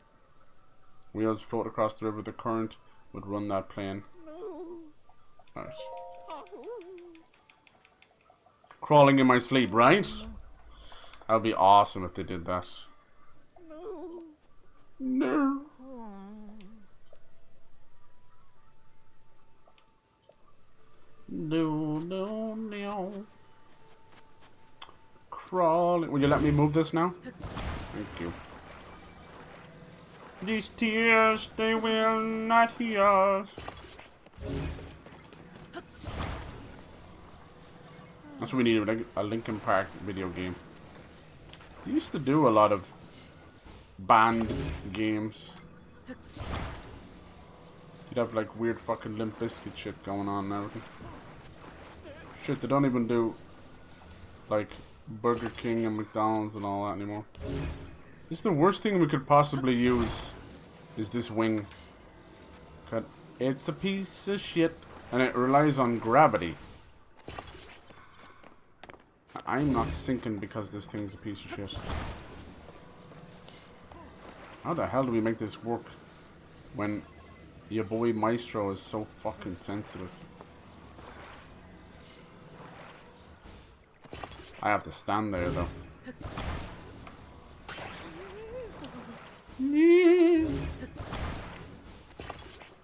[SPEAKER 1] Wheels float across the river. The current would run that plane. Alright. Crawling in my sleep, right? That would be awesome if they did that. No. No. Crawling. Will you let me move this now? Thank you. These tears, they will not hear us. That's what we need, like a Linkin Park video game. They used to do a lot of band games. You'd have like weird fucking Limp Bizkit shit going on and everything. Shit, they don't even do like Burger King and McDonald's and all that anymore. It's the worst thing we could possibly use is this wing. It's a piece of shit and it relies on gravity. I'm not sinking because this thing's a piece of shit. How the hell do we make this work when your boy Maestro is so fucking sensitive? I have to stand there though.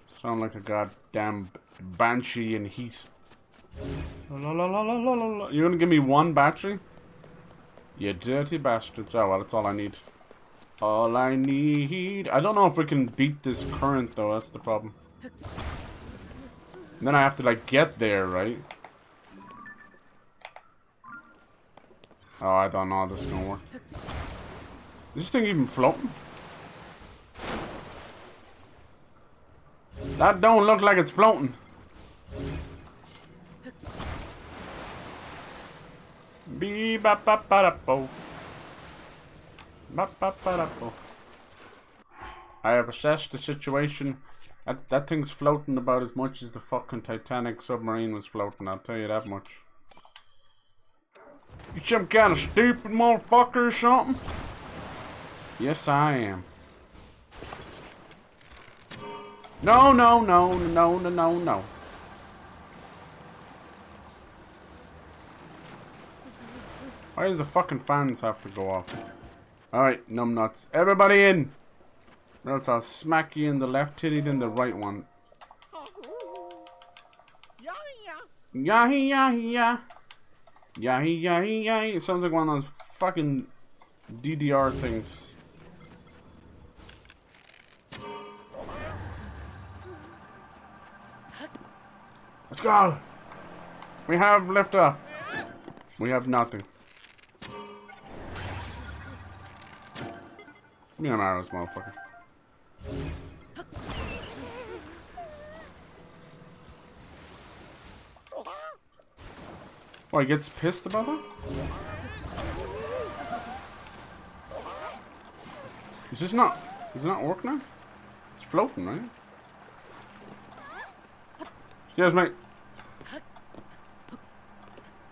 [SPEAKER 1] Sound like a goddamn banshee in heat. You gonna give me one battery? You dirty bastards. Oh well, that's all I need. All I need. I don't know if we can beat this current though, that's the problem. And then I have to like get there, right? Oh, I don't know how this is gonna work. Is this thing even floating? That don't look like it's floating. Be ba ba ba da bo. Ba ba ba da bo. I have assessed the situation. That thing's floating about as much as the fucking Titanic submarine was floating, I'll tell you that much. You some kind of stupid motherfucker or something? Yes, I am. No, no, no, no, no, no, no. Why does the fucking fans have to go off? Alright, numbnuts. Everybody in! Or else I'll smack you in the left titty, then the right one. Yahi yahi yah. Yahi yahi yahi. It sounds like one of those fucking DDR things. Let's go! We have liftoff. We have nothing. Give me them arrows, motherfucker. Oh, he gets pissed about that? Does it not work now? It's floating, right? Cheers, mate.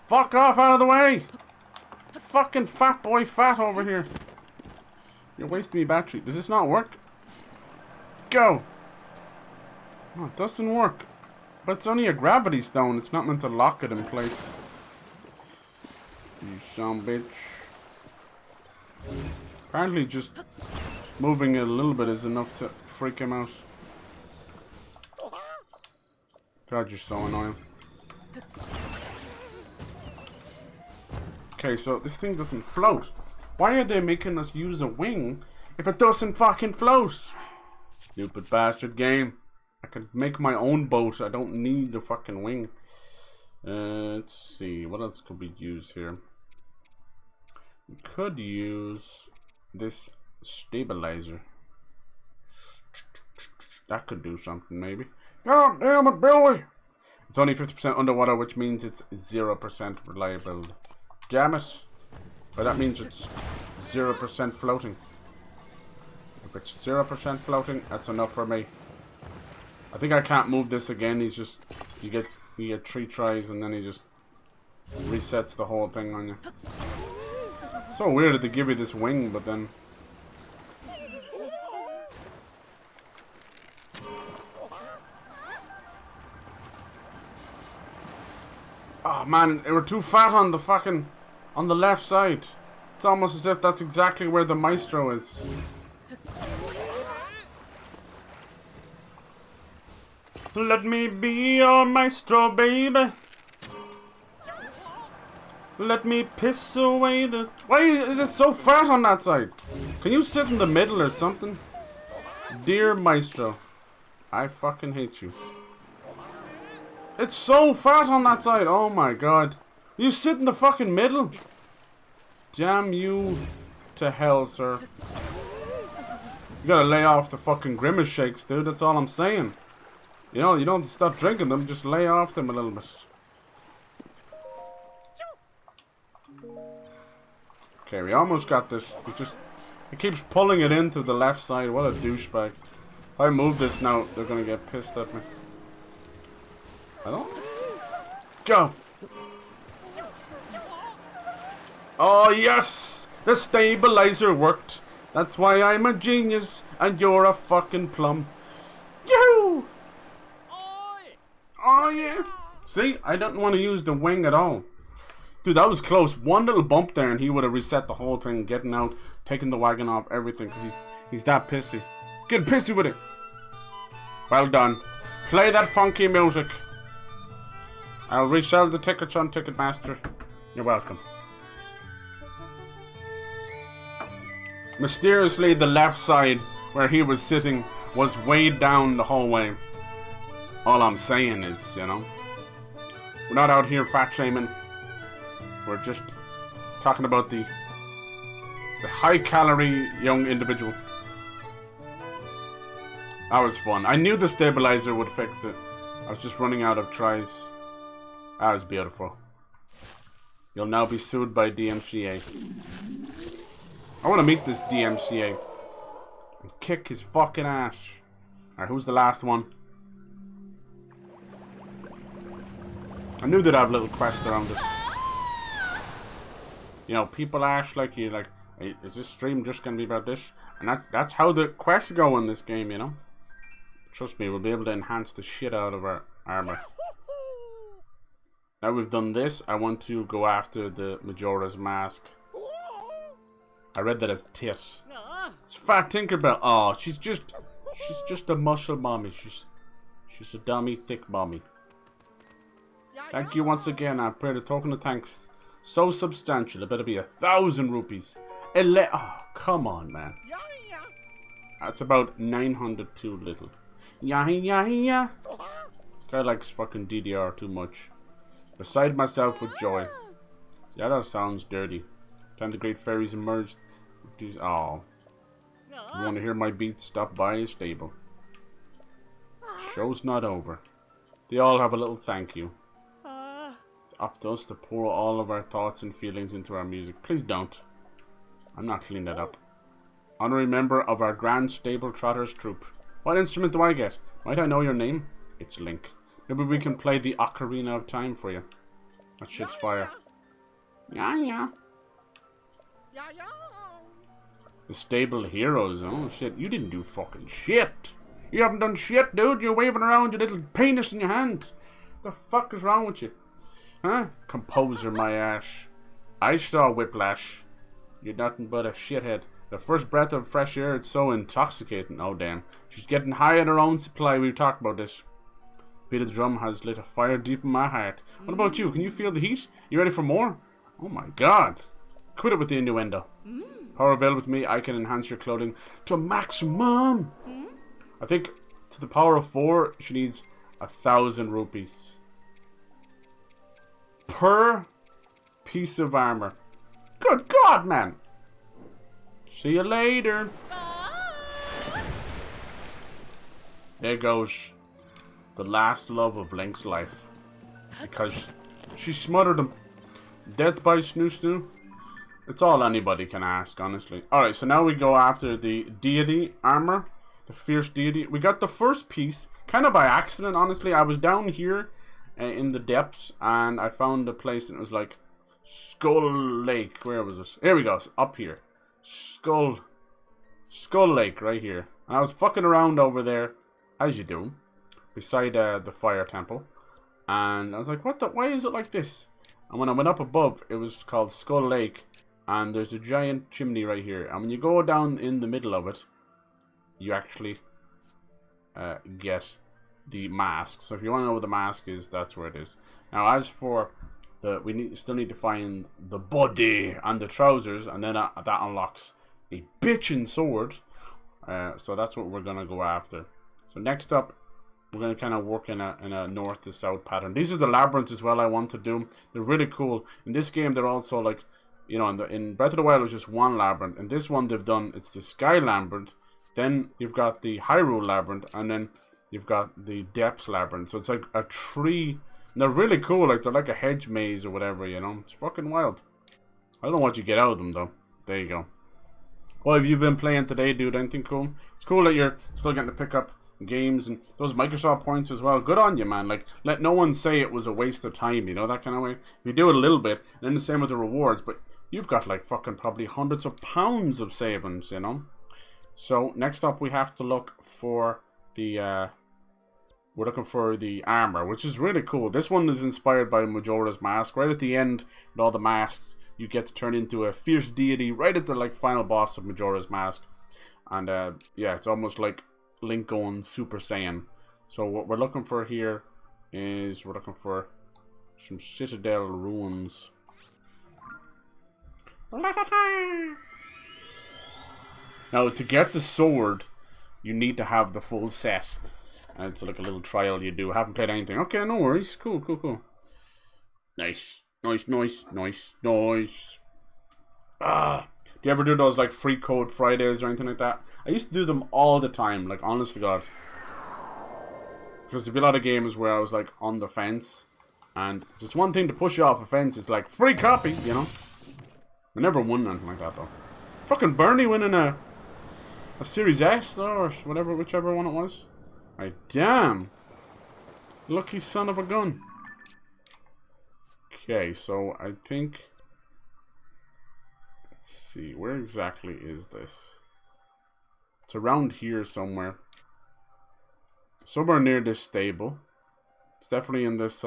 [SPEAKER 1] Fuck off out of the way! Fucking fat boy fat over here. You're wasting me battery. Does this not work? Go! Oh, it doesn't work. But it's only a gravity stone. It's not meant to lock it in place. You son of a bitch. Apparently just moving it a little bit is enough to freak him out. God, you're so annoying. Okay, so this thing doesn't float. Why are they making us use a wing if it doesn't fucking float? Stupid bastard game. I could make my own boat. I don't need the fucking wing. Let's see. What else could we use here? We could use this stabilizer. That could do something, maybe. God damn it, Billy! It's only 50% underwater, which means it's 0% reliability. Damn it! But that means it's 0% floating. If it's 0% floating, that's enough for me. I think I can't move this again. He's just you get 3 tries and then he just resets the whole thing on you. It's so weird that they give you this wing, but then oh man, they were too fat on the fucking on the left side. It's almost as if that's exactly where the maestro is. Let me be your maestro, baby. Let me piss away the... Why is it so fat on that side? Can you sit in the middle or something? Dear maestro, I fucking hate you. It's so fat on that side. Oh my god. You sit in the fucking middle. Damn you to hell, sir. You gotta lay off the fucking grimace shakes, dude. That's all I'm saying. You know, you don't stop drinking them. Just lay off them a little bit. Okay, we almost got this. It keeps pulling it into the left side. What a douchebag. If I move this now, they're gonna get pissed at me. I don't... Go! Oh yes! The stabilizer worked. That's why I'm a genius and you're a fucking plum. Yoo! Oh yeah! See, I don't want to use the wing at all. Dude, that was close. One little bump there and he would have reset the whole thing, getting out, taking the wagon off, everything, because he's that pissy. Get pissy with it. Well done. Play that funky music. I'll resell the tickets on Ticketmaster. You're welcome. Mysteriously, the left side where he was sitting was way down the hallway. All I'm saying is, you know, we're not out here fat shaming. We're just talking about the high calorie young individual. That was fun. I knew the stabilizer would fix it. I was just running out of tries. That was beautiful. You'll now be sued by DMCA. I want to meet this DMCA and kick his fucking ass. Alright, who's the last one? I knew they'd have little quests around this. You know, people ask like you like, hey, is this stream just gonna be about this? And that's how the quests go in this game, you know. Trust me, we'll be able to enhance the shit out of our armor. Now we've done this, I want to go after the Majora's Mask. I read that as tit. It's Fat Tinkerbell. Oh, she's just a muscle mommy. She's a dummy, thick mommy. Thank you once again. I pray the token of thanks. So substantial, it better be 1,000 rupees. Oh, come on, man. That's about 900 too little. Yeah. This guy likes fucking DDR too much. Beside myself with joy. Yeah, that sounds dirty. Time the great fairies emerged. Oh. You want to hear my beats? Stop by a stable. Show's not over. They all have a little thank you. It's up to us to pour all of our thoughts and feelings into our music. Please don't. I'm not cleaning that up. Honorary member of our grand stable trotters troop. What instrument do I get? Might I know your name? It's Link. Maybe we can play the Ocarina of Time for you. That shit's fire. Yeah. The stable heroes. Oh shit, you didn't do fucking shit. You haven't done shit, dude. You're waving around your little penis in your hand. What the fuck is wrong with you? Huh? Composer, my ass. I saw Whiplash. You're nothing but a shithead. The first breath of fresh air, it's so intoxicating. Oh damn. She's getting high on her own supply. We've talked about this. Beat of the drum has lit a fire deep in my heart. What about you? Can you feel the heat? You ready for more? Oh my god. Quit it with the innuendo. Power available with me, I can enhance your clothing to maximum. I think to the power of 4, she needs 1,000 rupees. Per piece of armor. Good god, man. See you later. There goes the last love of Link's life. Because she smothered him. Death by Snoo Snoo. It's all anybody can ask, honestly. Alright, so now we go after the deity armor. The fierce deity. We got the first piece, kind of by accident, honestly. I was down here in the depths, and I found a place, and it was like Skull Lake. Where was this? Here we go, up here. Skull Lake, right here. And I was fucking around over there, as you do, beside the fire temple. And I was like, why is it like this? And when I went up above, it was called Skull Lake. And there's a giant chimney right here. And when you go down in the middle of it, you actually get the mask. So if you want to know where the mask is, that's where it is. Now, as for still need to find the body and the trousers, and then that unlocks a bitchin' sword. So that's what we're gonna go after. So next up, we're gonna kind of work in a north to south pattern. These are the labyrinths as well. I want to do. They're really cool. In this game, they're also like, you know, in Breath of the Wild, it was just one labyrinth. In this one, they've done, it's the Sky Labyrinth. Then you've got the Hyrule Labyrinth, and then you've got the Depths Labyrinth. So it's like a tree. And they're really cool. Like, they're like a hedge maze or whatever, you know. It's fucking wild. I don't know what you get out of them, though. There you go. What have you been playing today, dude? Anything cool? It's cool that you're still getting to pick up games and those Microsoft points as well. Good on you, man. Like, let no one say it was a waste of time, you know, that kind of way. If you do it a little bit, and then the same with the rewards, but you've got like fucking probably hundreds of pounds of savings, you know. So next up, we have to look for the we're looking for the armor, which is really cool. This one is inspired by Majora's Mask. Right at the end, with all the masks, you get to turn into a fierce deity right at the like final boss of Majora's Mask. And yeah, it's almost like Link going Super Saiyan. So what we're looking for here is we're looking for some citadel ruins. Now, to get the sword, you need to have the full set. And it's like a little trial you do. Haven't played anything. Okay, no worries. Cool, cool, cool. Nice. Nice, nice, nice, nice. Do you ever do those like free code Fridays or anything like that? I used to do them all the time, like, honest to God. Because there'd be a lot of games where I was, like, on the fence. And just one thing to push you off a fence is, like, free copy, you know? I never won anything like that, though. Fucking Bernie winning a Series S, though, or whatever, whichever one it was. Right, damn. Lucky son of a gun. Okay, so I think... Let's see, where exactly is this? It's around here somewhere. Somewhere near this stable. It's definitely in this,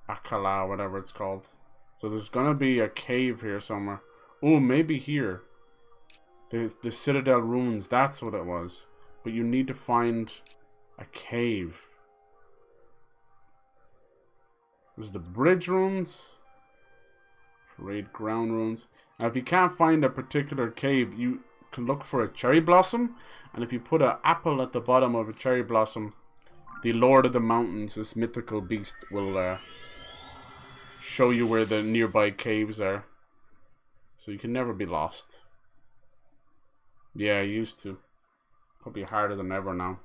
[SPEAKER 1] Akala, whatever it's called. So there's gonna be a cave here somewhere. Oh, maybe here. There's the Citadel Ruins, that's what it was. But you need to find a cave. There's the bridge ruins. Parade ground ruins. Now if you can't find a particular cave, you can look for a cherry blossom. And if you put an apple at the bottom of a cherry blossom, the Lord of the Mountains, this mythical beast, will show you where the nearby caves are. So you can never be lost. Yeah, I used to. Probably harder than ever now.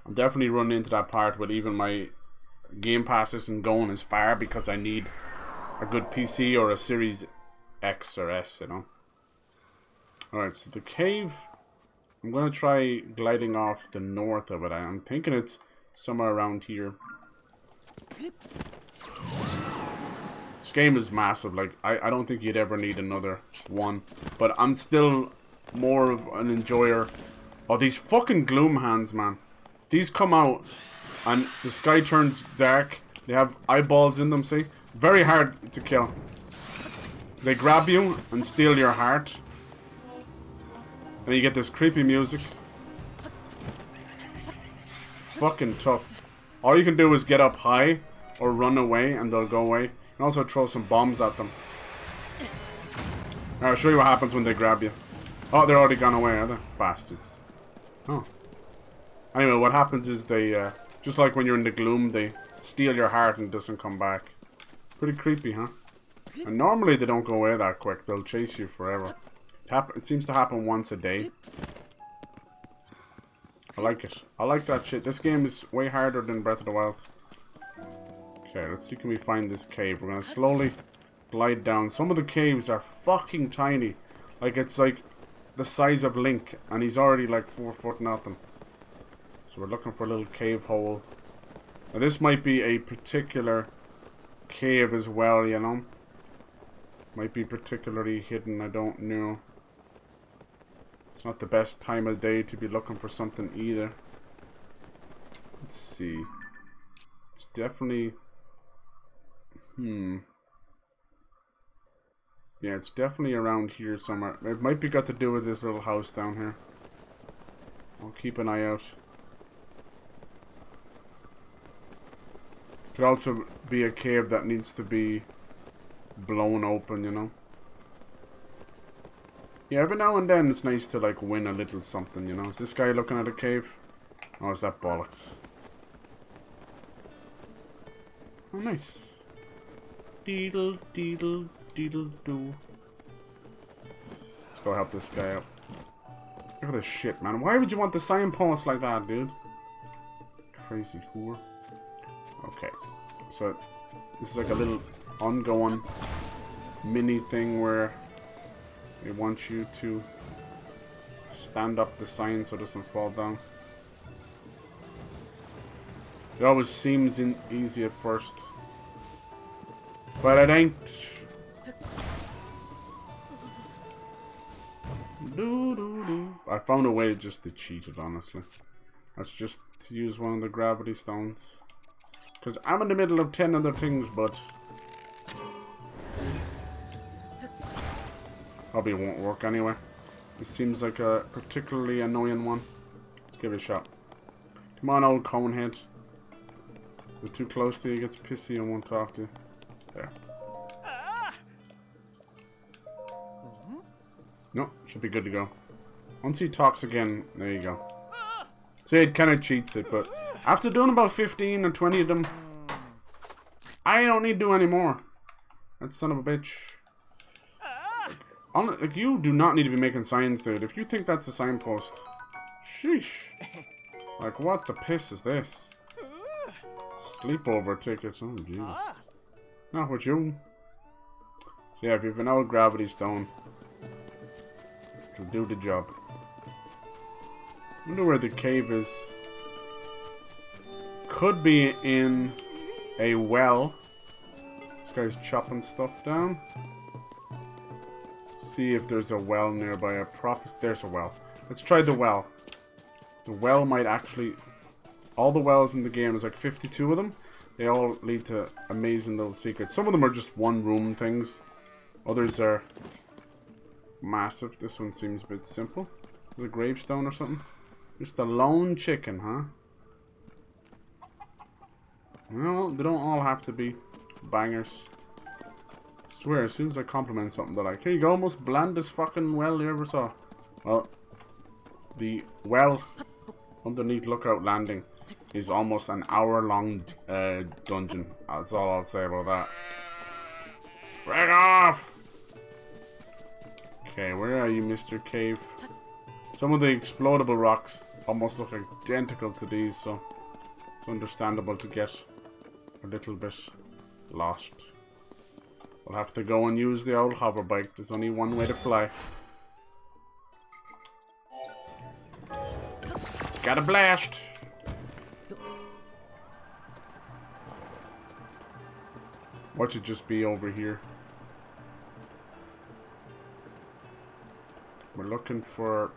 [SPEAKER 1] I'm definitely running into that part with even my Game Pass isn't going as far because I need a good PC or a Series X or S, you know. Alright, so the cave, I'm going to try gliding off the north of it. I'm thinking it's somewhere around here. This game is massive. Like, I don't think you'd ever need another one. But I'm still more of an enjoyer. Oh, these fucking gloom hands, man. These come out and the sky turns dark. They have eyeballs in them, see? Very hard to kill. They grab you and steal your heart. And you get this creepy music. Fucking tough. All you can do is get up high or run away and they'll go away. And also throw some bombs at them. I'll show you what happens when they grab you. Oh, they're already gone away, are they? Bastards. Oh. Anyway, what happens is they, just like when you're in the gloom, they steal your heart and it doesn't come back. Pretty creepy, huh? And normally they don't go away that quick. They'll chase you forever. It seems to happen once a day. I like it. I like that shit. This game is way harder than Breath of the Wild. Okay, let's see, can we find this cave? We're gonna slowly glide down. Some of the caves are fucking tiny. Like, it's like the size of Link. And he's already like 4 foot nothing. So we're looking for a little cave hole. Now this might be a particular cave as well, you know. Might be particularly hidden, I don't know. It's not the best time of day to be looking for something either. Let's see. It's definitely... Yeah, it's definitely around here somewhere. It might be got to do with this little house down here. I'll keep an eye out. Could also be a cave that needs to be blown open, you know. Yeah, every now and then it's nice to like win a little something, you know. Is this guy looking at a cave? Oh, is that bollocks? Oh, nice. Deedle, deedle, deedle, do. Let's go help this guy out. Look at this shit, man. Why would you want the signpost like that, dude? Crazy whore. Okay. So, this is like a little ongoing mini thing where they want you to stand up the sign so it doesn't fall down. It always seems easy at first, but it ain't. I found a way just to cheat it, honestly. That's just to use one of the gravity stones. Because I'm in the middle of 10 other things, but probably won't work anyway. It seems like a particularly annoying one. Let's give it a shot. Come on, old conehead. Is it too close to you? He gets pissy and won't talk to you. There. No, should be good to go. Once he talks again, there you go. So it kind of cheats it, but after doing about 15 or 20 of them, I don't need to do any more. That son of a bitch. Like, you do not need to be making signs, dude. If you think that's a signpost, sheesh. Like, what the piss is this? Sleepover tickets. Oh, jeez. Not with you. So yeah, if you have an old gravity stone, it'll do the job. Wonder where the cave is. Could be in a well. This guy's chopping stuff down. See if there's a well nearby. There's a well. Let's try the well. The well might actually... All the wells in the game, there's like 52 of them. They all lead to amazing little secrets. Some of them are just one room things. Others are massive. This one seems a bit simple. Is it a gravestone or something? Just a lone chicken, huh? Well, they don't all have to be bangers. I swear, as soon as I compliment something, they're like, here you go, most blandest fucking well you ever saw. Well, the well underneath Lookout Landing is almost an hour-long dungeon. That's all I'll say about that. Frick off! Okay, where are you, Mr. Cave? Some of the explodable rocks almost look identical to these, so it's understandable to get a little bit lost. We'll have to go and use the old hover bike. There's only one way to fly. Got a blast! Watch it just be over here. We're looking for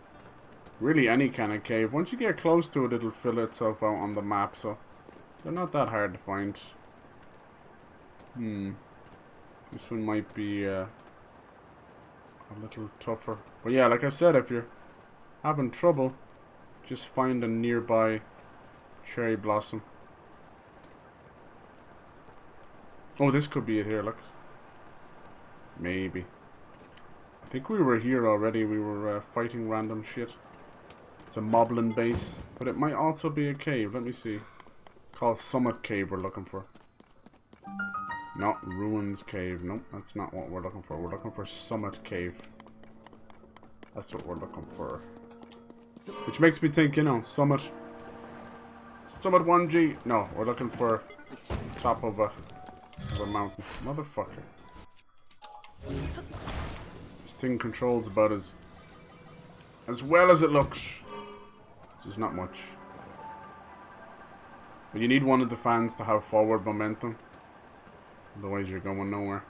[SPEAKER 1] really any kind of cave. Once you get close to it, it'll fill itself out on the map, so they're not that hard to find. This one might be a little tougher. But yeah, like I said, if you're having trouble, just find a nearby cherry blossom. Oh, this could be it here, look. Maybe. I think we were here already. We were fighting random shit. It's a moblin base, but it might also be a cave. Let me see. It's called Summit Cave we're looking for. Not Ruins Cave. Nope, that's not what we're looking for. We're looking for Summit Cave. That's what we're looking for. Which makes me think, you know, Summit 1G. No, we're looking for top of a mountain. Motherfucker. This thing controls about as well as it looks. This is not much. But you need one of the fans to have forward momentum. Otherwise you're going nowhere.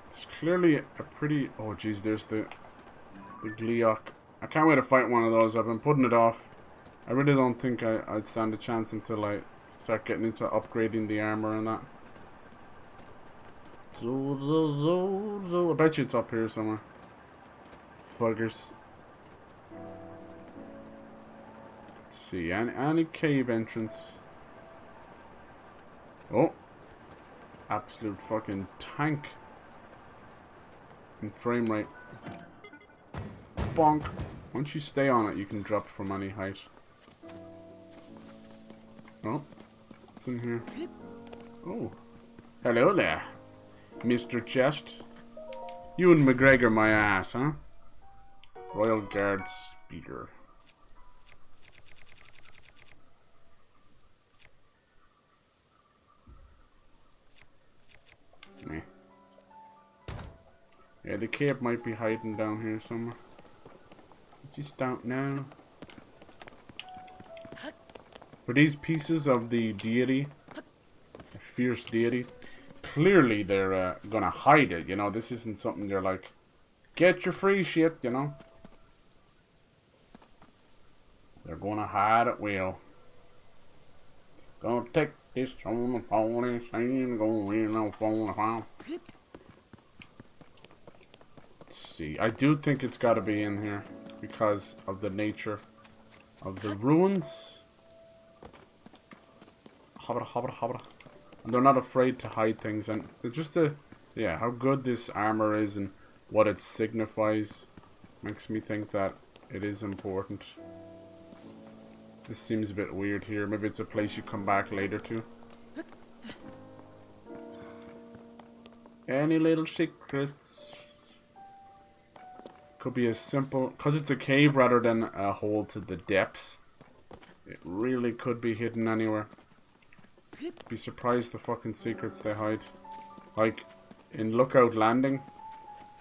[SPEAKER 1] It's clearly a pretty... Oh jeez, there's the Gleeok. I can't wait to fight one of those. I've been putting it off. I really don't think I'd stand a chance until I start getting into upgrading the armor and that. I bet you it's up here somewhere. Fuckers. Let's see, any cave entrance. Oh. Absolute fucking tank. In frame rate. Bonk. Once you stay on it, you can drop from any height. Oh. What's in here? Oh. Hello there, Mr. Chest. You and McGregor my ass, huh? Royal Guard Speeder. Meh. Yeah, the cape might be hiding down here somewhere. Just don't know. For these pieces of the deity, a fierce deity, clearly they're gonna hide it, you know. This isn't something they're like, get your free shit, you know. They're gonna hide it well. Gonna take this on the pony, saying gonna win off on the farm. Let's see. I do think it's gotta be in here because of the nature of the ruins. Hobba hobba hobba. And they're not afraid to hide things, and it's just yeah, how good this armor is and what it signifies makes me think that it is important. This seems a bit weird here. Maybe it's a place you come back later to. Any little secrets? Could be as simple, because it's a cave rather than a hole to the depths. It really could be hidden anywhere. Be surprised the fucking secrets they hide. Like in Lookout Landing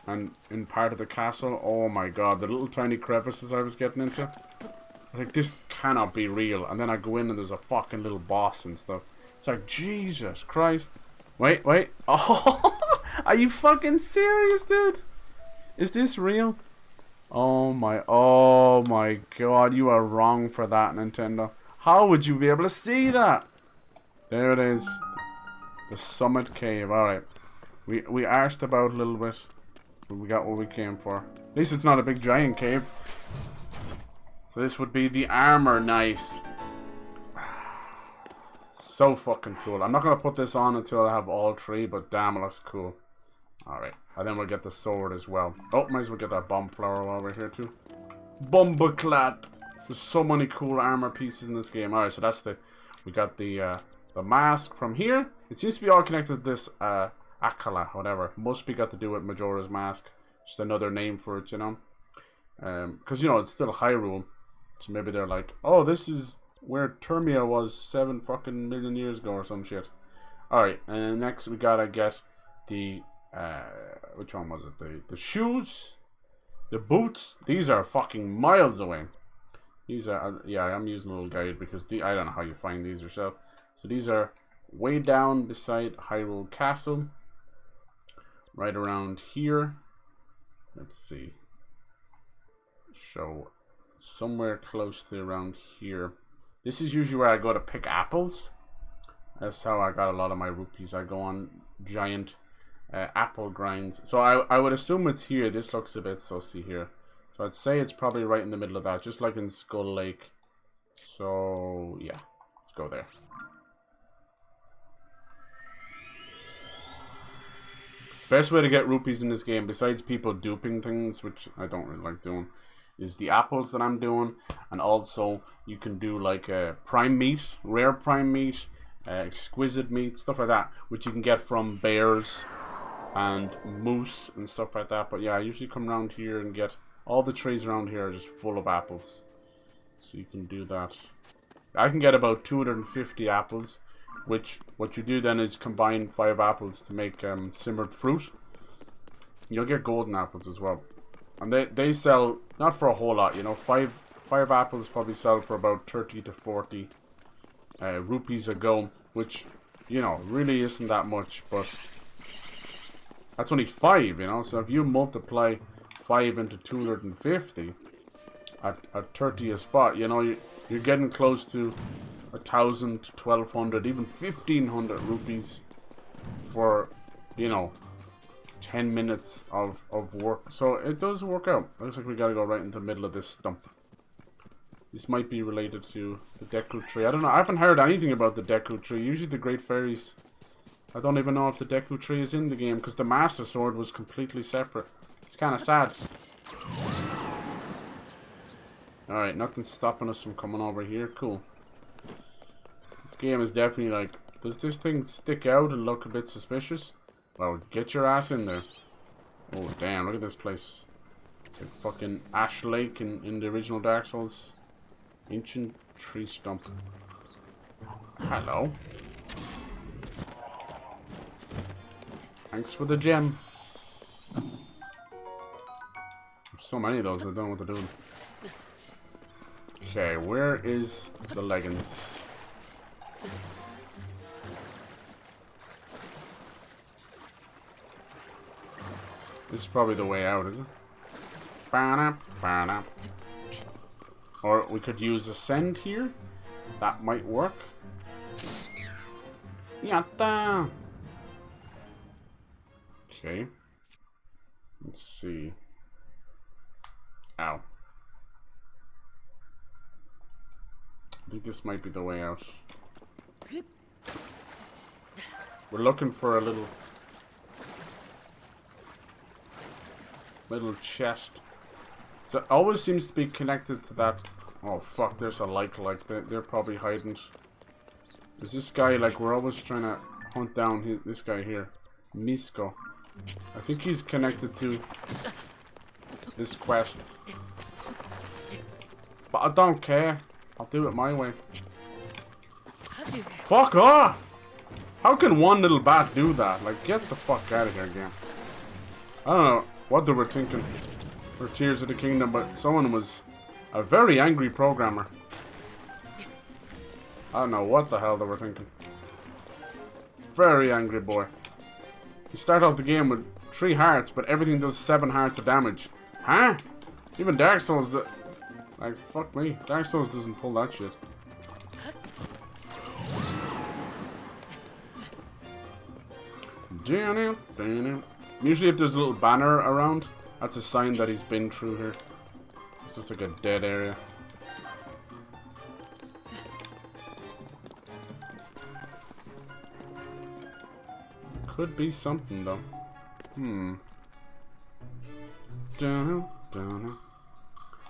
[SPEAKER 1] and in part of the castle. Oh my god, the little tiny crevices I was getting into. I was like, this cannot be real. And then I go in and there's a fucking little boss and stuff. It's like, Jesus Christ. Wait. Oh, are you fucking serious, dude? Is this real? Oh my god, you are wrong for that, Nintendo. How would you be able to see that? There it is. The Summit Cave. Alright. We arsed about a little bit. But we got what we came for. At least it's not a big giant cave. So this would be the armor. Nice. So fucking cool. I'm not going to put this on until I have all three, but damn, it looks cool. Alright. And then we'll get the sword as well. Oh, might as well get that bomb flower over here too. Bumbleclad. There's so many cool armor pieces in this game. Alright, so that's the... We got the mask from here. It seems to be all connected to this Akala, whatever. Must be got to do with Majora's Mask. Just another name for it, you know. Because, you know, it's still Hyrule. So maybe they're like, oh, this is where Termia was 7 fucking million years ago or some shit. Alright, and next we gotta get the... which one was it? The shoes? The boots? These are fucking miles away. These are... yeah, I'm using a little guide because I don't know how you find these yourself. So these are way down beside Hyrule Castle. Right around here. Let's see. So, somewhere close to around here. This is usually where I go to pick apples. That's how I got a lot of my rupees. I go on giant apple grinds. So I would assume it's here. This looks a bit sussy here. So I'd say it's probably right in the middle of that. Just like in Skull Lake. So, yeah. Let's go there. Best way to get rupees in this game, besides people duping things, which I don't really like doing, is the apples that I'm doing. And also, you can do like prime meat, rare prime meat, exquisite meat, stuff like that, which you can get from bears and moose and stuff like that. But yeah, I usually come around here and get... all the trees around here are just full of apples. So you can do that. I can get about 250 apples. Which, what you do then is combine 5 apples to make simmered fruit. You'll get golden apples as well. And they sell, not for a whole lot, you know. 5 apples probably sell for about 30 to 40 rupees a go. Which, you know, really isn't that much. But that's only 5, you know. So if you multiply 5 into 250 at 30 a spot, you know, you're getting close to 1,000, 1,200, even 1,500 rupees for, you know, 10 minutes of work. So it does work out. Looks like we gotta go right into the middle of this stump. This might be related to the Deku Tree. I don't know. I haven't heard anything about the Deku Tree. Usually the Great Fairies. I don't even know if the Deku Tree is in the game because the Master Sword was completely separate. It's kind of sad. Alright, nothing's stopping us from coming over here. Cool. This game is definitely like, does this thing stick out and look a bit suspicious? Well, get your ass in there. Oh, damn, look at this place. It's like fucking Ash Lake in the original Dark Souls. Ancient tree stump. Hello. Thanks for the gem. So many of those, I don't know what they're doing. Okay, where is the leggings? This is probably the way out, is it? Or we could use Ascend here. That might work. Yatta! Okay. Let's see. Ow. I think this might be the way out. We're looking for a little chest. So it always seems to be connected to that. Oh fuck, there's a like they're probably hiding. There's this guy, like, we're always trying to hunt down this guy here. Misko. I think he's connected to this quest. But I don't care. I'll do it my way. Fuck off! How can one little bat do that? Like, get the fuck out of here again. I don't know what they were thinking for Tears of the Kingdom, but someone was a very angry programmer. I don't know what the hell they were thinking. Very angry boy. You start off the game with 3 hearts, but everything does 7 hearts of damage. Huh? Even Dark Souls, like, fuck me. Dark Souls doesn't pull that shit. Usually if there's a little banner around, that's a sign that he's been through here. It's just like a dead area. Could be something though.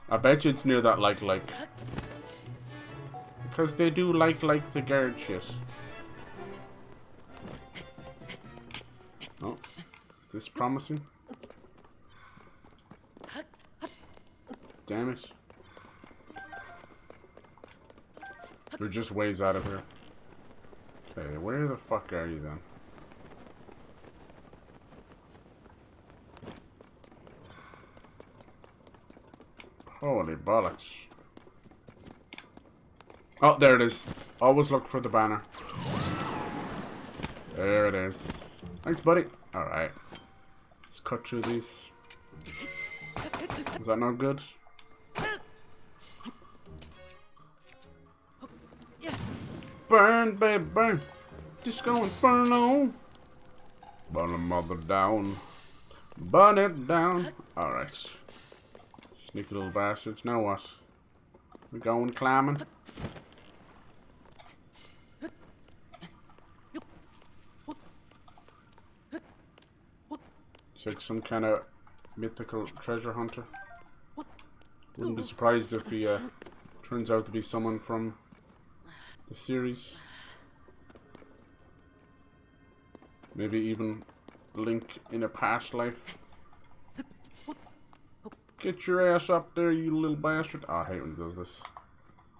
[SPEAKER 1] I bet you it's near that like. Because they do like the guard shit. Oh, is this promising? Damn it. We're just ways out of here. Okay, where the fuck are you then? Holy bollocks. Oh, there it is. Always look for the banner. There it is. Thanks, buddy. Alright. Let's cut through these. Is that not good? Burn, babe, burn. Disco Inferno. Burn a mother down. Burn it down. Alright. Sneaky little bastards. Now what? We're going climbing. It's like some kind of mythical treasure hunter. Wouldn't be surprised if he turns out to be someone from the series. Maybe even Link in a past life. Get your ass up there, you little bastard. Oh, I hate when he does this.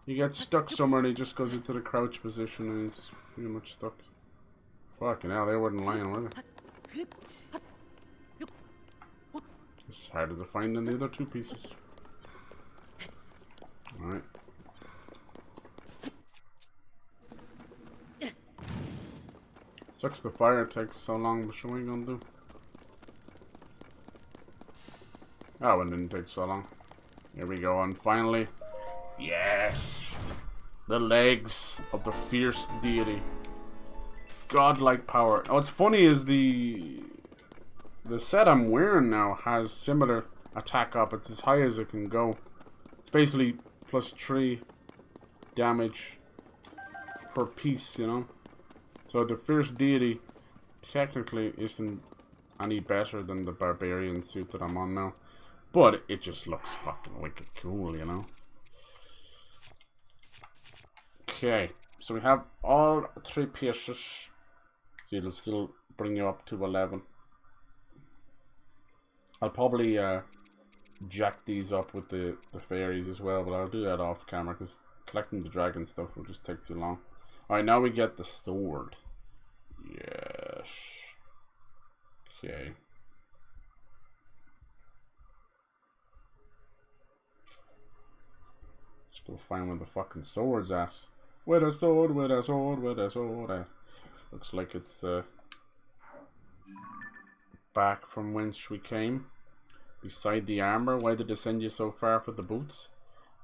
[SPEAKER 1] He gets stuck somewhere and he just goes into the crouch position and he's pretty much stuck. Fucking hell, they weren't lying, were they? It's harder to find than the other 2 pieces. Alright. Sucks the fire takes so long, but what are you gonna do? Oh, it didn't take so long. Here we go, and finally, yes! The legs of the fierce deity. Godlike power. What's funny is the set I'm wearing now has similar attack up. It's as high as it can go. It's basically +3 damage per piece, you know? So the fierce deity technically isn't any better than the barbarian suit that I'm on now. But it just looks fucking wicked cool, you know? Okay, so we have all 3 pieces. So it'll still bring you up to 11. I'll probably jack these up with the fairies as well, but I'll do that off camera because collecting the dragon stuff will just take too long. Alright, now we get the sword. Yes. Okay. Let's go find where the fucking sword's at. Where the sword, where the sword, where the sword at? Looks like it's back from whence we came. Beside the armor. Why did they send you so far for the boots?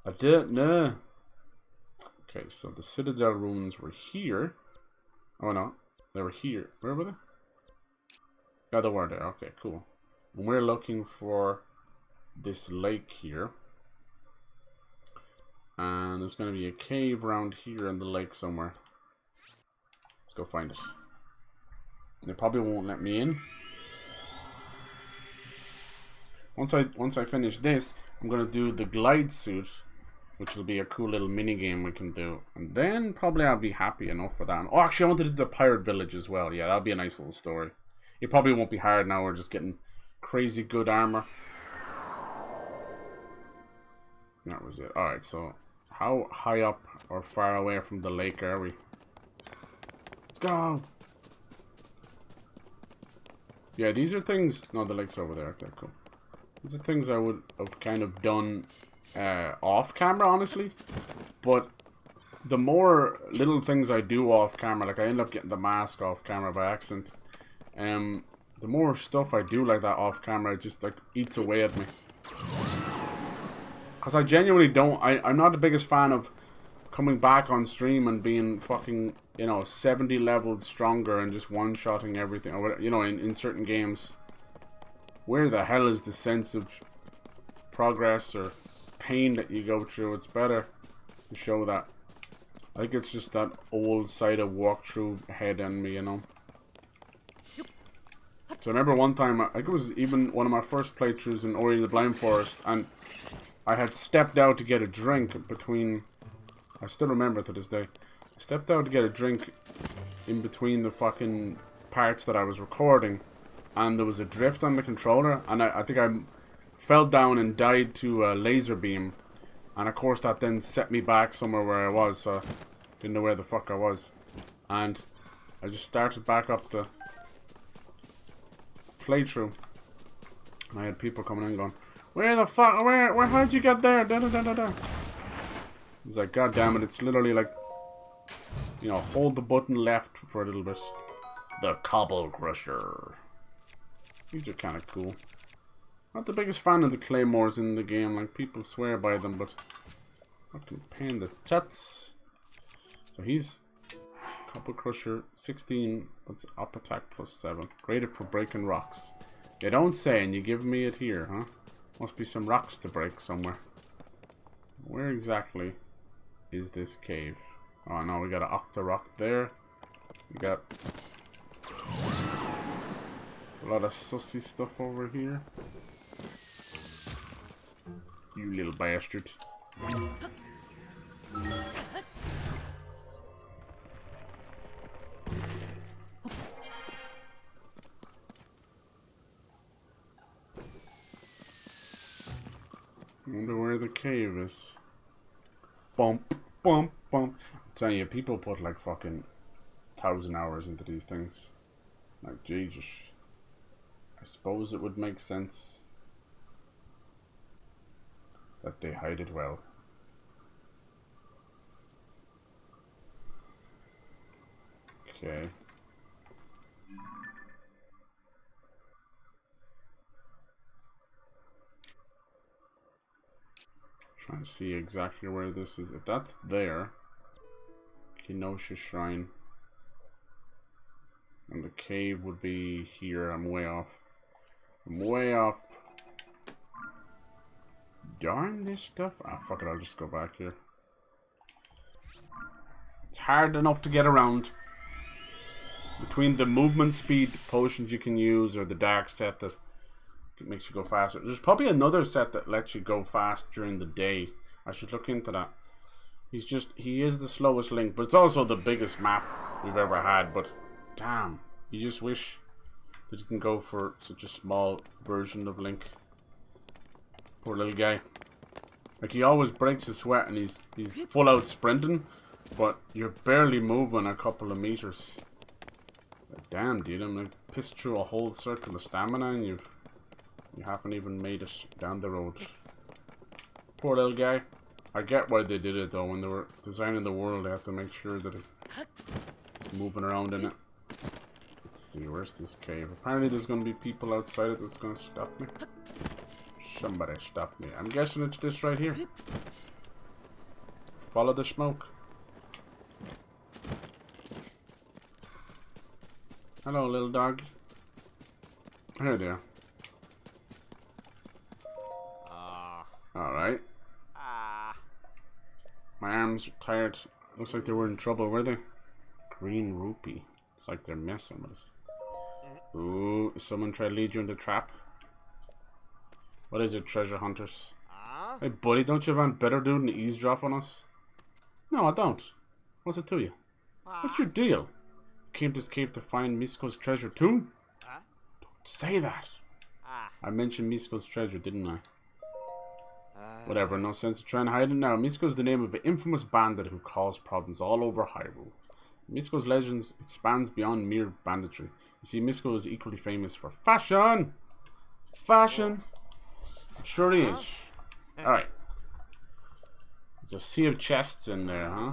[SPEAKER 1] I don't know. Okay, so the Citadel ruins were here. Oh no, they were here. Where were they? Yeah, they were there. Okay, cool. And we're looking for this lake here. And there's going to be a cave around here in the lake somewhere. Let's go find it. They probably won't let me in. Once I finish this, I'm going to do the glide suit, which will be a cool little mini game we can do. And then probably I'll be happy enough for that. Oh, actually I wanted to do the pirate village as well. Yeah, that'll be a nice little story. It probably won't be hard now. We're just getting crazy good armor. That was it. Alright, so how high up or far away from the lake are we? Let's go! Yeah, these are things... No, the lake's over there. Okay, cool. These are things I would have kind of done off camera, honestly. But the more little things I do off camera, like I end up getting the mask off camera by accident. The more stuff I do like that off camera, it just like eats away at me. Because I genuinely don't... I'm not the biggest fan of coming back on stream and being fucking, you know, 70 levels stronger and just one-shotting everything. Or whatever, you know, in certain games. Where the hell is the sense of progress or pain that you go through? It's better to show that. I think it's just that old side of walkthrough head on me, you know. So I remember one time, I think it was even one of my first playthroughs in Ori and the Blind Forest, and I had stepped out to get a drink between... I still remember it to this day. I stepped out to get a drink in between the fucking parts that I was recording, and there was a drift on the controller, and I think I fell down and died to a laser beam, and of course that then set me back somewhere where I was, so I didn't know where the fuck I was. And I just started back up the playthrough, and I had people coming in going, where the fuck, where, how'd you get there? Da, da, da, da, da. It's like, god damn it, it's literally like, you know, hold the button left for a little bit. The Cobble Crusher. These are kind of cool. Not the biggest fan of the claymores in the game, like people swear by them, but fucking pain the tuts. So he's Cobble Crusher 16, what's up attack plus 7. Graded for breaking rocks. You don't say, and you give me it here, huh? Must be some rocks to break somewhere. Where exactly is this cave? Oh no, we got an octa rock there. We got a lot of sussy stuff over here. You little bastard. I wonder where the cave is. Bump, bump, bump. I'm telling you, people put like fucking 1,000 hours into these things. Like, Jesus. I suppose it would make sense that they hide it well. Okay. Trying to see exactly where this is. If that's there, Kenosha Shrine, and the cave would be here. I'm way off. I'm way off. Darn this stuff. Ah, fuck it. I'll just go back here. It's hard enough to get around. Between the movement speed potions you can use, or the dark set that it makes you go faster. There's probably another set that lets you go fast during the day. I should look into that. He is the slowest Link, but it's also the biggest map we've ever had. But damn, you just wish that you can go for such a small version of Link. Poor little guy. Like, he always breaks a sweat and he's full out sprinting, but you're barely moving a couple of meters. Like, damn, dude, I'm like pissed through a whole circle of stamina and you haven't even made it down the road. Poor little guy. I get why they did it though. When they were designing the world, they have to make sure that it's moving around in it. Let's see, where's this cave? Apparently there's going to be people outside it that's going to stop me. Somebody stop me. I'm guessing it's this right here. Follow the smoke. Hello, little dog. Here they are. Alright. My arms are tired. Looks like they were in trouble, were they? Green rupee. It's like they're messing with us. Ooh, someone try to lead you into a trap? What is it, treasure hunters? Hey buddy, don't you want better dude than eavesdrop on us? No, I don't. What's it to you? What's your deal? Came to escape to find Misko's treasure too? say that. I mentioned Misko's treasure, didn't I? Whatever, no sense of trying to hide it now. Misko is the name of an infamous bandit who caused problems all over Hyrule. Misko's legend expands beyond mere banditry. You see, Misko is equally famous for fashion. Fashion. Sure he is. Alright. There's a sea of chests in there, huh?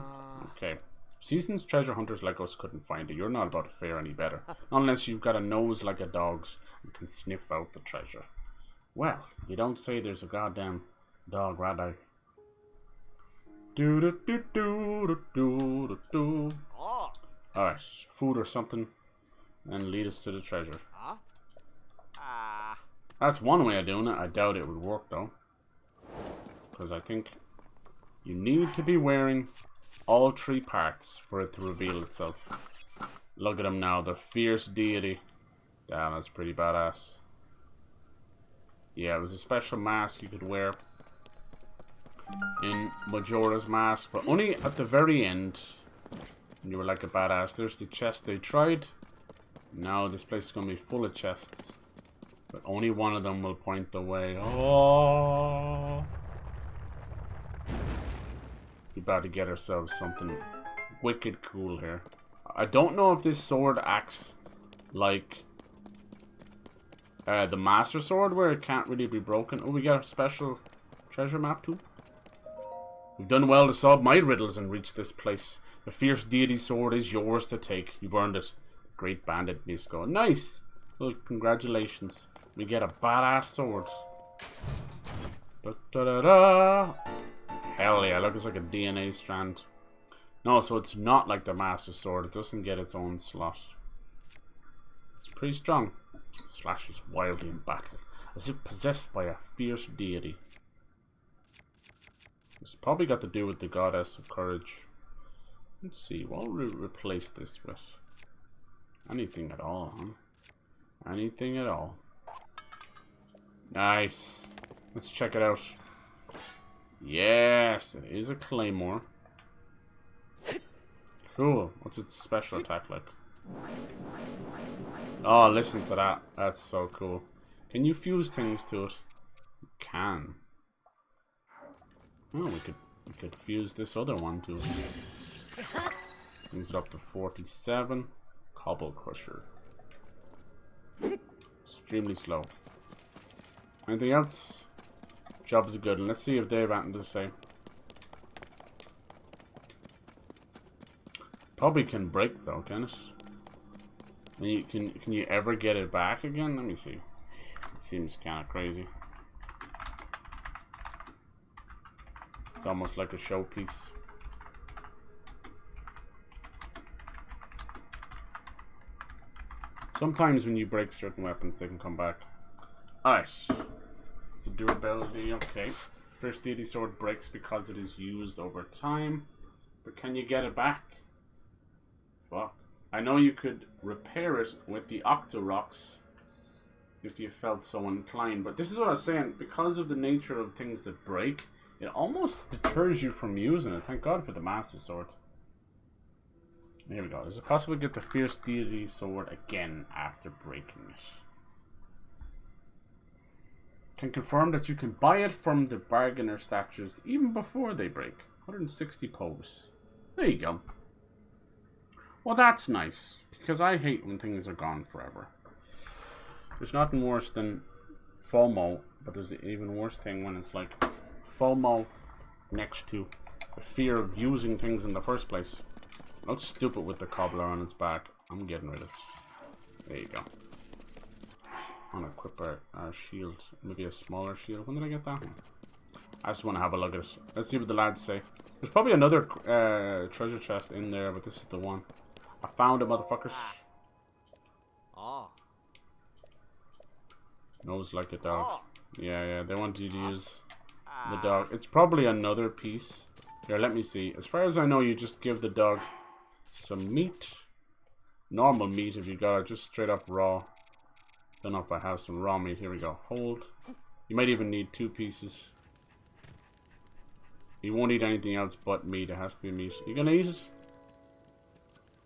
[SPEAKER 1] Okay. Seasoned treasure hunters like us couldn't find it. You're not about to fare any better. Unless you've got a nose like a dog's and can sniff out the treasure. Well, you don't say there's a goddamn dog, rather. Do do do do do do do. Alright, food or something, and lead us to the treasure. That's one way of doing it. I doubt it would work though, because I think you need to be wearing all 3 parts for it to reveal itself. Look at him now, the fierce deity. Damn, that's pretty badass. Yeah, it was a special mask you could wear in Majora's Mask, but only at the very end. And you were like a badass. There's the chest they tried. Now this place is going to be full of chests, but only one of them will point the way. Oh, we about to get ourselves something wicked cool here. I don't know if this sword acts like the Master Sword, where it can't really be broken. Oh, we got a special treasure map too. We've done well to solve my riddles and reach this place. The fierce deity sword is yours to take. You've earned it. Great bandit Misko. Nice! Well, congratulations. We get a badass sword. Da, da, da, da. Hell yeah, look, it's like a DNA strand. No, so it's not like the Master Sword. It doesn't get its own slot. It's pretty strong. Slashes wildly in battle, as if possessed by a fierce deity. It's probably got to do with the goddess of courage. Let's see, what will we replace this with? Anything at all, huh? Anything at all. Nice. Let's check it out. Yes, it is a claymore. Cool. What's its special attack like? Oh, listen to that. That's so cool. Can you fuse things to it? You can. Oh, we could fuse this other one too. Brings it up to 47. Cobble Crusher. Extremely slow. Anything else? Job's good. Let's see if Dave had anything to say. Probably can break though, can it? Can you ever get it back again? Let me see. It seems kind of crazy. It's almost like a showpiece. Sometimes when you break certain weapons, they can come back. Alright. It's a durability, okay. First deity sword breaks because it is used over time. But can you get it back? Fuck. I know you could repair it with the Octorocks if you felt so inclined, but this is what I was saying. Because of the nature of things that break, it almost deters you from using it. Thank God for the Master Sword. Here we go. Is it possible to get the Fierce Deity Sword again after breaking it? Can confirm that you can buy it from the bargainer statues even before they break. 160 pose. There you go. Well, that's nice, because I hate when things are gone forever. There's nothing worse than FOMO, but there's the even worse thing when it's like FOMO next to the fear of using things in the first place. Looks stupid with the cobbler on its back. I'm getting rid of it. There you go. Let's unequip our shield. Maybe a smaller shield. When did I get that one? I just want to have a look at it. Let's see what the lads say. There's probably another treasure chest in there, but this is the one. I found it, motherfuckers. Nose like a dog. Yeah, they want you to use the dog. It's probably another piece. Here, let me see. As far as I know, you just give the dog some meat. Normal meat if you got it, just straight up raw. Don't know if I have some raw meat. Here we go. Hold. You might even need 2 pieces. You won't eat anything else but meat. It has to be meat. You gonna eat it?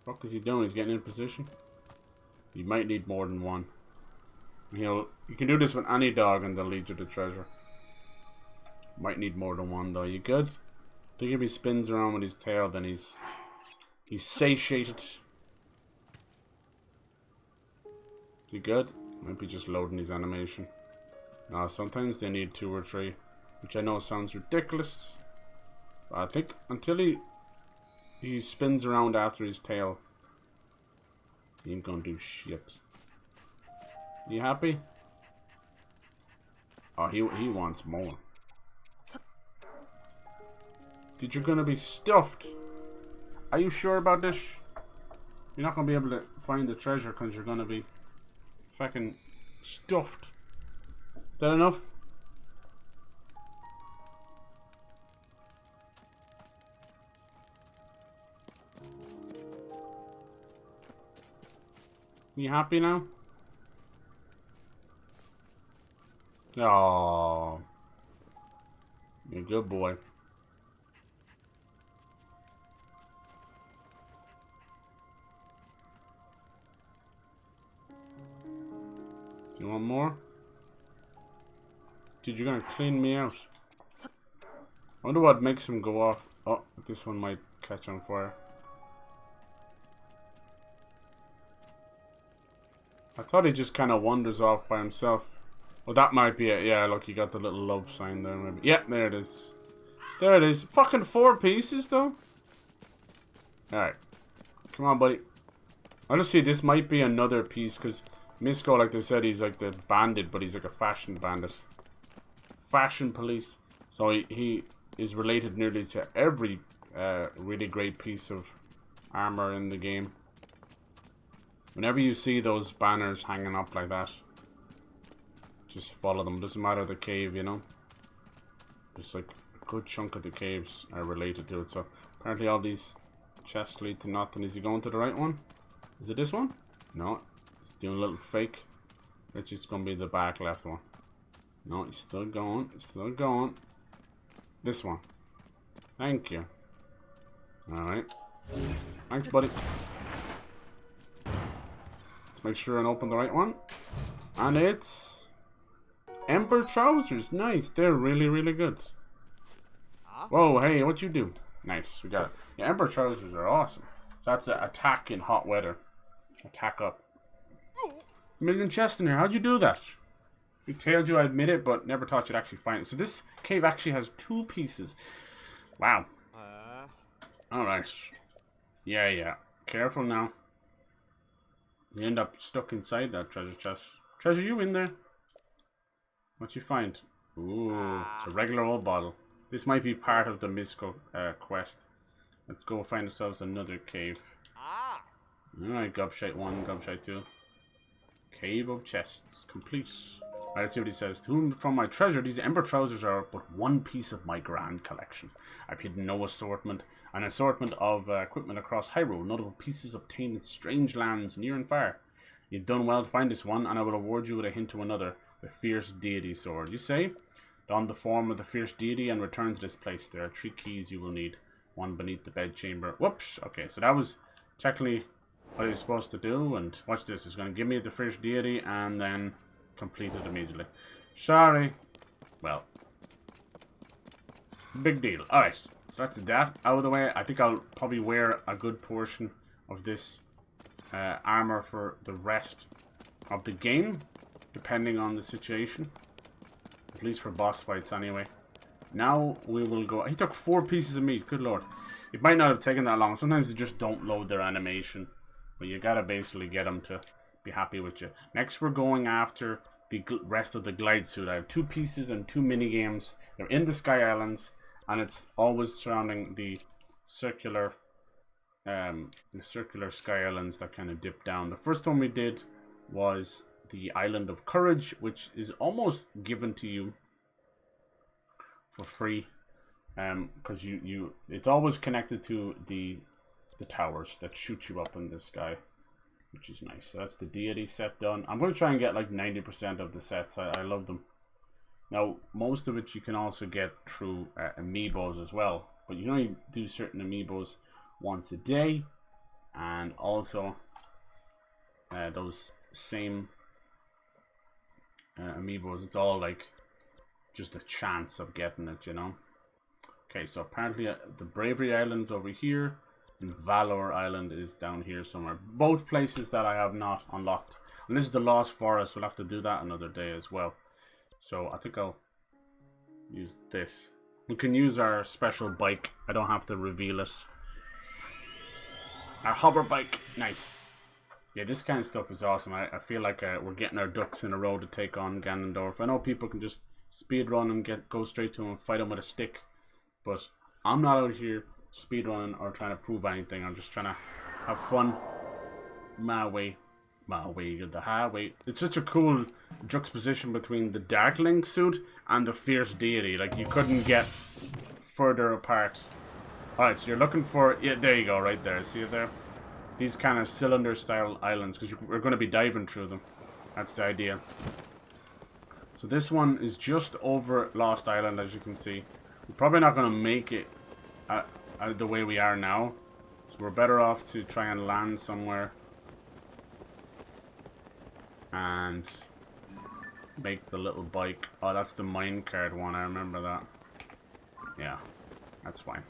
[SPEAKER 1] What is he doing? He's getting in position. You might need more than one. You can do this with any dog and they'll lead you to treasure. Might need more than one though. You good? I think if he spins around with his tail, then he's satiated. Is he good? Might be just loading his animation. No, sometimes they need 2 or 3, which I know sounds ridiculous. But I think until he spins around after his tail, he ain't gonna do shit. You happy? Oh, he wants more. Dude, you're gonna be stuffed. Are you sure about this? You're not gonna be able to find the treasure because you're gonna be fucking stuffed. Is that enough? You happy now? Oh, you're a good boy. Do you want more? Dude, you're gonna clean me out. I wonder what makes him go off. Oh, this one might catch on fire. I thought he just kind of wanders off by himself. Well, that might be it. Yeah, look, you got the little love sign there. Maybe. Yeah, there it is. There it is. Fucking 4 pieces, though. Alright. Come on, buddy. Honestly, this might be another piece, because Misko, like they said, he's like the bandit, but he's like a fashion bandit. Fashion police. So he is related nearly to every really great piece of armor in the game. Whenever you see those banners hanging up like that, just follow them. Doesn't matter the cave, you know. Just like a good chunk of the caves are related to it. So apparently all these chests lead to nothing. Is he going to the right one? Is it this one? No. He's doing a little fake. It's just going to be the back left one. No, he's still going. He's still going. This one. Thank you. Alright. Thanks, buddy. Let's make sure and open the right one. And it's Ember trousers. Nice. They're really, really good. Whoa, hey, what you do? Nice. We got it. Yeah, Ember trousers are awesome. So that's an attack in hot weather. Attack up. Million chests in here. How'd you do that? We tailed you, I admit it, but never thought you'd actually find it. So this cave actually has 2 pieces. Wow. Alright. Yeah. Careful now. You end up stuck inside that treasure chest. Treasure, you in there? What you find? Ooh, it's a regular old bottle. This might be part of the Misko quest. Let's go find ourselves another cave. Alright, Gobshite 1, Gobshite 2. Cave of chests. Complete. Alright, let's see what he says. To whom from my treasure, these ember trousers are but one piece of my grand collection. I've hidden no assortment. An assortment of equipment across Hyrule. Notable pieces obtained in strange lands, near and far. You've done well to find this one, and I will reward you with a hint to another. The fierce deity sword. You say? Don the form of the fierce deity and return to this place. There are 3 keys you will need. One beneath the bedchamber. Whoops. Okay, so that was technically what I was supposed to do. And watch this. It's going to give me the fierce deity and then complete it immediately. Sorry. Well. Big deal. Alright. So that's that out of the way. I think I'll probably wear a good portion of this armor for the rest of the game. Depending on the situation. At least for boss fights anyway. Now we will go. He took 4 pieces of meat. Good lord. It might not have taken that long. Sometimes they just don't load their animation. But you gotta basically get them to be happy with you. Next we're going after the rest of the glide suit. I have 2 pieces and 2 mini games. They're in the Sky Islands. And it's always surrounding the circular Sky Islands that kind of dip down. The first one we did was the Island of Courage, which is almost given to you for free, because it's always connected to the towers that shoot you up in the sky, which is nice. So that's the deity set done. I'm going to try and get like 90% of the sets. I love them. Now most of it you can also get through amiibos as well, but you only do certain amiibos once a day, and also those same amiibos. It's all like just a chance of getting it, you know. Okay, so apparently the Bravery Island's over here, and Valor Island is down here somewhere. Both places that I have not unlocked. And this is the Lost Forest. We'll have to do that another day as well. So I think I'll use this. We can use our special bike. I don't have to reveal it. Our hover bike. Nice. Yeah, this kind of stuff is awesome. I feel like we're getting our ducks in a row to take on Ganondorf. I know people can just speed run and go straight to him and fight him with a stick. But I'm not out here speedrunning or trying to prove anything. I'm just trying to have fun my way, the highway. It's such a cool juxtaposition between the Dark Link suit and the fierce deity. Like, you couldn't get further apart. Alright, so you're looking for... Yeah, there you go, right there. See it there? These kind of cylinder-style islands, because we're going to be diving through them. That's the idea. So this one is just over Lost Island, as you can see. We're probably not going to make it the way we are now. So we're better off to try and land somewhere. And make the little bike. Oh, that's the minecart one. I remember that. Yeah, that's fine.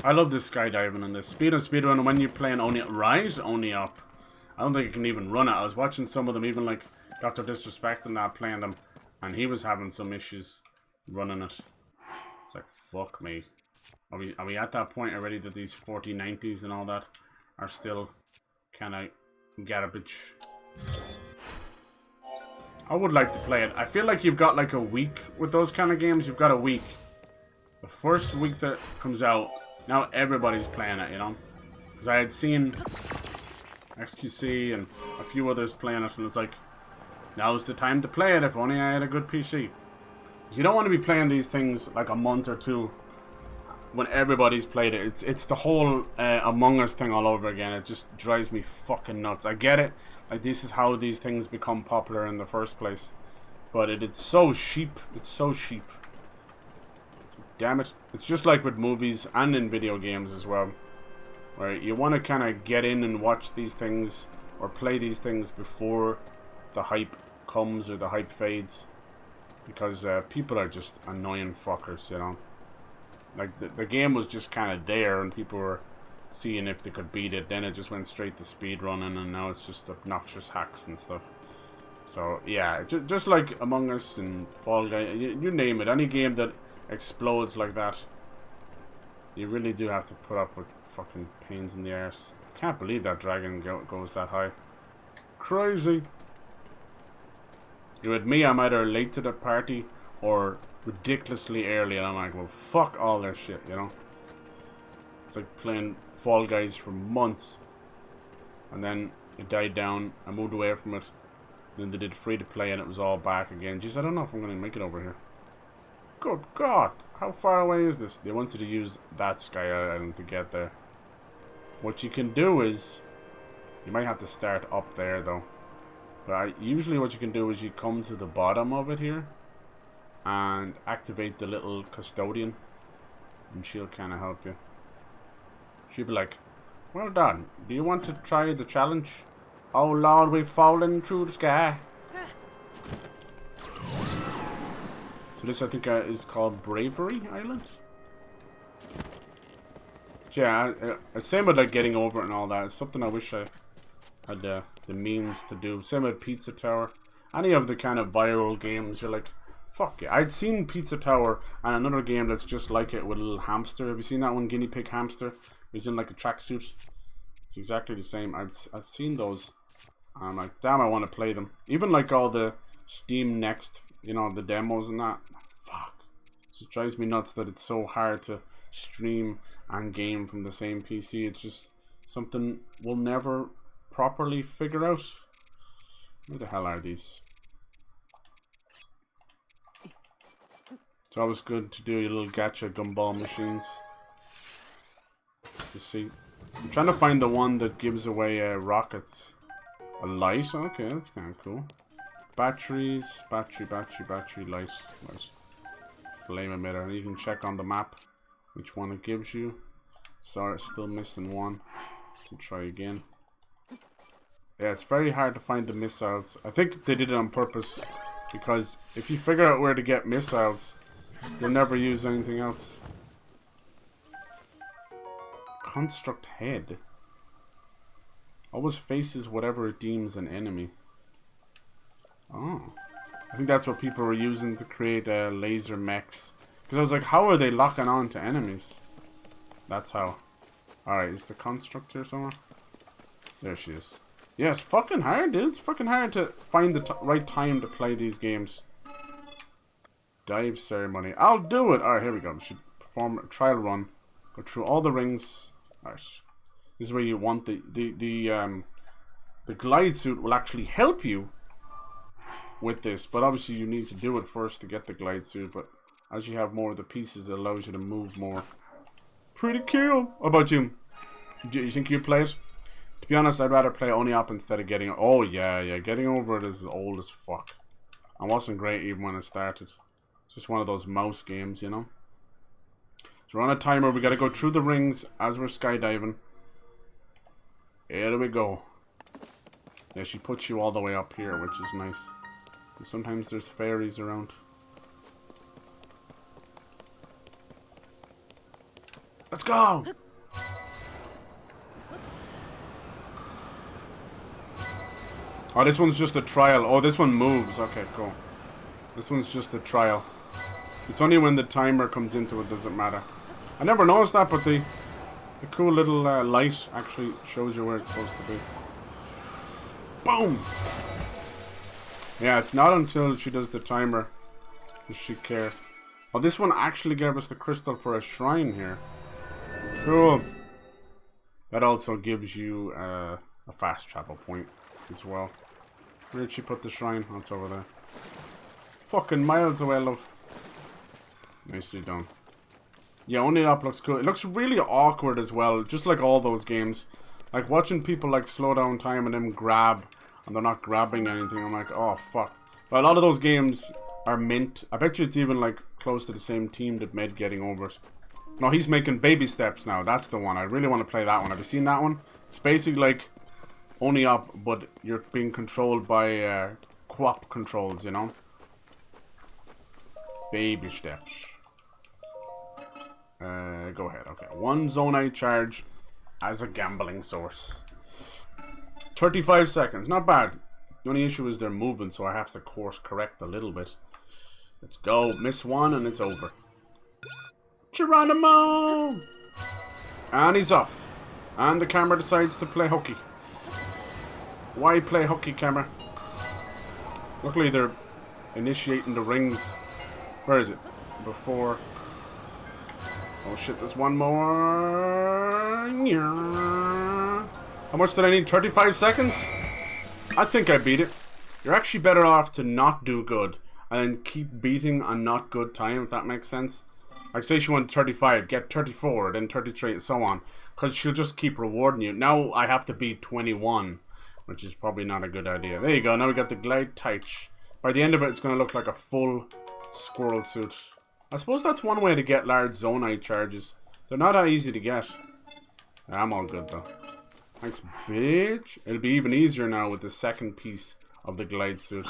[SPEAKER 1] I love this skydiving and this speedrun when you're playing only right, only up. I don't think you can even run it. I was watching some of them, even like Dr. Disrespect and that, playing them, and he was having some issues running it. It's like, fuck me. Are we at that point already that these 4090s and all that are still kind of garbage? I would like to play it. I feel like you've got like a week with those kind of games. You've got a week. The first week that comes out, now everybody's playing it, you know? Because I had seen XQC and a few others playing it, and it's like, now's the time to play it if only I had a good PC. You don't want to be playing these things like a month or two when everybody's played it. It's the whole Among Us thing all over again. It just drives me fucking nuts. I get it. Like, this is how these things become popular in the first place. But it's so cheap. It's so cheap. Damn it. It's just like with movies and in video games as well. Where you want to kind of get in and watch these things or play these things before the hype comes or the hype fades. Because people are just annoying fuckers, you know. Like, the game was just kind of there and people were seeing if they could beat it. Then it just went straight to speedrunning, and now it's just obnoxious hacks and stuff. So, yeah, just like Among Us and Fall Guys, you name it. Any game that explodes like that, you really do have to put up with fucking pains in the arse. I can't believe that dragon goes that high. Crazy. With me, I'm either late to the party or ridiculously early, and I'm like, well, fuck all this shit, you know? It's like playing Fall Guys for months, and then it died down. I moved away from it. Then they did free to play, and it was all back again. Jeez, I don't know if I'm going to make it over here. Good God, how far away is this? They wanted to use that Sky Island to get there. What you can do is, you might have to start up there though. But usually what you can do is you come to the bottom of it here and activate the little custodian, and she'll kind of help you. She'll be like, well done, do you want to try the challenge? Oh Lord, we've fallen through the sky. So this, I think, is called Bravery Island. Yeah, same with like getting over it and all that. It's something I wish I had the means to do. Same with Pizza Tower. Any of the kind of viral games, you're like, fuck yeah. I'd seen Pizza Tower and another game that's just like it with a little hamster. Have you seen that one, Guinea Pig Hamster? He's in like a tracksuit. It's exactly the same. I've seen those. I'm like, damn, I want to play them. Even like all the Steam Next, you know, the demos and that. Fuck. It just drives me nuts that it's so hard to stream and game from the same PC. It's just something we'll never properly figure out. Where the hell are these? It's always good to do your little gacha gumball machines. Just to see. I'm trying to find the one that gives away rockets. A light? Okay, that's kind of cool. Batteries, battery, light. Flame emitter. You can check on the map which one it gives you. Sorry, still missing one. We'll try again. Yeah, it's very hard to find the missiles. I think they did it on purpose. Because if you figure out where to get missiles, you'll never use anything else. Construct head. Always faces whatever it deems an enemy. Oh. I think that's what people were using to create laser mechs. Because I was like, how are they locking on to enemies? That's how. Alright, is the construct here somewhere? There she is. Yeah, it's fucking hard, dude. It's fucking hard to find the right time to play these games. Dive ceremony. I'll do it. Alright, here we go. We should perform a trial run. Go through all the rings. Alright. This is where you want the glide suit will actually help you with this. But obviously you need to do it first to get the glide suit. But as you have more of the pieces, it allows you to move more. Pretty cool. How about you? Do you think you'd play it? To be honest, I'd rather play Only Up instead of getting... Oh, yeah. Getting over it is old as fuck. And wasn't great even when it started. It's just one of those mouse games, you know? So we're on a timer. We gotta go through the rings as we're skydiving. Here we go. Yeah, she puts you all the way up here, which is nice. And sometimes there's fairies around. Let's go! Oh, this one's just a trial. Oh, this one moves. Okay, cool. This one's just a trial. It's only when the timer comes into it does it matter. I never noticed that, but the cool little light actually shows you where it's supposed to be. Boom! Yeah, it's not until she does the timer does she care. Oh, this one actually gave us the crystal for a shrine here. Cool. That also gives you a fast travel point as well. Where did she put the shrine? Oh, it's over there. Fucking miles away, love. Nicely done. Yeah, Only Up looks cool. It looks really awkward as well, just like all those games. Like watching people like slow down time and then grab, and they're not grabbing anything. I'm like, oh fuck. But a lot of those games are mint. I bet you it's even like close to the same team that made Getting Over It. No, he's making Baby Steps now. That's the one. I really want to play that one. Have you seen that one? It's basically like Only Up, but you're being controlled by co-op controls, you know? Baby Steps. Go ahead. Okay. One Zonite charge as a gambling source. 35 seconds. Not bad. The only issue is their movement, so I have to course correct a little bit. Let's go. Miss one and it's over. Geronimo! And he's off. And the camera decides to play hooky. Why play hooky, camera? Luckily they're initiating the rings. Where is it? Before... Oh shit, there's one more. How much did I need? 35 seconds? I think I beat it. You're actually better off to not do good and then keep beating on not good time, if that makes sense. Like say she won 35, get 34, then 33 and so on. Because she'll just keep rewarding you. Now I have to beat 21, which is probably not a good idea. There you go, now we got the glide touch. By the end of it, it's going to look like a full squirrel suit. I suppose that's one way to get large Zonite charges. They're not that easy to get. I'm all good though. Thanks, bitch. It'll be even easier now with the second piece of the glide suit.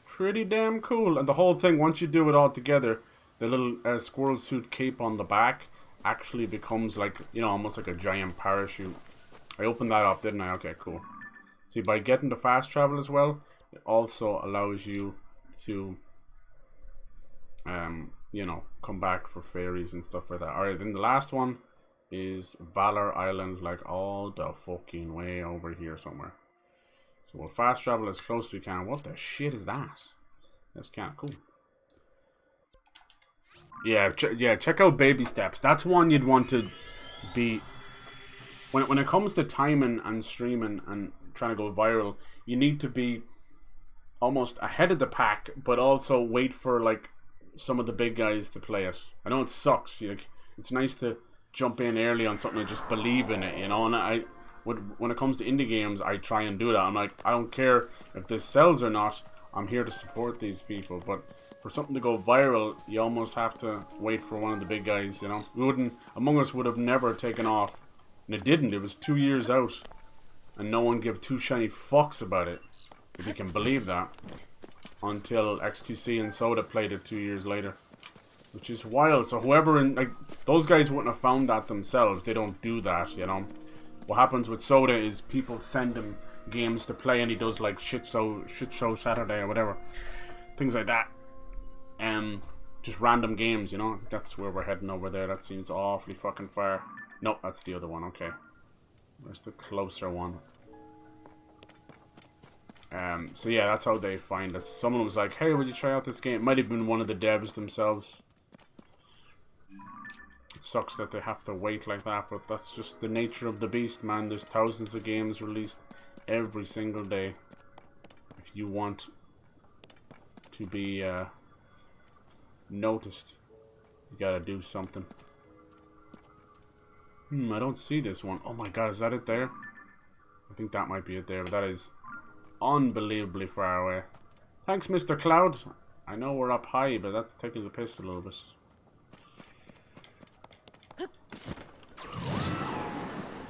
[SPEAKER 1] Pretty damn cool. And the whole thing, once you do it all together, the little squirrel suit cape on the back actually becomes like, you know, almost like a giant parachute. I opened that up, didn't I? Okay, cool. See, by getting the fast travel as well, it also allows you to... you know, come back for fairies and stuff like that. Alright, then the last one is Valor Island, like all the fucking way over here somewhere. So we'll fast travel as close as we can. What the shit is that? That's kind of cool. Yeah, check out Baby Steps. That's one you'd want to be... When it comes to timing and streaming and trying to go viral, you need to be almost ahead of the pack, but also wait for, like, some of the big guys to play it. I know it sucks. Like, it's nice to jump in early on something and just believe in it, you know. And when it comes to indie games, I try and do that. I'm like, I don't care if this sells or not. I'm here to support these people. But for something to go viral, you almost have to wait for one of the big guys, you know. Among Us would have never taken off, and it didn't. It was 2 years out, And no one gave two shiny fucks about it, if you can believe that, until XQC and Soda played it 2 years later, which is wild. So whoever like those guys wouldn't have found that themselves. They don't do that, you know. What happens with Soda is people send him games to play, and he does like shit show Saturday or whatever, things like that. Just random games, you know. That's where we're heading over there. That seems awfully fucking far. Nope, that's the other one. Okay, where's the closer one? So yeah, that's how they find us. Someone was like, hey, would you try out this game? It might have been one of the devs themselves. It sucks that they have to wait like that, but that's just the nature of the beast, man. There's thousands of games released every single day. If you want to be noticed, you gotta do something. I don't see this one. Oh my god, is that it there? I think that might be it there, but that is unbelievably far away. Thanks, Mr. Cloud. I know we're up high, but that's taking the piss a little bit.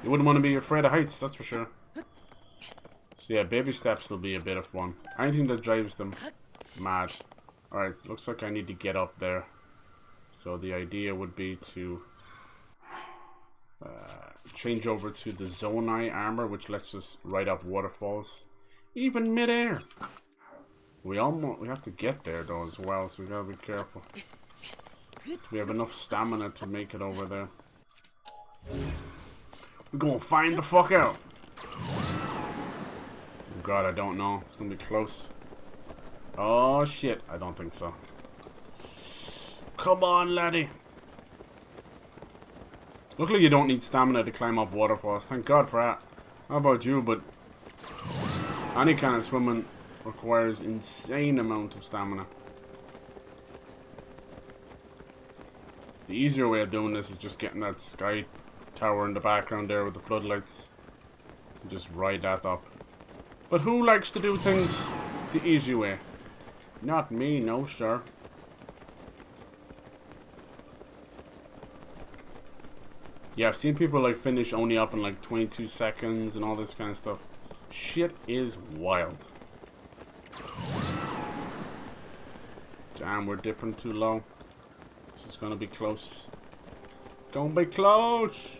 [SPEAKER 1] You wouldn't want to be afraid of heights, that's for sure. So yeah, baby steps will be a bit of fun. Anything that drives them mad. Alright, so looks like I need to get up there. So the idea would be to change over to the Zonai armor, which lets us ride up waterfalls, even mid-air. We have to get there though as well, so we gotta be careful. Do we have enough stamina to make it over there? We're gonna find the fuck out. Oh god, I don't know. It's gonna be close. Oh shit, I don't think so. Come on, laddie. Luckily you don't need stamina to climb up waterfalls. Thank god for that. How about you, but any kind of swimming requires insane amount of stamina. The easier way of doing this is just getting that sky tower in the background there with the floodlights. And just ride that up. But who likes to do things the easy way? Not me, no sir. Yeah, I've seen people like finish only up in like 22 seconds and all this kind of stuff. Shit is wild. Damn, we're dipping too low. This is gonna be close. It's gonna be close!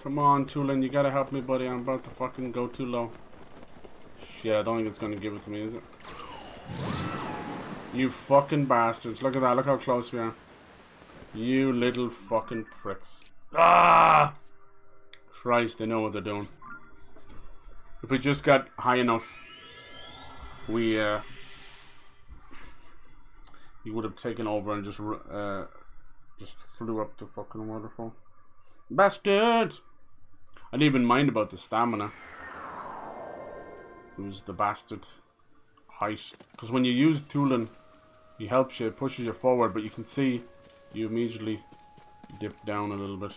[SPEAKER 1] Come on, Tulin, you gotta help me, buddy. I'm about to fucking go too low. Shit, I don't think it's gonna give it to me, is it? You fucking bastards. Look at that, look how close we are. You little fucking pricks. Ah! Christ, they know what they're doing. If we just got high enough, we he would have taken over and just flew up the fucking waterfall. Bastard! I didn't even mind about the stamina. It was the bastard height. Because when you use Tulin, he helps you, pushes you forward, but you can see you immediately dip down a little bit.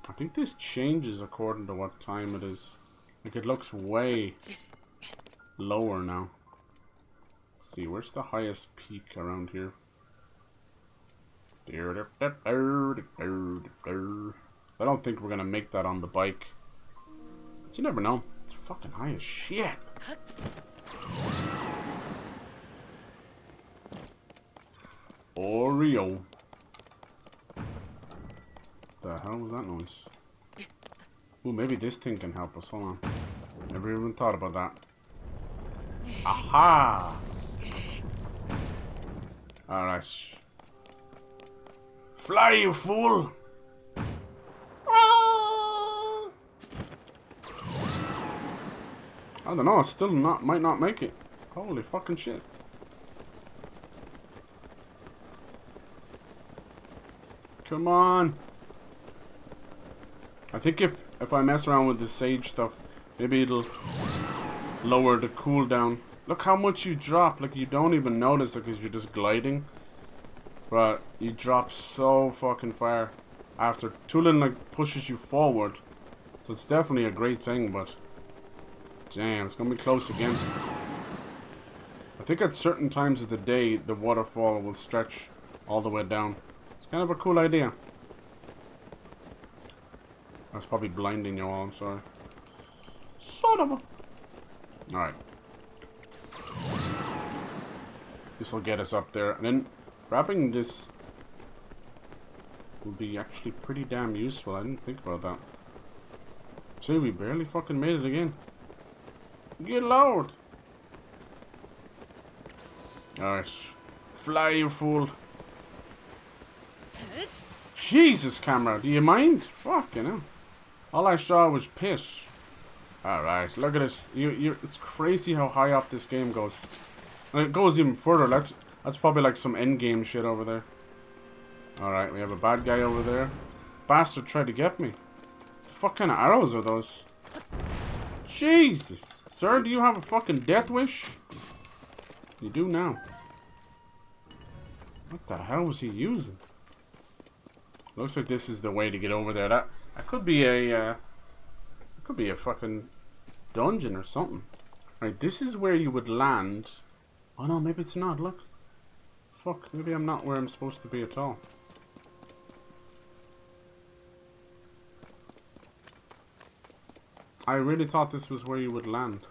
[SPEAKER 1] I think this changes according to what time it is. Like, it looks way lower now. Let's see, where's the highest peak around here? I don't think we're gonna make that on the bike. But you never know. It's fucking high as shit. Oreo. The hell was that noise? Ooh, maybe this thing can help us. Hold on. Never even thought about that. Aha! Alright. Fly, you fool! I don't know, still might not make it. Holy fucking shit. Come on. I think if I mess around with the sage stuff, maybe it'll lower the cooldown. Look how much you drop. Like, you don't even notice it because you're just gliding. But you drop so fucking far after. Tulin like pushes you forward. So it's definitely a great thing, but damn, it's gonna be close again. I think at certain times of the day the waterfall will stretch all the way down. It's kind of a cool idea. That's probably blinding you all, I'm sorry. Son of a... Alright. This will get us up there. And then grabbing this will be actually pretty damn useful. I didn't think about that. See, we barely fucking made it again. Get loud! Alright. Fly, you fool. Jesus, camera, do you mind? Fucking hell. All I saw was piss. Alright, look at this. It's crazy how high up this game goes. And it goes even further. That's probably like some endgame shit over there. Alright, we have a bad guy over there. Bastard tried to get me. The fuck kind of arrows are those? Jesus. Sir, do you have a fucking death wish? You do now. What the hell was he using? Looks like this is the way to get over there. That could be a fucking dungeon or something. Right, this is where you would land. Oh no, maybe it's not. Look. Fuck, maybe I'm not where I'm supposed to be at all. I really thought this was where you would land.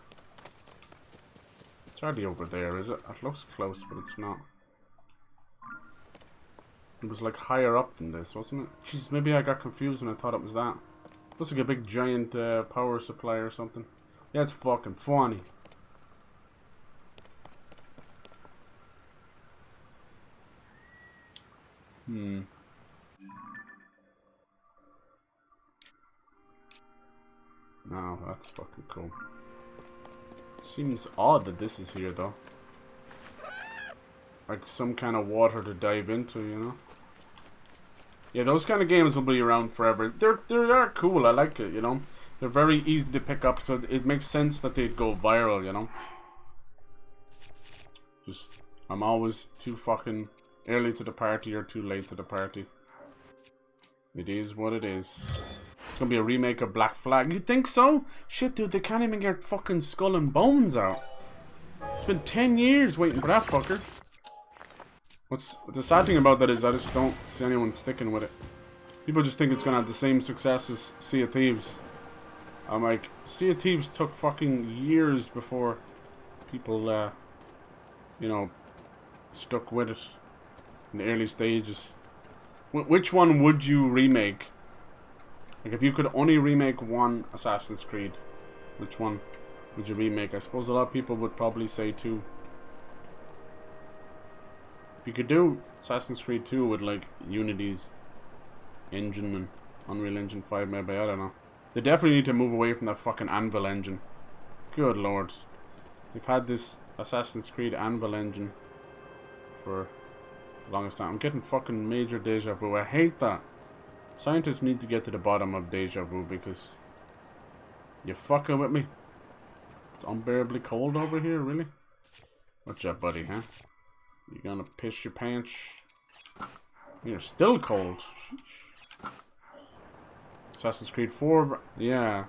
[SPEAKER 1] It's hardly over there, is it? It looks close, but it's not. It was like higher up than this, wasn't it? Jeez, maybe I got confused and I thought it was that. Looks like a big giant power supply or something. Yeah, it's fucking funny. No, that's fucking cool. Seems odd that this is here though. Like some kind of water to dive into, you know? Yeah, those kind of games will be around forever. They're cool, I like it, you know? They're very easy to pick up, so it makes sense that they'd go viral, you know? Just, I'm always too fucking early to the party or too late to the party. It is what it is. It's gonna be a remake of Black Flag. You think so? Shit, dude, they can't even get fucking Skull and Bones out. It's been 10 years waiting for that fucker. What's the sad thing about that is I just don't see anyone sticking with it. People just think it's gonna have the same success as Sea of Thieves. I'm like, Sea of Thieves took fucking years before people, you know, stuck with it in the early stages. Which one would you remake? Like, if you could only remake one Assassin's Creed, which one would you remake? I suppose a lot of people would probably say 2. If you could do Assassin's Creed 2 with, like, Unity's engine and Unreal Engine 5, maybe, I don't know. They definitely need to move away from that fucking Anvil engine. Good lord. They've had this Assassin's Creed Anvil engine for the longest time. I'm getting fucking major deja vu. I hate that. Scientists need to get to the bottom of deja vu because you're fucking with me. It's unbearably cold over here, really? What's up, buddy, huh? You gonna piss your pants? You're still cold. Assassin's Creed 4, yeah.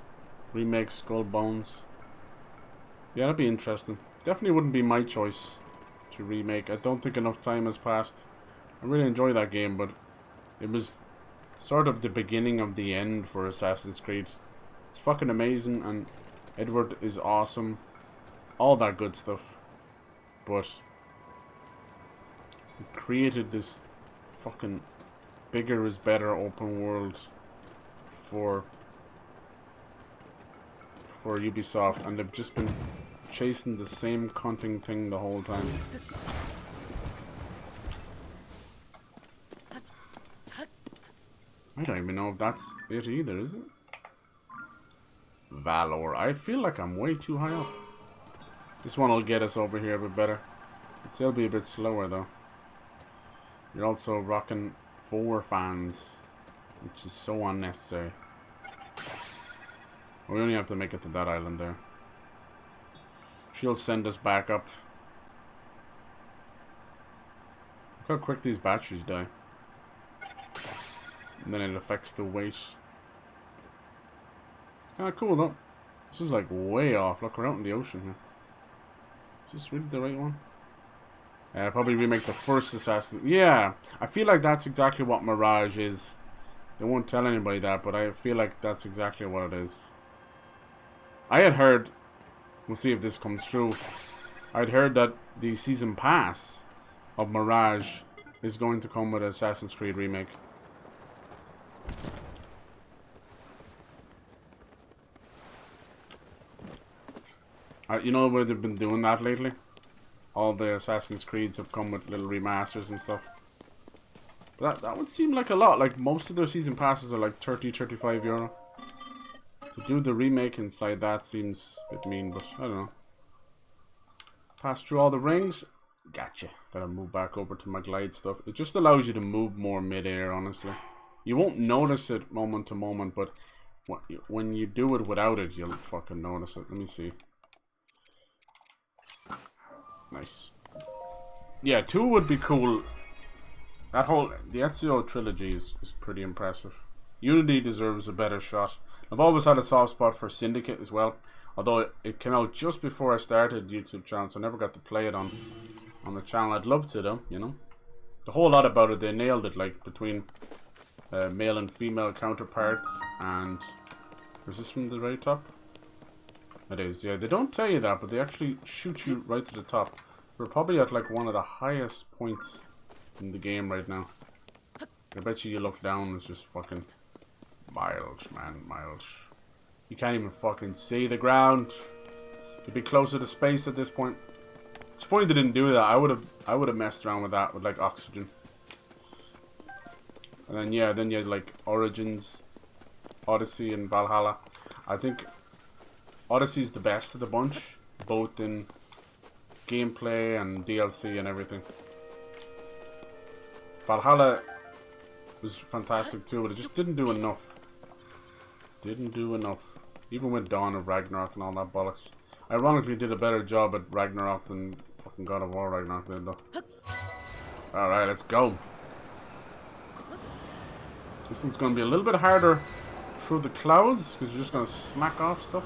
[SPEAKER 1] Remake Skull Bones. Yeah, that'd be interesting. Definitely wouldn't be my choice to remake. I don't think enough time has passed. I really enjoy that game, but it was sort of the beginning of the end for Assassin's Creed. It's fucking amazing, and Edward is awesome. All that good stuff. But it created this fucking bigger is better open world for Ubisoft, and they've just been chasing the same cunting thing the whole time. I don't even know if that's it either, is it? Valor. I feel like I'm way too high up. This one will get us over here a bit better. It'll still be a bit slower though. You're also rocking 4 fans, which is so unnecessary. We only have to make it to that island there. She'll send us back up. Look how quick these batteries die. And then it affects the weight. Kinda cool though. This is like way off. Look, we're out in the ocean here. Is this really the right one? Probably remake the first Assassin. Yeah, I feel like that's exactly what Mirage is. They won't tell anybody that, but I feel like that's exactly what it is. I had heard, we'll see if this comes true, I'd heard that the season pass of Mirage is going to come with Assassin's Creed Remake. You know where they've been doing that lately? All the Assassin's Creeds have come with little remasters and stuff. That would seem like a lot. Like, most of their season passes are like 30-35 euro. To do the remake inside that seems a bit mean, but I don't know. Pass through all the rings. Gotcha. Gotta move back over to my glide stuff. It just allows you to move more mid-air, honestly. You won't notice it moment to moment, but when you do it without it, you'll fucking notice it. Let me see. Nice. Yeah, 2 would be cool. That whole... The Ezio trilogy is pretty impressive. Unity deserves a better shot. I've always had a soft spot for Syndicate as well. Although it came out just before I started YouTube channel, so I never got to play it on the channel. I'd love to though, you know. The whole lot about it, they nailed it, like between male and female counterparts. And is this from the very top? It is, yeah. They don't tell you that, but they actually shoot you right to the top. We're probably at like one of the highest points in the game right now. I bet you look down, it's just fucking miles, man, miles. You can't even fucking see the ground. You'd be closer to space at this point. It's funny they didn't do that. I would have messed around with that with like oxygen. And then yeah, then you had like Origins, Odyssey, and Valhalla. I think Odyssey's the best of the bunch, both in gameplay and DLC and everything. Valhalla was fantastic too, but it just didn't do enough. Didn't do enough. Even with Dawn of Ragnarok and all that bollocks. Ironically did a better job at Ragnarok than fucking God of War Ragnarok did though. Alright, let's go. This one's gonna be a little bit harder through the clouds, because you're just gonna smack off stuff.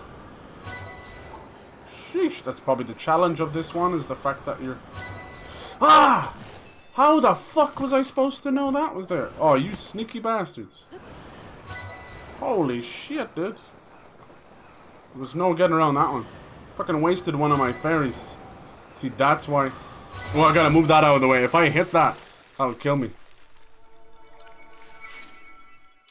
[SPEAKER 1] Sheesh, that's probably the challenge of this one, is the fact that you're... Ah! How the fuck was I supposed to know that was there? Oh, you sneaky bastards. Holy shit, dude. There was no getting around that one. Fucking wasted one of my fairies. See, that's why... Well, I gotta move that out of the way. If I hit that, that'll kill me.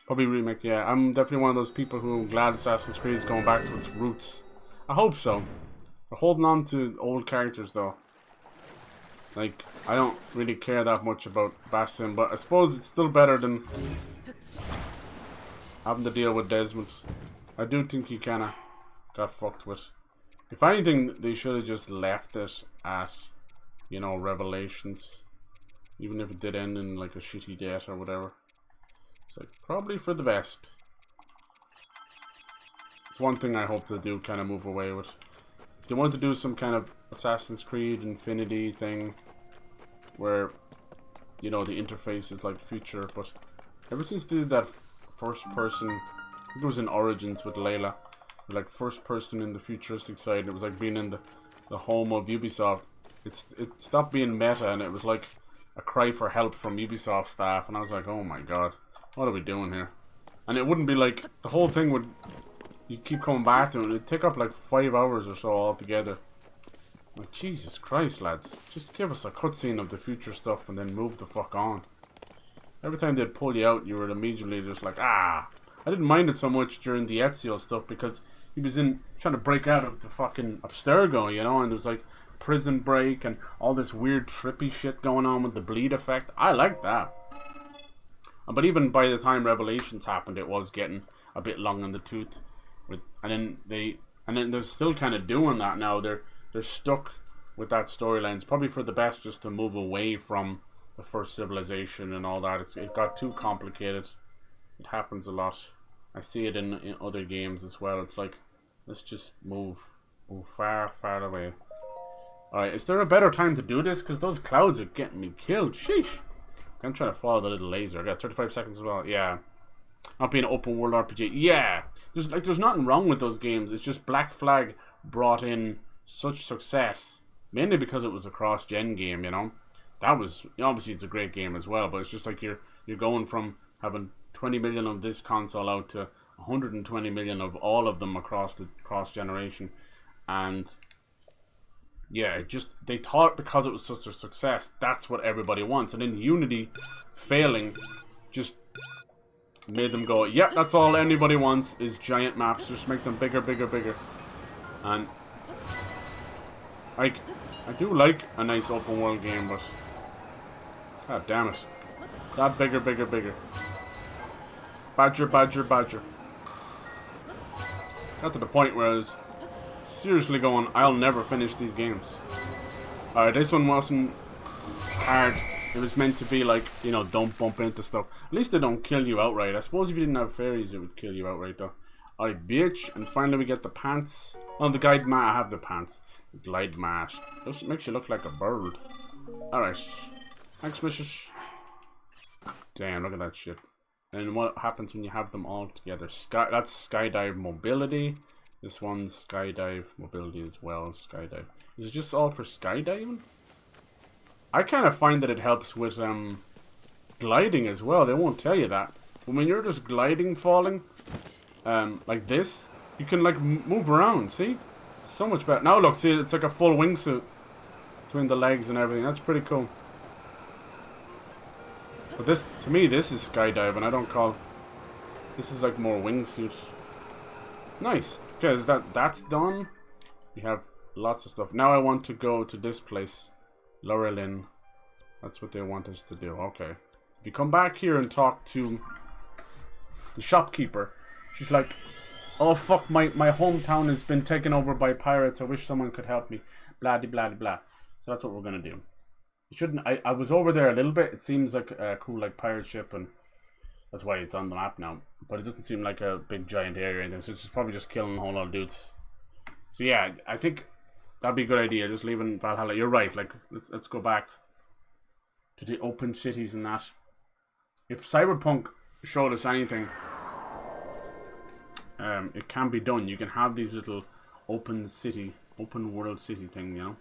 [SPEAKER 1] Probably remake, yeah. I'm definitely one of those people who are glad Assassin's Creed is going back to its roots. I hope so. They're holding on to old characters, though. Like, I don't really care that much about Basim, but I suppose it's still better than having to deal with Desmond. I do think he kinda got fucked with. If anything, they should have just left it at, you know, Revelations. Even if it did end in like a shitty death or whatever. It's like, probably for the best. It's one thing I hope they do kind of move away with. If they want to do some kind of Assassin's Creed Infinity thing where, you know, the interface is like future, but ever since they did that first person, I think it was in Origins with Layla, like first person in the futuristic side, it was like being in the home of Ubisoft. It stopped being meta and it was like a cry for help from Ubisoft staff, and I was like, oh my god, what are we doing here? And it wouldn't be like, the whole thing would, you keep coming back to it, it'd take up like 5 hours or so altogether. Like, Jesus Christ, lads, just give us a cutscene of the future stuff and then move the fuck on. Every time they'd pull you out, you were immediately just like, ah. I didn't mind it so much during the Ezio stuff because he was in trying to break out of the fucking Abstergo, you know, and there was like prison break and all this weird trippy shit going on with the bleed effect. I liked that. But even by the time Revelations happened, it was getting a bit long in the tooth. And then they're still kind of doing that now. They're stuck with that storyline. It's probably for the best just to move away from the first civilization and all that. It got too complicated. It happens a lot. I see it in other games as well. It's like, let's just move far, far away. Alright, is there a better time to do this? Because those clouds are getting me killed. Sheesh. I'm trying to follow the little laser. I got 35 seconds as well. Yeah. Not being an open world RPG. Yeah. There's nothing wrong with those games. It's just Black Flag brought in such success. Mainly because it was a cross-gen game, you know. That was, obviously it's a great game as well, but it's just like you're going from having 20 million of this console out to 120 million of all of them across the generation. And yeah, it just, they thought because it was such a success, that's what everybody wants. And then Unity failing just made them go, yeah, that's all anybody wants is giant maps. Just make them bigger, bigger, bigger. And I do like a nice open world game, but god damn it. That bigger, bigger, bigger. Badger, badger, badger. Got to the point where I was seriously going, I'll never finish these games. Alright, this one wasn't hard. It was meant to be like, you know, don't bump into stuff. At least they don't kill you outright. I suppose if you didn't have fairies, it would kill you outright though. Alright, bitch. And finally we get the pants. Oh, the guide mat. I have the pants. The glide mat. It makes you look like a bird. Alright. Thanks, missus. Damn, look at that shit. And what happens when you have them all together? That's skydive mobility. This one's skydive mobility as well. Skydive. Is it just all for skydiving? I kind of find that it helps with gliding as well. They won't tell you that. But when you're just gliding, falling, like this, you can like move around. See? It's so much better. Now look, see, it's like a full wingsuit between the legs and everything. That's pretty cool. But this, to me, this is skydiving. I don't call. This is like more wingsuit. Nice. Okay, that's done. We have lots of stuff. Now I want to go to this place. Laurelin. That's what they want us to do. Okay. If you come back here and talk to the shopkeeper, she's like, oh fuck, my hometown has been taken over by pirates. I wish someone could help me. Blah, de, blah, de, blah. So that's what we're going to do. You shouldn't. I was over there a little bit. It seems like a cool like pirate ship, and that's why it's on the map now. But it doesn't seem like a big giant area or anything. So it's just probably just killing a whole lot of dudes. So yeah, I think that'd be a good idea. Just leaving Valhalla. You're right. Like let's go back to the open cities and that. If Cyberpunk showed us anything, it can be done. You can have these little open world city thing, you know,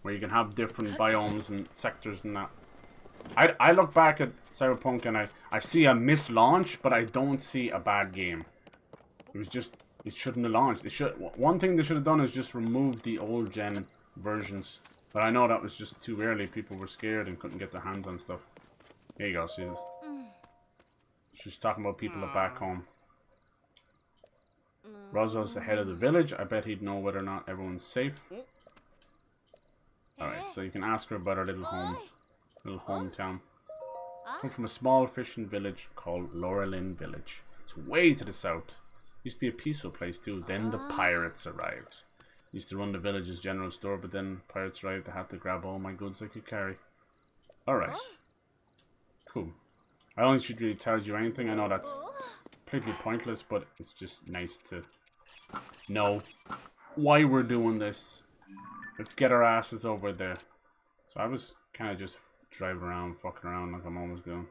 [SPEAKER 1] where you can have different biomes and sectors and that. I look back at Cyberpunk and I see a mislaunch, but I don't see a bad game. It was just, it shouldn't have launched. One thing they should have done is just remove the old gen versions. But I know that was just too early. People were scared and couldn't get their hands on stuff. There you go, see this? She's talking about people back home. Rozzo's the head of the village. I bet he'd know whether or not everyone's safe. Alright, so you can ask her about her little hometown. Come from a small fishing village called Laurelin Village. It's way to the south. Used to be a peaceful place too. Then the pirates arrived. Used to run the village's general store, but then pirates arrived. They had to grab all my goods I could carry. Alright. Cool. I don't think she really tells you anything. I know that's completely pointless, but it's just nice to know why we're doing this. Let's get our asses over there. So I was kind of just driving around, fucking around like I'm always doing.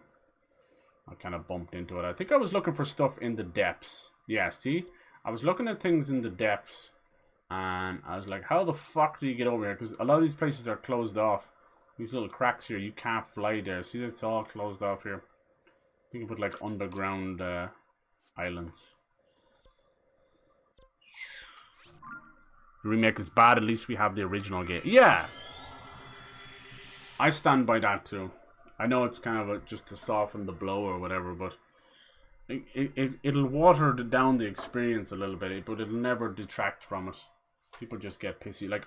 [SPEAKER 1] I kind of bumped into it. I think I was looking for stuff in the depths. Yeah, see? I was looking at things in the depths. And I was like, how the fuck do you get over here? Because a lot of these places are closed off. These little cracks here, you can't fly there. See, it's all closed off here. I think you put like underground islands. The remake is bad, at least we have the original game. Yeah! I stand by that too. I know it's kind of just to soften the blow or whatever, but it'll water down the experience a little bit, but it'll never detract from it. People just get pissy. Like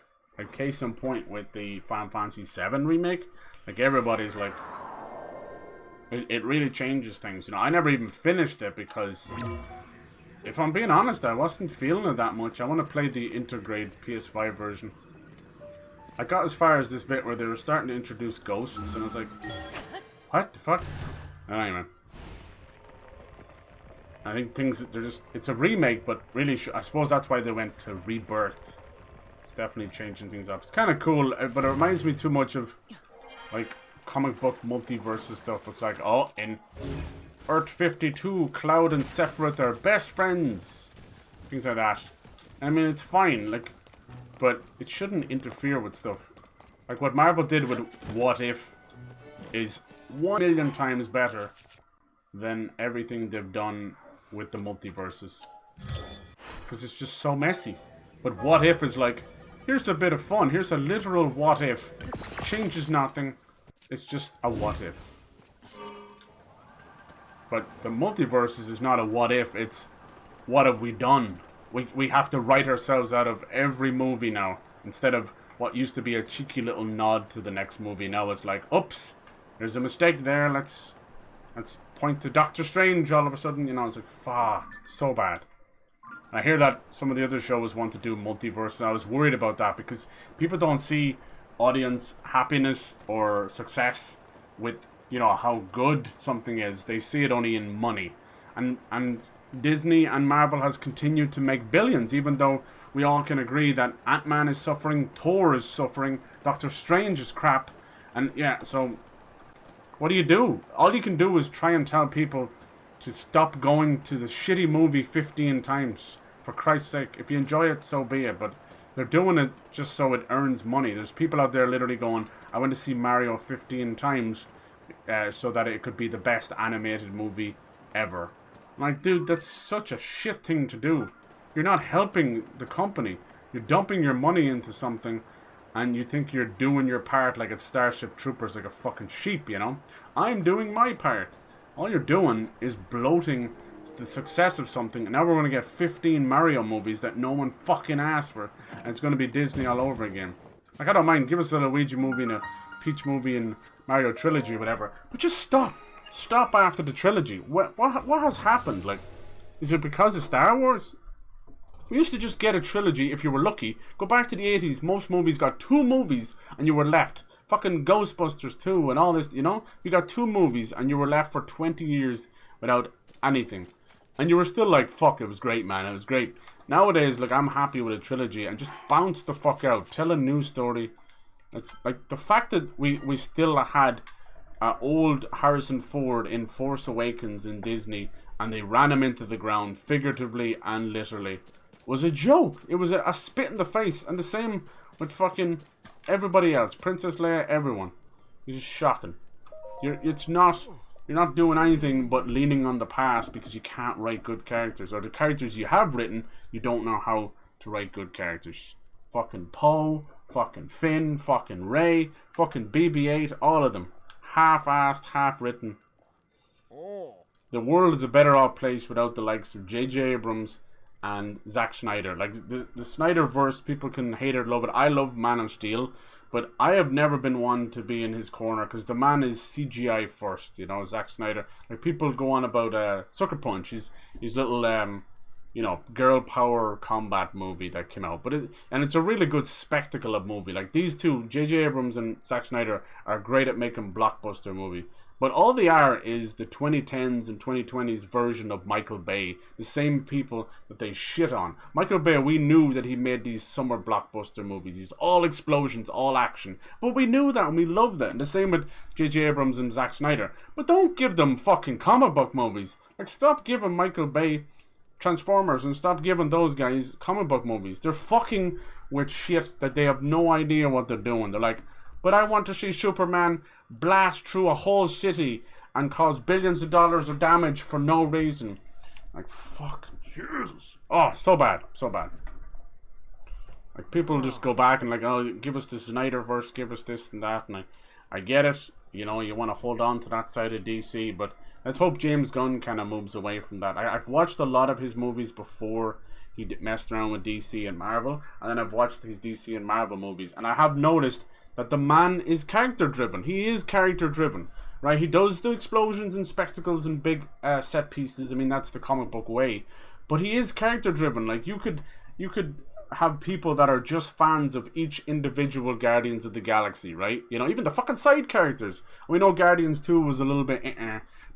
[SPEAKER 1] case in point with the Final Fantasy VII remake, like everybody's like, it really changes things. You know, I never even finished it because, if I'm being honest, I wasn't feeling it that much. I want to play the Intergrade PS5 version. I got as far as this bit where they were starting to introduce ghosts, and I was like, what the fuck? Anyway. I think things, they're just, it's a remake, but really, I suppose that's why they went to Rebirth. It's definitely changing things up. It's kind of cool, but it reminds me too much of, like, comic book multiverse stuff. It's like, oh, in Earth 52, Cloud and Sephiroth are best friends. Things like that. I mean, it's fine, like, but it shouldn't interfere with stuff. Like what Marvel did with What If is 1,000,000 times better than everything they've done with the multiverses. Because it's just so messy. But what if is like, here's a bit of fun. Here's a literal what if. Changes nothing. It's just a what if. But the multiverses is not a what if. It's what have we done. We have to write ourselves out of every movie now. Instead of what used to be a cheeky little nod to the next movie. Now it's like, oops, there's a mistake there. Let's point to Doctor Strange all of a sudden. You know, it's like, fuck, so bad. I hear that some of the other shows want to do multiverse, and I was worried about that because people don't see audience happiness or success with, you know, how good something is. They see it only in money. And Disney and Marvel has continued to make billions, even though we all can agree that Ant-Man is suffering, Thor is suffering, Doctor Strange is crap. And yeah, so what do? All you can do is try and tell people to stop going to the shitty movie 15 times. For Christ's sake, if you enjoy it, so be it. But they're doing it just so it earns money. There's people out there literally going, I went to see Mario 15 times so that it could be the best animated movie ever. Like, dude, that's such a shit thing to do. You're not helping the company. You're dumping your money into something and you think you're doing your part like it's Starship Troopers, like a fucking sheep, you know? I'm doing my part. All you're doing is bloating the success of something, and now we're going to get 15 Mario movies that no one fucking asked for, and it's going to be Disney all over again. Like, I don't mind, give us a Luigi movie and a Peach movie and Mario trilogy or whatever, but just stop. Stop after the trilogy. What has happened? Like, is it because of Star Wars? We used to just get a trilogy if you were lucky. Go back to the 80s, most movies got 2 movies and you were left. Fucking Ghostbusters 2 and all this, you know? You got 2 movies and you were left for 20 years without anything. And you were still like, fuck, it was great, man, it was great. Nowadays, like, I'm happy with a trilogy and just bounce the fuck out. Tell a new story. It's like the fact that we still had old Harrison Ford in Force Awakens in Disney and they ran him into the ground, figuratively and literally, was a joke. It was a spit in the face. And the same with fucking everybody else. Princess Leia, everyone. It's just shocking. You're not doing anything but leaning on the past because you can't write good characters. Or the characters you have written, you don't know how to write good characters. Fucking Poe, fucking Finn, fucking Rey, fucking BB-8, all of them. Half-assed, half-written. The world is a better off place without the likes of J.J. Abrams and Zack Snyder. Like, the Snyderverse, people can hate it or love it. I love Man of Steel, but I have never been one to be in his corner because the man is CGI first, you know, Zack Snyder. Like, people go on about Sucker Punch, his little, you know, girl power combat movie that came out. And it's a really good spectacle of movie. Like, these two, J.J. Abrams and Zack Snyder, are great at making blockbuster movie. But all they are is the 2010s and 2020s version of Michael Bay. The same people that they shit on. Michael Bay, we knew that he made these summer blockbuster movies. He's all explosions, all action. But we knew that and we loved that. And the same with J.J. Abrams and Zack Snyder. But don't give them fucking comic book movies. Like, stop giving Michael Bay Transformers and stop giving those guys comic book movies. They're fucking with shit that they have no idea what they're doing. They're like, but I want to see Superman blast through a whole city and cause billions of dollars of damage for no reason. Like, fucking Jesus. Oh, so bad. So bad. Like, people just go back and like, oh, give us the Snyderverse, give us this and that. And I get it. You know, you want to hold on to that side of DC, but let's hope James Gunn kind of moves away from that. I've watched a lot of his movies before he messed around with DC and Marvel. And then I've watched his DC and Marvel movies. And I have noticed that the man is character driven. He is character driven, right? He does the explosions and spectacles and big set pieces. I mean, that's the comic book way. But he is character driven. Like, you could have people that are just fans of each individual Guardians of the Galaxy, right? You know, even the fucking side characters. We know Guardians 2 was a little bit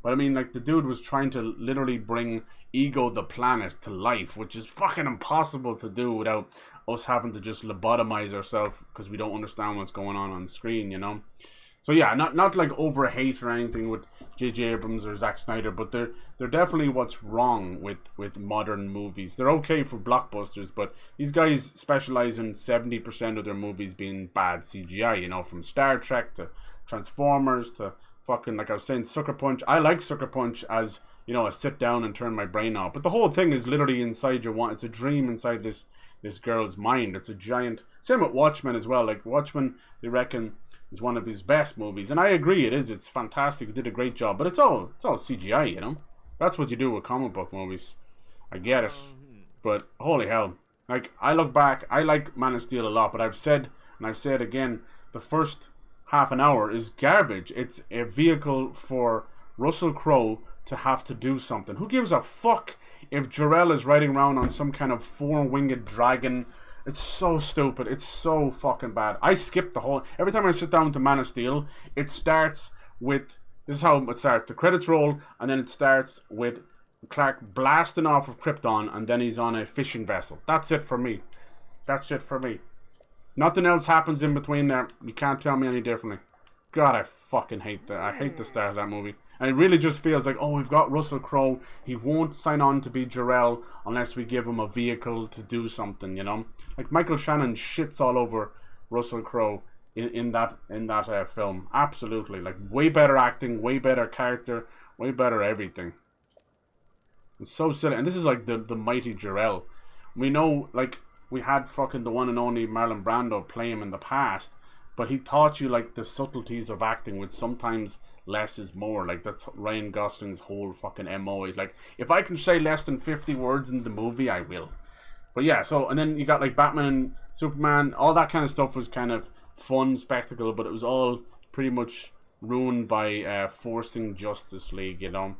[SPEAKER 1] but I mean, like, the dude was trying to literally bring Ego the Planet to life, which is fucking impossible to do without us having to just lobotomize ourselves because we don't understand what's going on screen, you know? So yeah, not like over hate or anything with J.J. Abrams or Zack Snyder, but they're definitely what's wrong with modern movies. They're okay for blockbusters, but these guys specialize in 70% of their movies being bad CGI, you know, from Star Trek to Transformers to fucking, like I was saying, Sucker Punch. I like Sucker Punch as, you know, a sit down and turn my brain off. But the whole thing is literally inside your one. It's a dream inside this girl's mind. It's a giant. Same with Watchmen as well. Like Watchmen, they reckon is one of his best movies, and I agree it is. It's fantastic. It did a great job, but it's all CGI, you know. That's what you do with comic book movies. I get it, but holy hell! Like I look back, I like Man of Steel a lot, but I've said and I've said again, the first half an hour is garbage. It's a vehicle for Russell Crowe to have to do something. Who gives a fuck if Jor-El is riding around on some kind of four-winged dragon? It's so stupid. It's so fucking bad. I skip the whole... Every time I sit down to Man of Steel, it starts with... This is how it starts. The credits roll, and then it starts with Clark blasting off of Krypton, and then he's on a fishing vessel. That's it for me. That's it for me. Nothing else happens in between there. You can't tell me any differently. God, I fucking hate that. I hate the start of that movie. And it really just feels like, oh, we've got Russell Crowe. He won't sign on to be Jor-El unless we give him a vehicle to do something, you know? Like, Michael Shannon shits all over Russell Crowe in that film. Absolutely. Like, way better acting, way better character, way better everything. It's so silly. And this is like the mighty Jor-El. We know, like, we had fucking the one and only Marlon Brando play him in the past, but he taught you, like, the subtleties of acting, which sometimes less is more. Like, that's Ryan Gosling's whole fucking MO. He's like, if I can say less than 50 words in the movie, I will. But yeah, so, and then you got, like, Batman and Superman. All that kind of stuff was kind of fun spectacle, but it was all pretty much ruined by forcing Justice League, you know,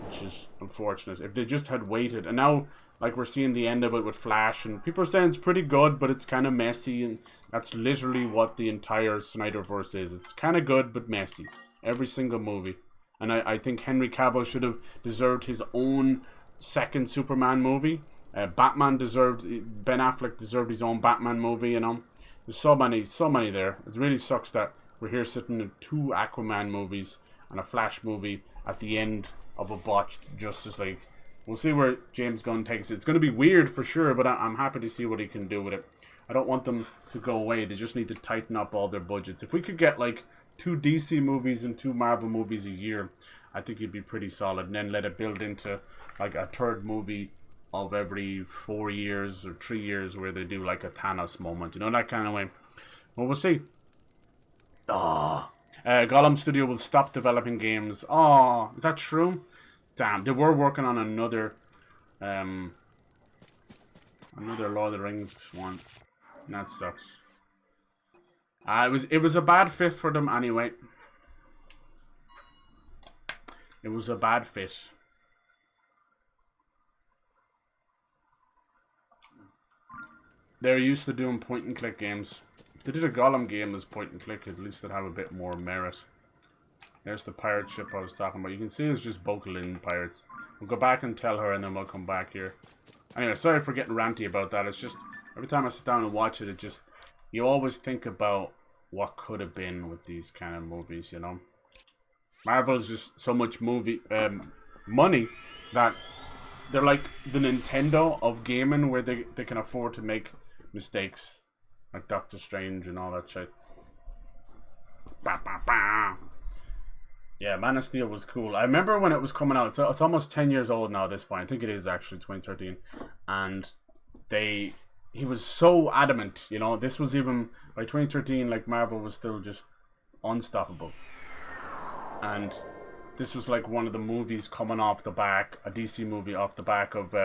[SPEAKER 1] which is unfortunate. If they just had waited, and now, like, we're seeing the end of it with Flash, and people are saying it's pretty good, but it's kind of messy, and that's literally what the entire Snyderverse is. It's kind of good, but messy. Every single movie. And I think Henry Cavill should have deserved his own second Superman movie. Ben Affleck deserved his own Batman movie, you know. There's so many there. It really sucks that we're here sitting in 2 Aquaman movies and a Flash movie at the end of a botched Justice League. We'll see where James Gunn takes it. It's going to be weird for sure, but I'm happy to see what he can do with it. I don't want them to go away. They just need to tighten up all their budgets. If we could get, like, 2 DC movies and 2 Marvel movies a year, I think it'd be pretty solid. And then let it build into, like, a third movie of every 4 years or 3 years where they do, like, a Thanos moment. You know, that kind of way. Well, we'll see. Gollum Studio will stop developing games. Oh, is that true? Damn, they were working on another Lord of the Rings one. That sucks. It was a bad fit for them anyway. It was a bad fit. They're used to doing point and click games. If they did a Gollum game as point and click, at least they'd have a bit more merit. There's the pirate ship I was talking about. You can see it's just Bokelin pirates. We'll go back and tell her and then we'll come back here. Anyway, sorry for getting ranty about that. It's just, every time I sit down and watch it, it just, you always think about what could have been with these kind of movies, you know. Marvel's just so much money that they're like the Nintendo of gaming, where they can afford to make mistakes. Like Doctor Strange and all that shit. Bah, bah, bah. Yeah, Man of Steel was cool. I remember when it was coming out. It's almost 10 years old now at this point. I think it is actually 2013. And he was so adamant, you know. This was even, by 2013, like, Marvel was still just unstoppable. And this was like one of the movies coming off the back, a DC movie off the back of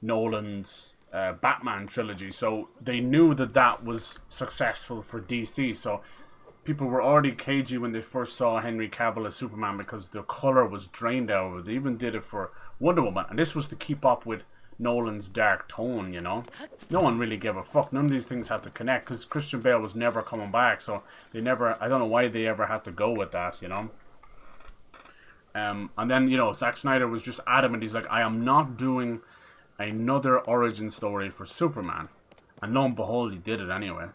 [SPEAKER 1] Nolan's Batman trilogy. So they knew that was successful for DC. So people were already cagey when they first saw Henry Cavill as Superman because the color was drained out of it. They even did it for Wonder Woman. And this was to keep up with Nolan's dark tone, you know. No one really gave a fuck. None of these things had to connect because Christian Bale was never coming back. So they never, I don't know why they ever had to go with that, you know. And then, you know, Zack Snyder was just adamant. He's like, I am not doing another origin story for Superman. And lo and behold, he did it anyway.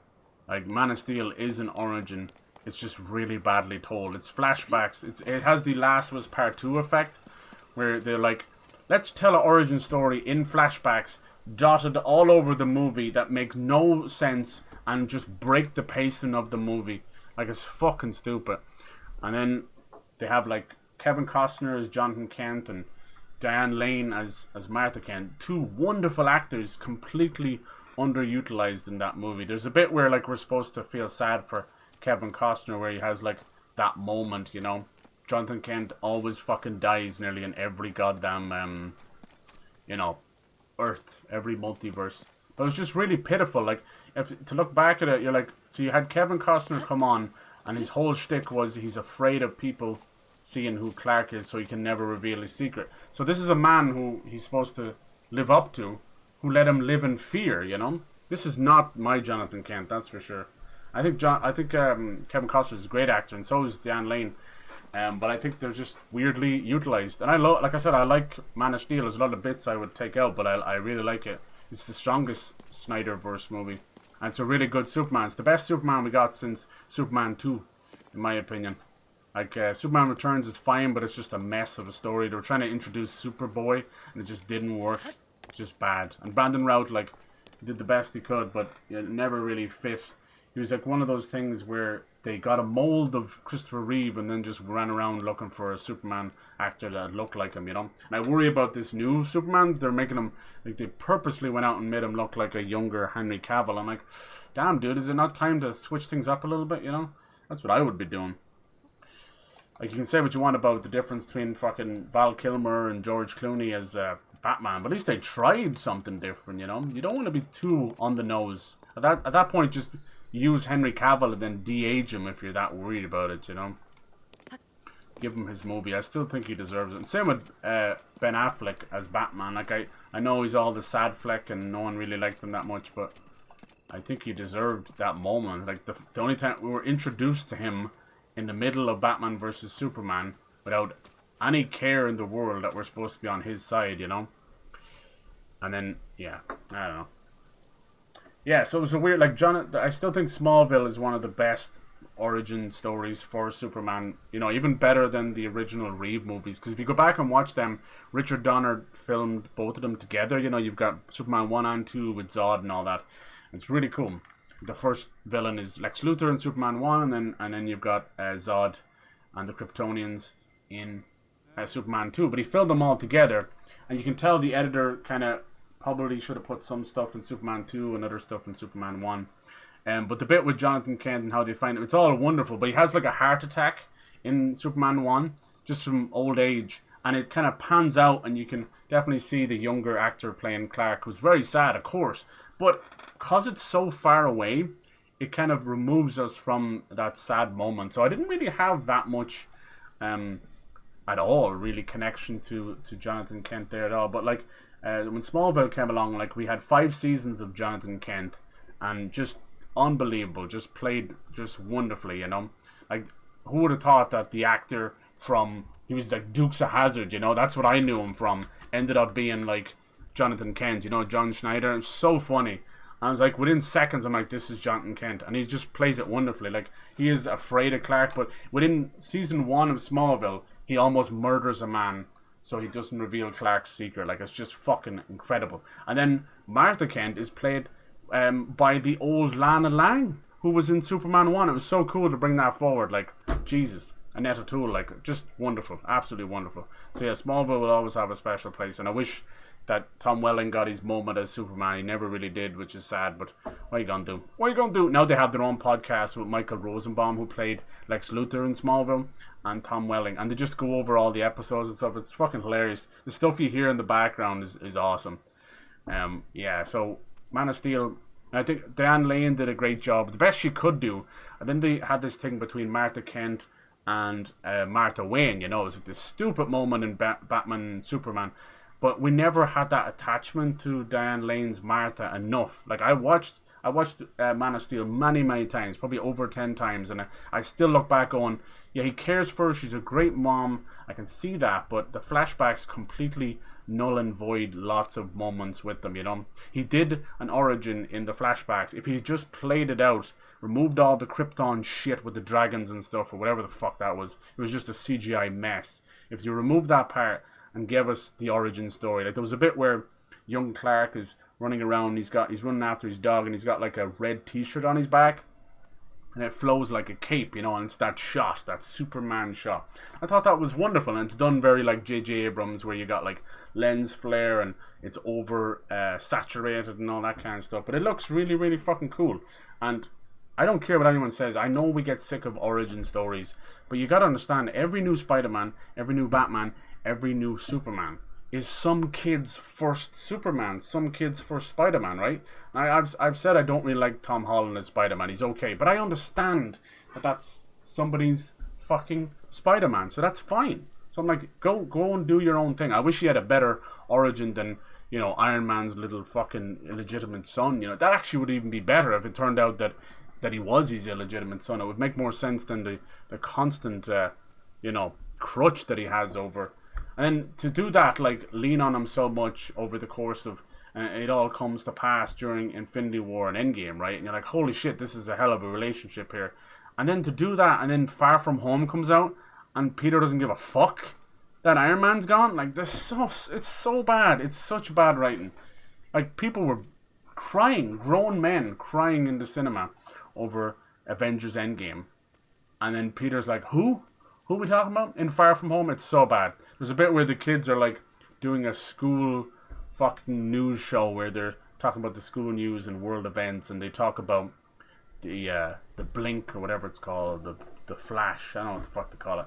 [SPEAKER 1] Like, Man of Steel is an origin. It's just really badly told. It's flashbacks. It has the Last of Us Part 2 effect, where they're like, let's tell an origin story in flashbacks dotted all over the movie that make no sense and just break the pacing of the movie. Like, it's fucking stupid. And then they have like Kevin Costner as Jonathan Kent and Diane Lane as Martha Kent. Two wonderful actors, completely underutilized in that movie. There's a bit where like we're supposed to feel sad for Kevin Costner where he has like that moment, you know. Jonathan Kent always fucking dies nearly in every goddamn you know, Earth, every multiverse. But it was just really pitiful. Like, if to look back at it, you're like, so you had Kevin Costner come on, and his whole shtick was he's afraid of people seeing who Clark is, so he can never reveal his secret. So this is a man who he's supposed to live up to, who let him live in fear. You know, this is not my Jonathan Kent, that's for sure. I think Kevin Costner is a great actor, and so is Diane Lane. But I think they're just weirdly utilized. And like I said, I like Man of Steel. There's a lot of bits I would take out, but I really like it. It's the strongest Snyderverse movie. And it's a really good Superman. It's the best Superman we got since Superman 2, in my opinion. Like, Superman Returns is fine, but it's just a mess of a story. They were trying to introduce Superboy, and it just didn't work. It's just bad. And Brandon Routh, like, he did the best he could, but it never really fit. He was like one of those things where they got a mold of Christopher Reeve and then just ran around looking for a Superman actor that looked like him, you know. And I worry about this new Superman. They're making him, like, they purposely went out and made him look like a younger Henry Cavill. I'm like, damn, dude, is it not time to switch things up a little bit, you know? That's what I would be doing. Like, you can say what you want about the difference between fucking Val Kilmer and George Clooney as Batman, but at least they tried something different, you know? You don't want to be too on the nose. At that point, just use Henry Cavill and then de-age him if you're that worried about it, you know. Give him his movie. I still think he deserves it. And same with Ben Affleck as Batman. Like, I know he's all the sad fleck and no one really liked him that much, but I think he deserved that moment. Like, the only time we were introduced to him in the middle of Batman versus Superman without any care in the world that we're supposed to be on his side, you know. And then, yeah, I don't know. Yeah, so it was a weird, like, I still think Smallville is one of the best origin stories for Superman, you know, even better than the original Reeve movies, because if you go back and watch them, Richard Donner filmed both of them together, you know, you've got Superman 1 and 2 with Zod and all that. It's really cool. The first villain is Lex Luthor in Superman 1, and then you've got Zod and the Kryptonians in Superman 2, but he filmed them all together, and you can tell the editor kind of probably should have put some stuff in Superman 2 and other stuff in Superman 1. But the bit with Jonathan Kent and how they find him, it's all wonderful. But he has like a heart attack in Superman 1, just from old age. And it kind of pans out and you can definitely see the younger actor playing Clark, who's very sad, of course. But because it's so far away, it kind of removes us from that sad moment. So I didn't really have that much at all, really, connection to Jonathan Kent there at all. But like, when Smallville came along, like, we had 5 seasons of Jonathan Kent, and just unbelievable, just played just wonderfully, you know. Like, who would have thought that the actor from, he was like Dukes of Hazzard, you know, that's what I knew him from, ended up being like Jonathan Kent, you know, John Schneider. It's so funny. I was like, within seconds, I'm like, this is Jonathan Kent, and he just plays it wonderfully. Like, he is afraid of Clark, but within season 1 of Smallville, he almost murders a man so he doesn't reveal Clark's secret. Like, it's just fucking incredible. And then Martha Kent is played by the old Lana Lang, who was in Superman 1. It was so cool to bring that forward. Like, Jesus. Annette O'Toole, like, just wonderful. Absolutely wonderful. So yeah, Smallville will always have a special place, and I wish that Tom Welling got his moment as Superman. He never really did, which is sad, but what are you gonna do? What are you gonna do? Now they have their own podcast with Michael Rosenbaum, who played Lex Luthor in Smallville, and Tom Welling, and they just go over all the episodes and stuff. It's fucking hilarious. The stuff you hear in the background is awesome. Yeah, so Man of Steel, I think Diane Lane did a great job, the best she could do. And then they had this thing between Martha Kent and Martha Wayne, you know. It was this stupid moment in Batman and Superman, but we never had that attachment to Diane Lane's Martha enough. Like, I watched Man of Steel many times, probably over 10 times, and I still look back going, yeah, he cares for her, she's a great mom, I can see that, but the flashbacks completely null and void lots of moments with them, you know. He did an origin in the flashbacks. If he just played it out, removed all the Krypton shit with the dragons and stuff, or whatever the fuck that was, it was just a CGI mess. If you remove that part and gave us the origin story, like, there was a bit where young Clark is running around, he's running after his dog, and he's got like a red t-shirt on his back, and it flows like a cape, you know, and it's that shot, that Superman shot. I thought that was wonderful, and it's done very like J.J. Abrams, where you got like lens flare and it's over saturated and all that kind of stuff. But it looks really, really fucking cool. And I don't care what anyone says. I know we get sick of origin stories, but you gotta understand, every new Spider-Man, every new Batman, every new Superman is some kid's first Superman, some kid's first Spider-Man, right? I've said I don't really like Tom Holland as Spider-Man. He's okay, but I understand that that's somebody's fucking Spider-Man, so that's fine. So I'm like, go and do your own thing. I wish he had a better origin than, you know, Iron Man's little fucking illegitimate son. You know, that actually would even be better if it turned out that he was his illegitimate son. It would make more sense than the constant, you know, crutch that he has over. And then to do that, like, lean on him so much over the course of, it all comes to pass during Infinity War and Endgame, right? And you're like, holy shit, this is a hell of a relationship here. And then to do that, and then Far From Home comes out, and Peter doesn't give a fuck that Iron Man's gone. Like, it's so bad. It's such bad writing. Like, people were crying, grown men crying in the cinema over Avengers Endgame. And then Peter's like, who? Who are we talking about? In Far From Home? It's so bad. There's a bit where the kids are like doing a school fucking news show where they're talking about the school news and world events, and they talk about the blink or whatever it's called, the flash, I don't know what the fuck to call it.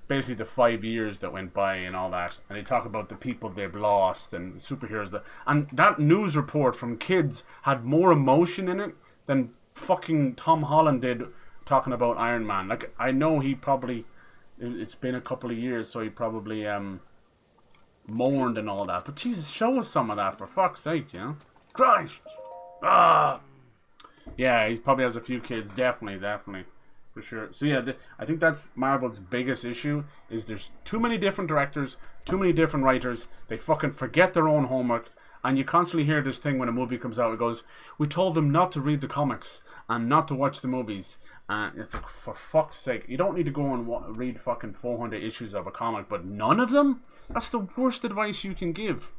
[SPEAKER 1] Basically the 5 years that went by and all that, and they talk about the people they've lost and the superheroes and that news report from kids had more emotion in it than fucking Tom Holland did talking about Iron Man. Like, I know he probably, it's been a couple of years, so he probably mourned and all that, but Jesus, show us some of that, for fuck's sake, you know? Christ! Yeah, he probably has a few kids, definitely, for sure. So yeah, I think that's Marvel's biggest issue, is there's too many different directors, too many different writers, they fucking forget their own homework, and you constantly hear this thing when a movie comes out, it goes, we told them not to read the comics, and not to watch the movies, and it's like, for fuck's sake, you don't need to go and read fucking 400 issues of a comic, but none of them? That's the worst advice you can give.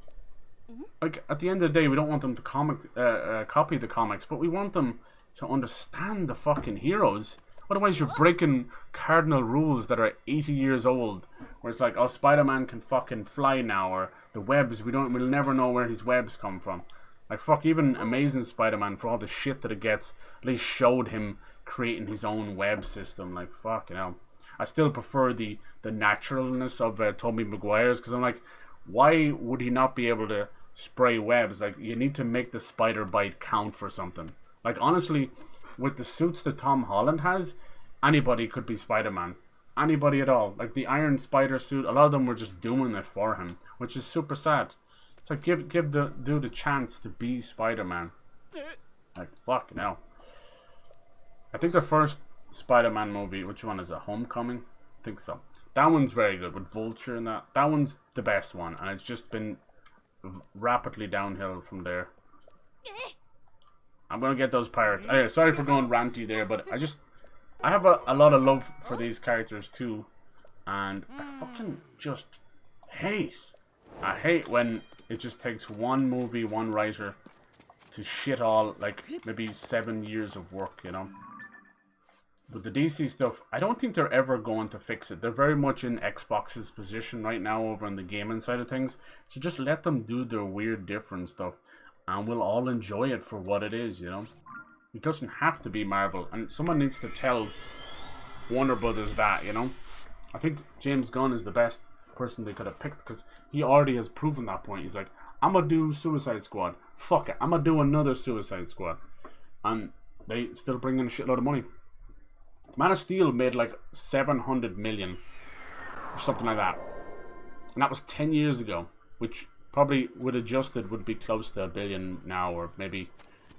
[SPEAKER 1] Like, at the end of the day, we don't want them to copy the comics, but we want them to understand the fucking heroes. Otherwise, you're breaking cardinal rules that are 80 years old, where it's like, oh, Spider-Man can fucking fly now, or the webs, we'll never know where his webs come from. Like, fuck, even Amazing Spider-Man, for all the shit that it gets, at least showed him creating his own web system. Like, fuck, you know. I still prefer the naturalness of Tobey Maguire's, because I'm like, why would he not be able to spray webs? Like, you need to make the spider bite count for something. Like, honestly, with the suits that Tom Holland has, anybody could be Spider-Man. Anybody at all. Like, the Iron Spider suit, a lot of them were just doing it for him, which is super sad. It's like, give the dude a chance to be Spider-Man. Like, fuck, no. I think the first Spider-Man movie, which one is it? Homecoming? I think so. That one's very good, with Vulture and that. That one's the best one, and it's just been rapidly downhill from there. I'm gonna get those pirates. Anyway, sorry for going ranty there, but I have a lot of love for these characters too, and I fucking just hate. I hate when it just takes one movie, one writer to shit all, like, maybe 7 years of work, you know? With the DC stuff, I don't think they're ever going to fix it. They're very much in Xbox's position right now over on the gaming side of things, so just let them do their weird, different stuff, and we'll all enjoy it for what it is, you know? It doesn't have to be Marvel, and someone needs to tell Warner Brothers that, you know? I think James Gunn is the best person they could have picked, because he already has proven that point. He's like, I'm gonna do Suicide Squad. Fuck it, I'm gonna do another Suicide Squad. And they still bring in a shitload of money. Man of Steel made like 700 million or something like that, and that was 10 years ago, which probably would adjusted would be close to $1 billion now, or maybe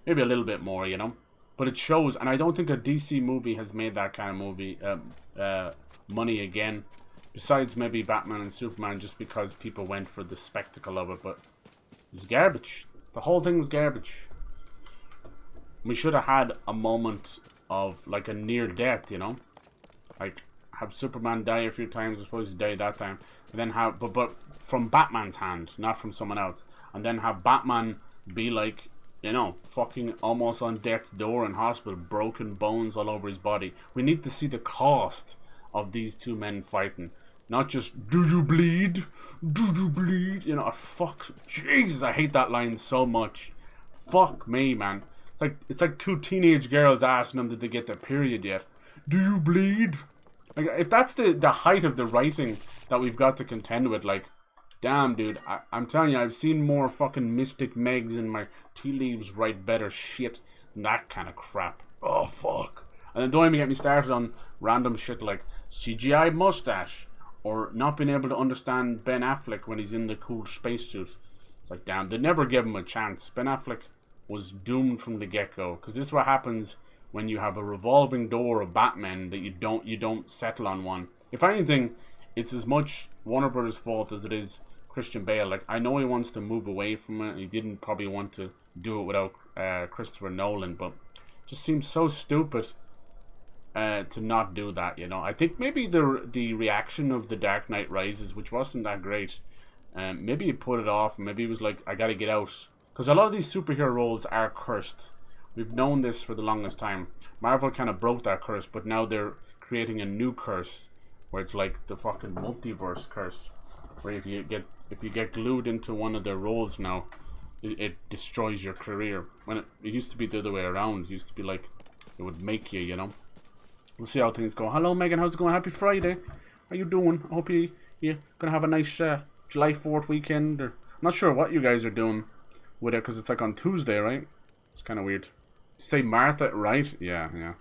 [SPEAKER 1] a little bit more, you know. But it shows, and I don't think a DC movie has made that kind of movie money again, besides maybe Batman and Superman, just because people went for the spectacle of it. But it was garbage. The whole thing was garbage. We should have had a moment of, like, a near death, you know, like have Superman die a few times. I suppose he died that time, and then have but from Batman's hand, not from someone else, and then have Batman be like you know, fucking almost on death's door in hospital, broken bones all over his body. We need to see the cost of these two men fighting. Not just, do you bleed? Do you bleed? You know, fuck, Jesus, I hate that line so much. Fuck me, man. It's like two teenage girls asking them, did they get their period yet? Do you bleed? Like, if that's the height of the writing that we've got to contend with, like, damn, dude, I'm telling you, I've seen more fucking Mystic Megs in my tea leaves write better shit than that kind of crap. Oh, fuck. And then don't even get me started on random shit like CGI mustache, or not being able to understand Ben Affleck when he's in the cool spacesuit. It's like, damn, they never gave him a chance. Ben Affleck was doomed from the get-go, because this is what happens when you have a revolving door of Batman that you don't settle on one. If anything, it's as much Warner Brothers' fault as it is Christian Bale. Like, I know he wants to move away from it. He didn't probably want to do it without Christopher Nolan, but it just seems so stupid to not do that, you know. I think maybe the reaction of The Dark Knight Rises, which wasn't that great, maybe he put it off. Maybe he was like, I gotta get out. Because a lot of these superhero roles are cursed. We've known this for the longest time. Marvel kind of broke that curse, but now they're creating a new curse, where it's like the fucking multiverse curse, where if you get glued into one of their roles now, it destroys your career. When it used to be the other way around. It used to be like it would make you, you know. We'll see how things go. Hello, Megan. How's it going? Happy Friday. How you doing? I hope you're gonna have a nice July 4th weekend. Or I'm not sure what you guys are doing with it, because it's like on Tuesday, right? It's kind of weird. Say Martha, right? Yeah.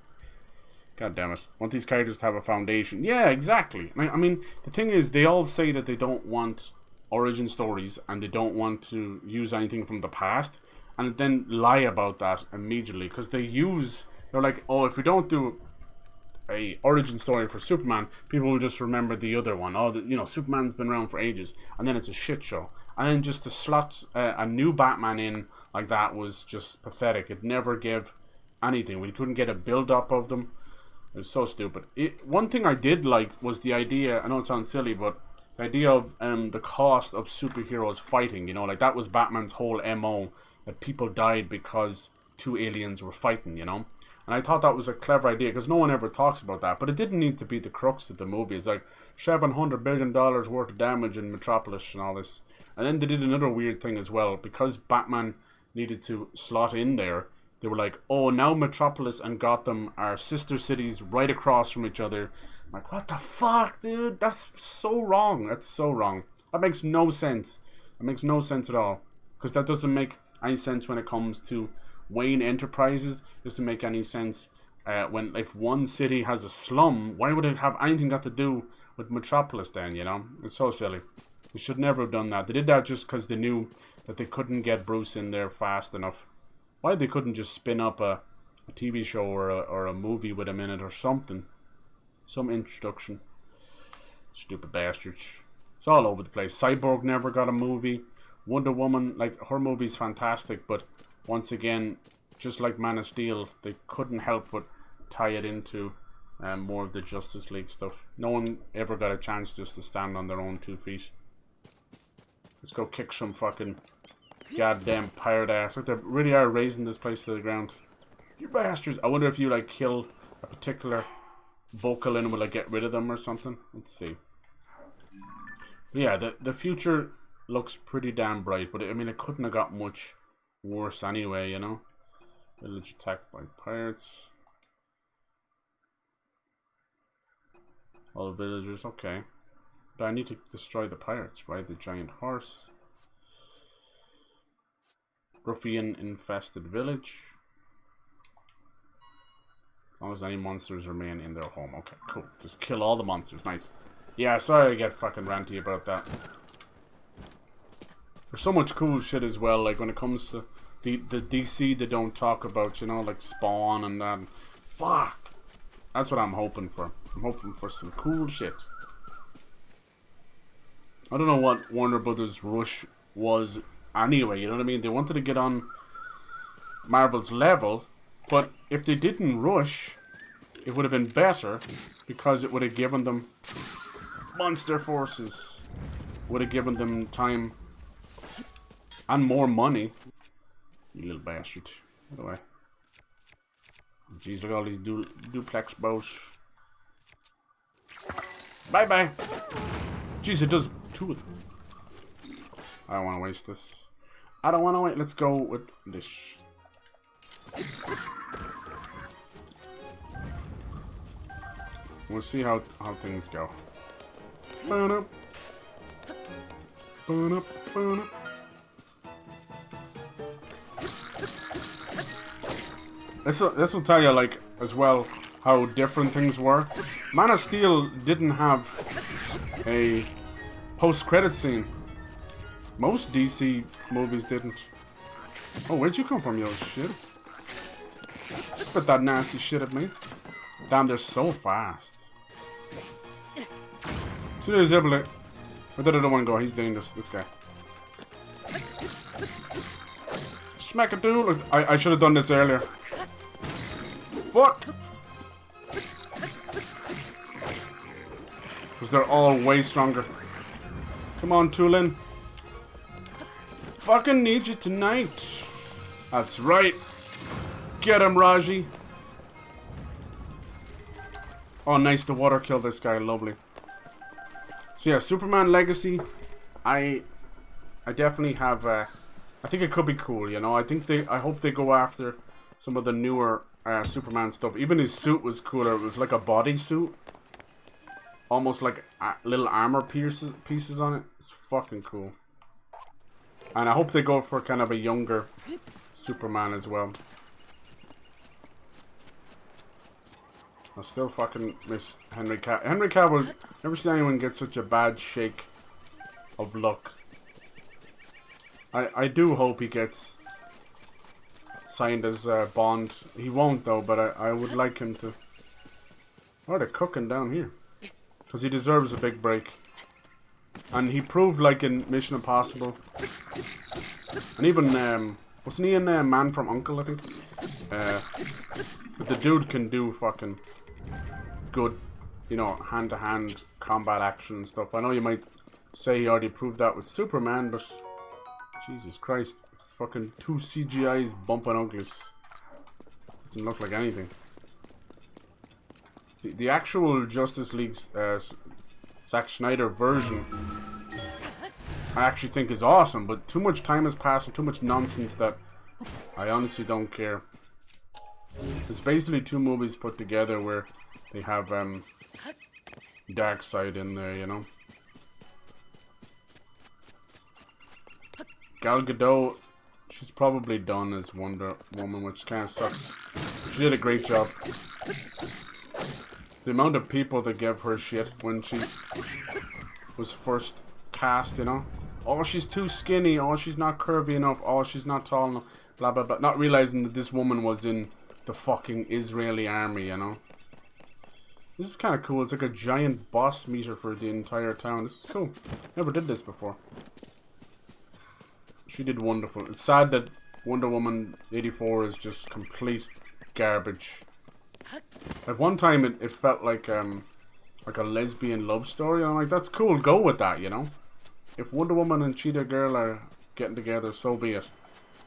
[SPEAKER 1] God damn it. Want these characters to have a foundation. Yeah, exactly. I mean, the thing is, they all say that they don't want origin stories and they don't want to use anything from the past, and then lie about that immediately, because they're like, oh, if we don't do a origin story for Superman, people will just remember the other one. Oh, you know, Superman's been around for ages, and then it's a shit show. And then just to slot a new Batman in like that was just pathetic. It never gave anything. We couldn't get a build-up of them. It was so stupid. One thing I did like was the idea, I know it sounds silly, but the idea of the cost of superheroes fighting, you know, like that was Batman's whole MO, that people died because two aliens were fighting, you know. And I thought that was a clever idea, because no one ever talks about that. But it didn't need to be the crux of the movie. It's like $700 billion worth of damage in Metropolis and all this. And then they did another weird thing as well. Because Batman needed to slot in there, they were like, oh, now Metropolis and Gotham are sister cities right across from each other. I'm like, what the fuck, dude? That's so wrong. That's so wrong. That makes no sense. It makes no sense at all. Because that doesn't make any sense when it comes to Wayne Enterprises. It doesn't make any sense if one city has a slum. Why would it have anything got to do with Metropolis then, you know? It's so silly. They should never have done that. They did that just because they knew that they couldn't get Bruce in there fast enough. Why they couldn't just spin up a TV show or a movie with him in it or something. Some introduction. Stupid bastards. It's all over the place. Cyborg never got a movie. Wonder Woman, like, her movie's fantastic, but once again, just like Man of Steel, they couldn't help but tie it into more of the Justice League stuff. No one ever got a chance just to stand on their own 2 feet. Let's go kick some fucking goddamn pirate ass. Like, they really are raising this place to the ground. You bastards. I wonder if you, like, kill a particular vocal and will, like, get rid of them or something. Let's see. But yeah, the future looks pretty damn bright, but I mean, it couldn't have got much worse anyway, you know. Village attacked by pirates. All the villagers, okay. But I need to destroy the pirates, right? The giant horse. Ruffian infested village. As long as any monsters remain in their home. Okay, cool. Just kill all the monsters. Nice. Yeah, sorry I get fucking ranty about that. There's so much cool shit as well, like when it comes to the DC they don't talk about, you know, like Spawn and that. Fuck! That's what I'm hoping for. I'm hoping for some cool shit. I don't know what Warner Brothers' rush was anyway, you know what I mean? They wanted to get on Marvel's level, but if they didn't rush, it would have been better, because it would have given them monster forces. Would have given them time and more money You little bastard. By the way. Jeez, look at all these duplex bows. Bye bye. Jeez, it does 2 of them. I don't want to waste this. I don't want to wait. Let's go with this. We'll see how things go. Burn up. Burn up. Burn up. This will tell you, like, as well, how different things were. Man of Steel didn't have a post-credit scene. Most DC movies didn't. Oh, where'd you come from, you little shit? Spit that nasty shit at me. Damn, they're so fast. So he's able to... Where did I don't want to go? He's dangerous, this guy. Smack it, dude. I should have done this earlier. Fuck! Because they're all way stronger. Come on, Tulin. Fucking need you tonight. That's right. Get him, Raji. Oh, nice. The water killed this guy. Lovely. So yeah, Superman Legacy. I definitely have. I think it could be cool. You know, I hope they go after some of the newer Superman stuff. Even his suit was cooler. It was like a body suit, almost like little armor pieces on it. It's fucking cool. And I hope they go for kind of a younger Superman as well. I still fucking miss Henry Cavill. Henry Cavill, never seen anyone get such a bad shake of luck. I do hope he gets signed as Bond. He won't though, but I would like him to. Oh, they're cooking down here. Because he deserves a big break. And he proved, like in Mission Impossible. And even, wasn't he in Man from U.N.C.L.E., I think? But the dude can do fucking good, you know, hand-to-hand combat action and stuff. I know you might say he already proved that with Superman, but Jesus Christ, it's fucking 2 CGIs bumping uglies. Doesn't look like anything. The actual Justice League's Zack Snyder version, I actually think is awesome, but too much time has passed and too much nonsense that I honestly don't care. It's basically 2 movies put together where they have Darkseid in there, you know. Gal Gadot, she's probably done as Wonder Woman, which kind of sucks. She did a great job. The amount of people that gave her shit when she was first cast, you know. Oh, she's too skinny. Oh, she's not curvy enough. Oh, she's not tall enough. Blah, blah, blah. Not realizing that this woman was in the fucking Israeli army, you know. This is kind of cool. It's like a giant boss meter for the entire town. This is cool. Never did this before. She did wonderful. It's sad that Wonder Woman 84 is just complete garbage. At one time, it felt like a lesbian love story. I'm like, that's cool. Go with that, you know. If Wonder Woman and Cheetah Girl are getting together, so be it.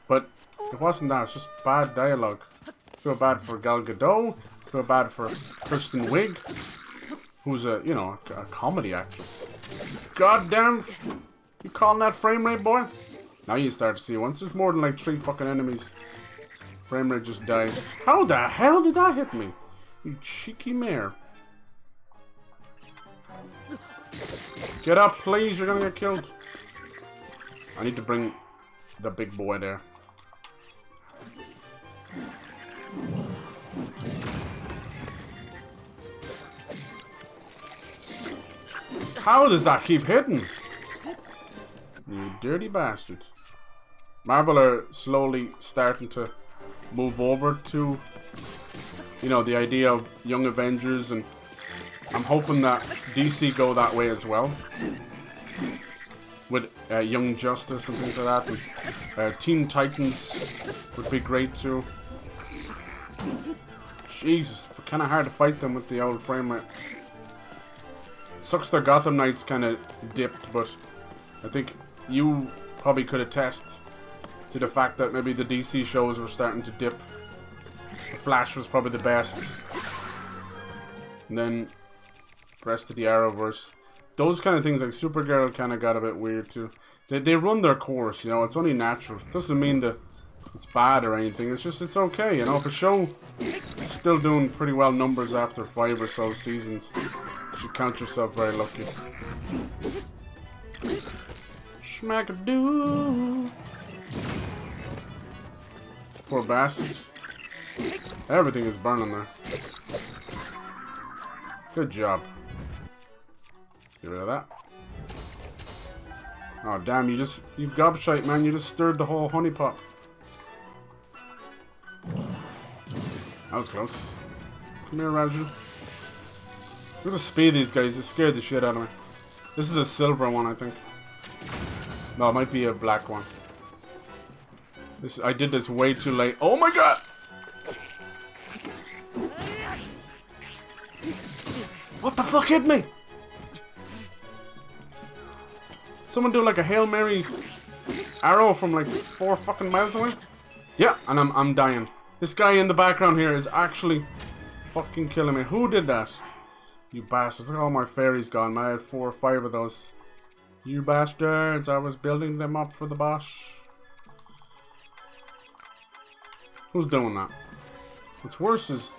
[SPEAKER 1] But it wasn't that. It's just bad dialogue. I feel bad for Gal Gadot. I feel bad for Kristen Wiig, who's a comedy actress. Goddamn, you calling that frame rate, boy? Now you start to see once there's more than like 3 fucking enemies, frame rate just dies. How the hell did that hit me? You cheeky mare. Get up, please. You're gonna get killed. I need to bring the big boy there. How does that keep hitting? You dirty bastard. Marvel are slowly starting to move over to, you know, the idea of Young Avengers, and I'm hoping that DC go that way as well. With Young Justice and things like that. And, Teen Titans would be great too. Jesus, kind of hard to fight them with the old frame rate. Sucks their Gotham Knights kind of dipped, but I think you probably could attest to the fact that maybe the DC shows were starting to dip. The Flash was probably the best. And then the rest of the Arrowverse. Those kind of things, like Supergirl, kind of got a bit weird too. They run their course, you know. It's only natural. It doesn't mean that it's bad or anything. It's just, it's okay, you know. If a show is still doing pretty well numbers after 5 or so seasons, you should count yourself very lucky. Schmack-a-doo. Poor bastards. Everything is burning there. Good job. Let's get rid of that. Oh damn, you gobshite, man, you just stirred the whole honey pot. That was close. Come here, Raju. Look at the speed of these guys, they scared the shit out of me. This is a silver one, I think. No, it might be a black one. I did this way too late. Oh my god! What the fuck hit me? Someone do like a Hail Mary arrow from like 4 fucking miles away? Yeah, and I'm dying. This guy in the background here is actually fucking killing me. Who did that? You bastards. Look at all my fairies gone, man. I had 4 or 5 of those. You bastards. I was building them up for the boss. Who's doing that? What's worse is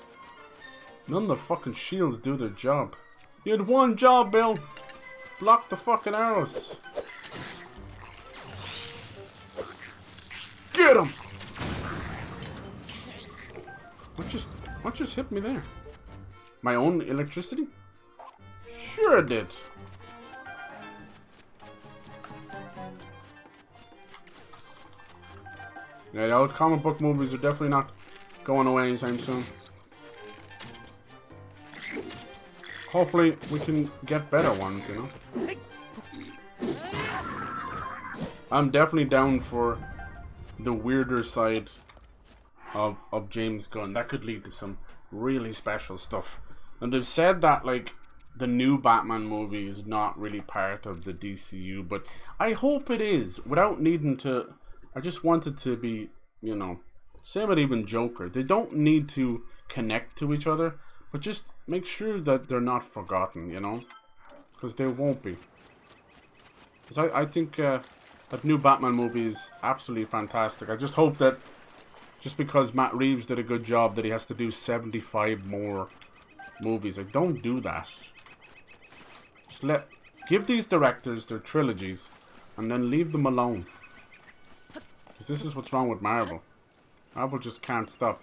[SPEAKER 1] none of the fucking shields do their job. You had one job, Bill. Block the fucking arrows. Get him! What just hit me there? My own electricity? Sure it did. Yeah, the old comic book movies are definitely not going away anytime soon. Hopefully we can get better ones, you know. I'm definitely down for the weirder side of James Gunn. That could lead to some really special stuff. And they've said that like the new Batman movie is not really part of the DCU, but I hope it is, without needing to. I just want it to be, you know, same with even Joker. They don't need to connect to each other, but just make sure that they're not forgotten, you know, because they won't be. Because I think that new Batman movie is absolutely fantastic. I just hope that just because Matt Reeves did a good job that he has to do 75 more movies. Like, don't do that. Just give these directors their trilogies and then leave them alone. Because this is what's wrong with Marvel. Marvel just can't stop.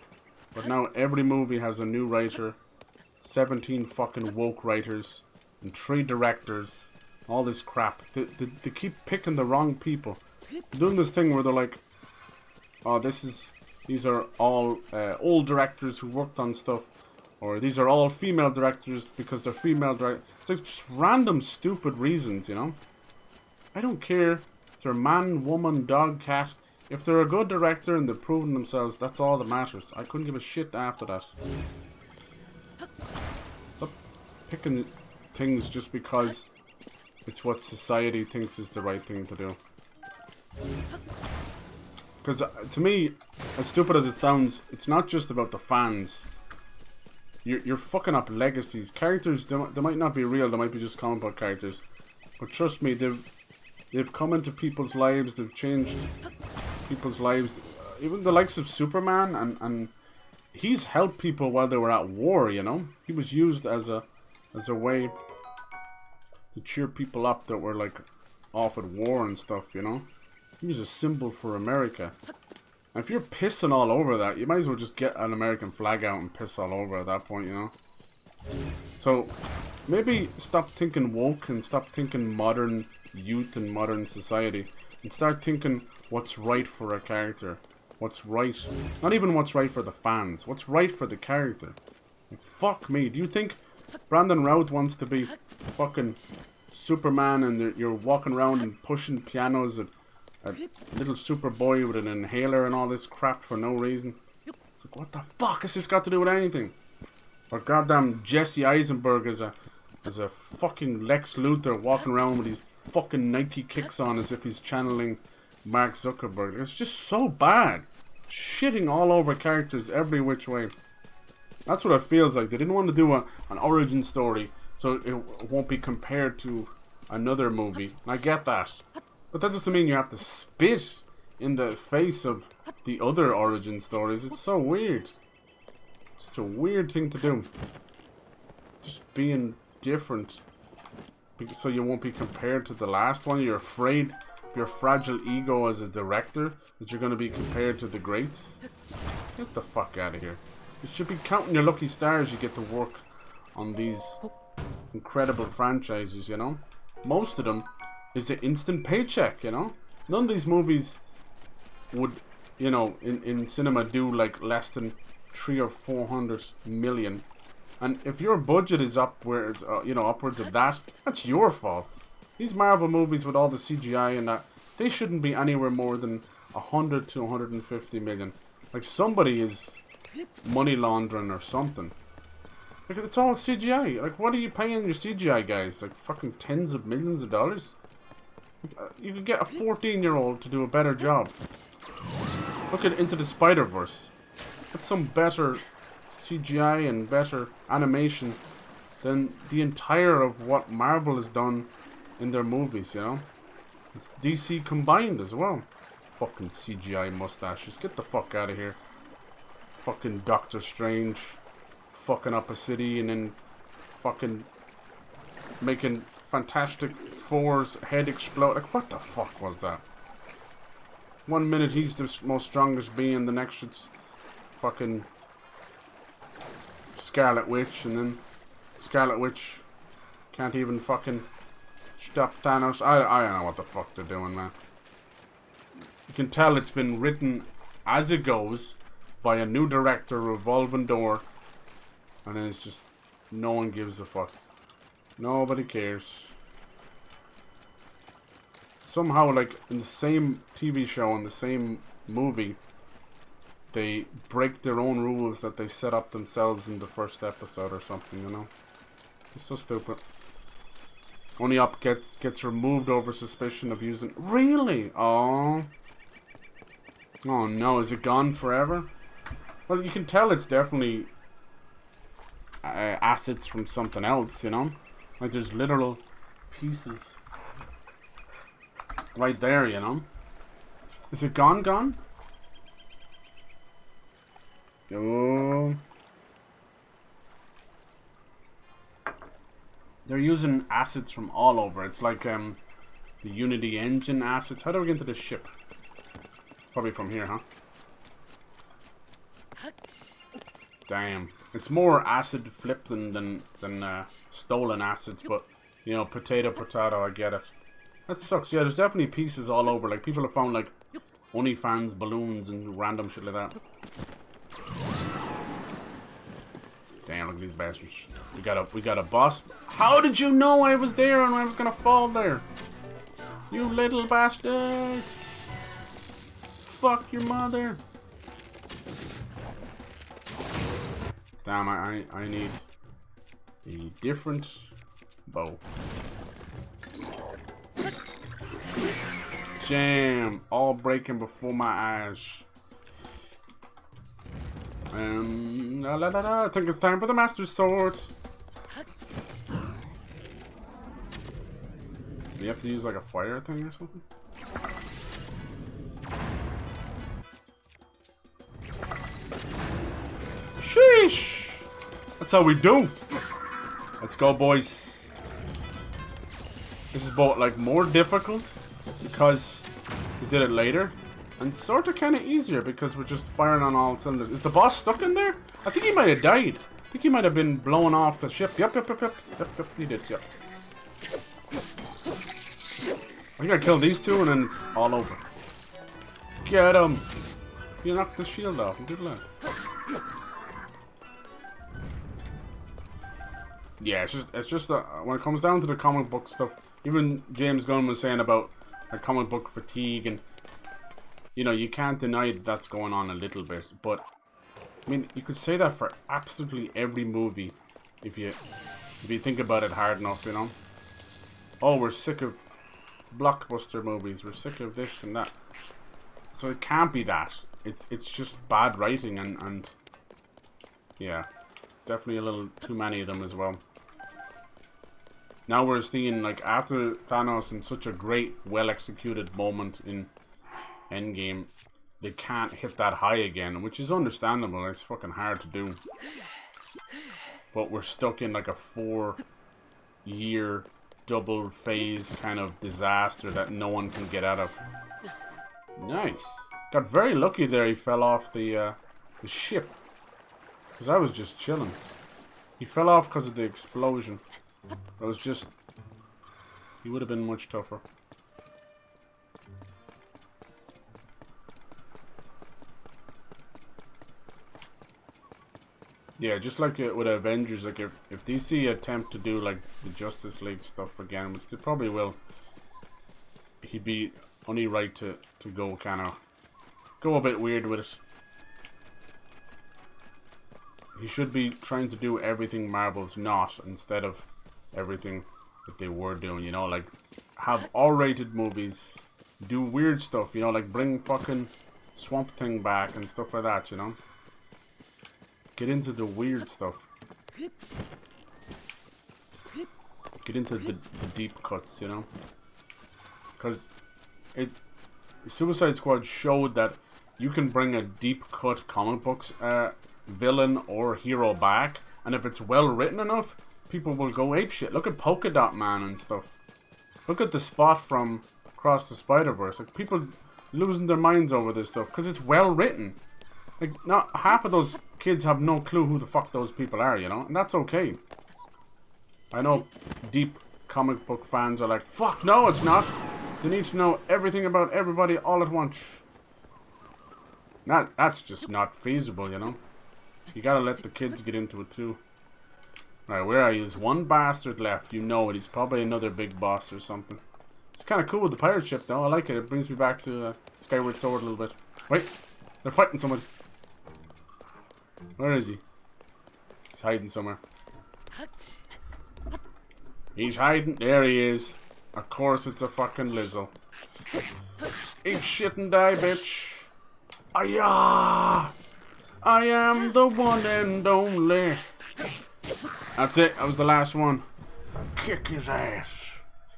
[SPEAKER 1] But now every movie has a new writer, 17 fucking woke writers, and 3 directors. All this crap. They keep picking the wrong people. They're doing this thing where they're like, oh, these are all old directors who worked on stuff. Or these are all female directors because they're female directors. It's like just random stupid reasons, you know? I don't care if they're man, woman, dog, cat. If they're a good director and they've proven themselves, that's all that matters. I couldn't give a shit after that. Stop picking things just because it's what society thinks is the right thing to do. Because to me, as stupid as it sounds, it's not just about the fans. You're fucking up legacies. Characters, they might not be real, they might be just comic book characters. But trust me, they've come into people's lives, they've changed people's lives. Even the likes of Superman, and he's helped people while they were at war, you know? He was used as a way to cheer people up that were like off at war and stuff, you know? He was a symbol for America. And if you're pissing all over that, you might as well just get an American flag out and piss all over at that point, you know? So, maybe stop thinking woke and stop thinking modern youth and modern society. And start thinking what's right for a character. What's right. Not even what's right for the fans. What's right for the character. Like, fuck me. Do you think Brandon Routh wants to be fucking Superman and you're walking around and pushing pianos at a little Superboy with an inhaler and all this crap for no reason? It's like, what the fuck has this got to do with anything? Or goddamn Jesse Eisenberg as a fucking Lex Luthor walking around with his fucking Nike kicks on as if he's channeling Mark Zuckerberg. It's just so bad. Shitting all over characters every which way. That's what it feels like. They didn't want to do an origin story so it won't be compared to another movie. And I get that. But that doesn't mean you have to spit in the face of the other origin stories. It's so weird. Such a weird thing to do. Just being different. So you won't be compared to the last one. You're afraid, your fragile ego as a director, that you're going to be compared to the greats. Get the fuck out of here. You should be counting your lucky stars you get to work on these incredible franchises, you know. Most of them is an instant paycheck, you know. None of these movies would, you know, in cinema do like less than 300 or 400 million. And if your budget is upwards, you know, upwards of that, that's your fault. These Marvel movies with all the CGI and that, they shouldn't be anywhere more than 100 to 150 million. Like somebody is money laundering or something. Like it's all CGI. Like what are you paying your CGI guys? Like fucking tens of millions of dollars? You could get a 14-year-old to do a better job. Look at Into the Spider-Verse. That's some better CGI and better animation than the entire of what Marvel has done in their movies, you know? It's DC combined as well. Fucking CGI mustaches. Get the fuck out of here. Fucking Doctor Strange fucking up a city and then fucking making Fantastic Four's head explode. Like, what the fuck was that? One minute he's the most strongest being, the next it's fucking Scarlet Witch, and then Scarlet Witch can't even fucking stop Thanos. I don't know what the fuck they're doing, man. You can tell it's been written as it goes by a new director, revolving door, and then it's just no one gives a fuck. Nobody cares. Somehow, like in the same TV show, in the same movie, they break their own rules that they set up themselves in the first episode or something, you know? It's so stupid. Only Up gets removed over suspicion of using... Really? Oh. Oh no, is it gone forever? Well, you can tell it's definitely assets from something else, you know? Like there's literal pieces right there, you know? Is it gone? Oh. They're using assets from all over. It's like the Unity engine assets. How do we get into this ship? It's probably from here, huh? Damn. It's more acid flip than stolen assets, but you know, potato, I get it. That sucks. Yeah, there's definitely pieces all over. Like people have found like OnlyFans balloons and random shit like that. Damn, look at these bastards. We got a boss. How did you know I was there and I was gonna fall there? You little bastard! Fuck your mother! Damn, I need a different bow. Jam! All breaking before my eyes. I think it's time for the Master Sword. Do you have to use like a fire thing or something? Sheesh! That's how we do. Let's go, boys. This is both like more difficult because we did it later, and sort of kind of easier because we're just firing on all cylinders. Is the boss stuck in there? I think he might have died. I think he might have been blown off the ship. Yep, he did, yep. I think I killed these two and then it's all over. Get him! You knocked the shield off. Good luck. Yeah, it's just when it comes down to the comic book stuff, even James Gunn was saying about like comic book fatigue, and you know, you can't deny that that's going on a little bit, but I mean, you could say that for absolutely every movie if you think about it hard enough, you know. Oh, we're sick of blockbuster movies, we're sick of this and that. So it can't be that. It's just bad writing and yeah. It's definitely a little too many of them as well. Now we're seeing, like, after Thanos in such a great, well-executed moment in Endgame, they can't hit that high again, which is understandable. It's fucking hard to do. But we're stuck in, like, a 4-year double phase kind of disaster that no one can get out of. Nice. Got very lucky there he fell off the ship. Because I was just chilling. He fell off because of the explosion. It was just... He would have been much tougher. Yeah, just like with Avengers, like if DC attempt to do like the Justice League stuff again, which they probably will, he'd be only right to go kind of... Go a bit weird with it. He should be trying to do everything Marvel's not, instead of everything that they were doing, you know, like have R-rated movies, do weird stuff, you know, like bring fucking Swamp Thing back and stuff like that, you know. Get into the weird stuff. Get into the deep cuts, you know. Because Suicide Squad showed that you can bring a deep cut comic books villain or hero back, and if it's well written enough, people will go apeshit. Look at Polka Dot Man and stuff. Look at the Spot from Across the Spider-Verse. Like, people losing their minds over this stuff because it's well written. Like, not half of those kids have no clue who the fuck those people are, you know, and that's okay. I know deep comic book fans are like, fuck no, it's not. They need to know everything about everybody all at once. That's just not feasible, you know. You gotta let the kids get into it too. Right, where are you? There's one bastard left. You know it. He's probably another big boss or something. It's kind of cool with the pirate ship, though. I like it. It brings me back to Skyward Sword a little bit. Wait, they're fighting someone. Where is he? He's hiding somewhere. He's hiding. There he is. Of course, it's a fucking Lizzo. Eat shit and die, bitch. Ayah! I am the one and only. That's it. That was the last one. Kick his ass.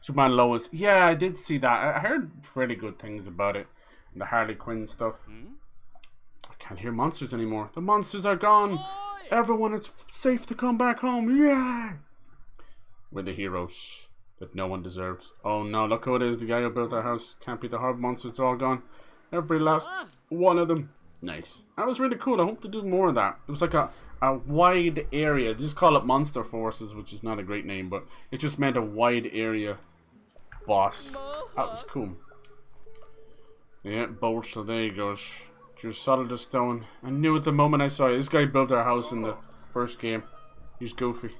[SPEAKER 1] Superman Lois. Yeah, I did see that. I heard pretty good things about it. And the Harley Quinn stuff. I can't hear monsters anymore. The monsters are gone. Everyone is safe to come back home. Yeah. We're the heroes that no one deserves. Oh no, look who it is. The guy who built our house. Can't be the hard monsters. They're all gone. Every last one of them. Nice. That was really cool. I hope to do more of that. It was like a wide area. They just call it Monster Forces, which is not a great name, but it just meant a wide area boss. That was cool. Yeah, bolt. So there he goes. You're solid as stone. I knew it the moment I saw it. This guy built our house in the first game. He's goofy.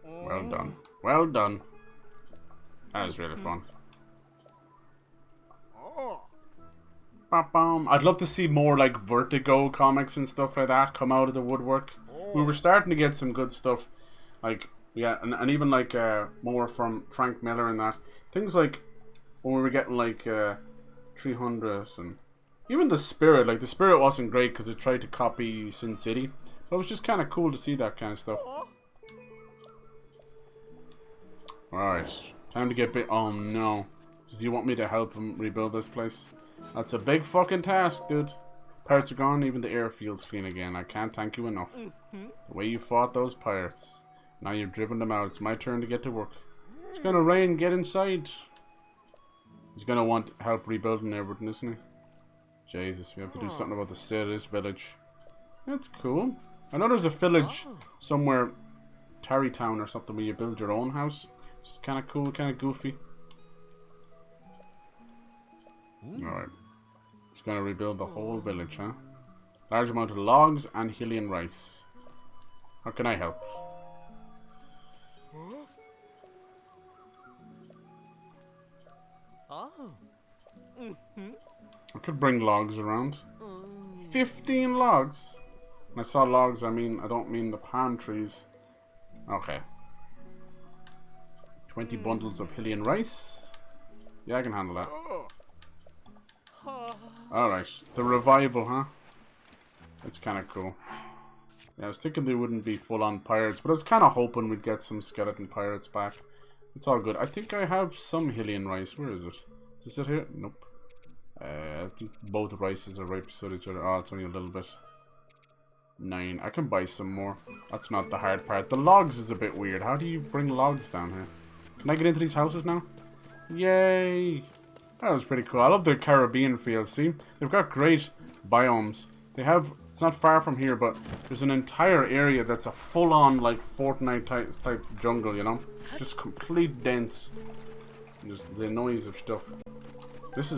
[SPEAKER 1] Well done. Well done. That was really fun. I'd love to see more like Vertigo comics and stuff like that come out of the woodwork. We were starting to get some good stuff, like yeah, and even like more from Frank Miller and that. Things like when we were getting like 300 and even the Spirit. Like the Spirit wasn't great because it tried to copy Sin City, but it was just kind of cool to see that kind of stuff. All right, time to get bit. Oh no, does he want me to help him rebuild this place? That's a big fucking task, dude. Pirates are gone, even the airfield's clean again. I can't thank you enough. The way you fought those pirates. Now you've driven them out. It's my turn to get to work. It's gonna rain, get inside. He's gonna want help rebuilding everything, isn't he? Jesus, we have to do something about the state of this village. That's cool. I know there's a village somewhere, Tarrytown or something, where you build your own house. It's kind of cool, kind of goofy. Alright. It's gonna rebuild the whole village, huh? Large amount of logs and Hylian rice. How can I help? I could bring logs around. 15 logs? When I saw logs, I don't mean the palm trees. Okay. 20 bundles of Hylian rice. Yeah, I can handle that. Alright, the revival, huh? That's kind of cool. Yeah, I was thinking they wouldn't be full-on pirates, but I was kind of hoping we'd get some skeleton pirates back. It's all good. I think I have some Hylian rice. Where is it? Is it here? Nope. I think both rices are right beside each other. Oh, it's only a little bit. 9. I can buy some more. That's not the hard part. The logs is a bit weird. How do you bring logs down here? Can I get into these houses now? Yay! That was pretty cool. I love the Caribbean feel. See? They've got great biomes. They have... It's not far from here, but there's an entire area that's a full-on, like, Fortnite type jungle, you know? Just complete dense. Just the noise of stuff. This is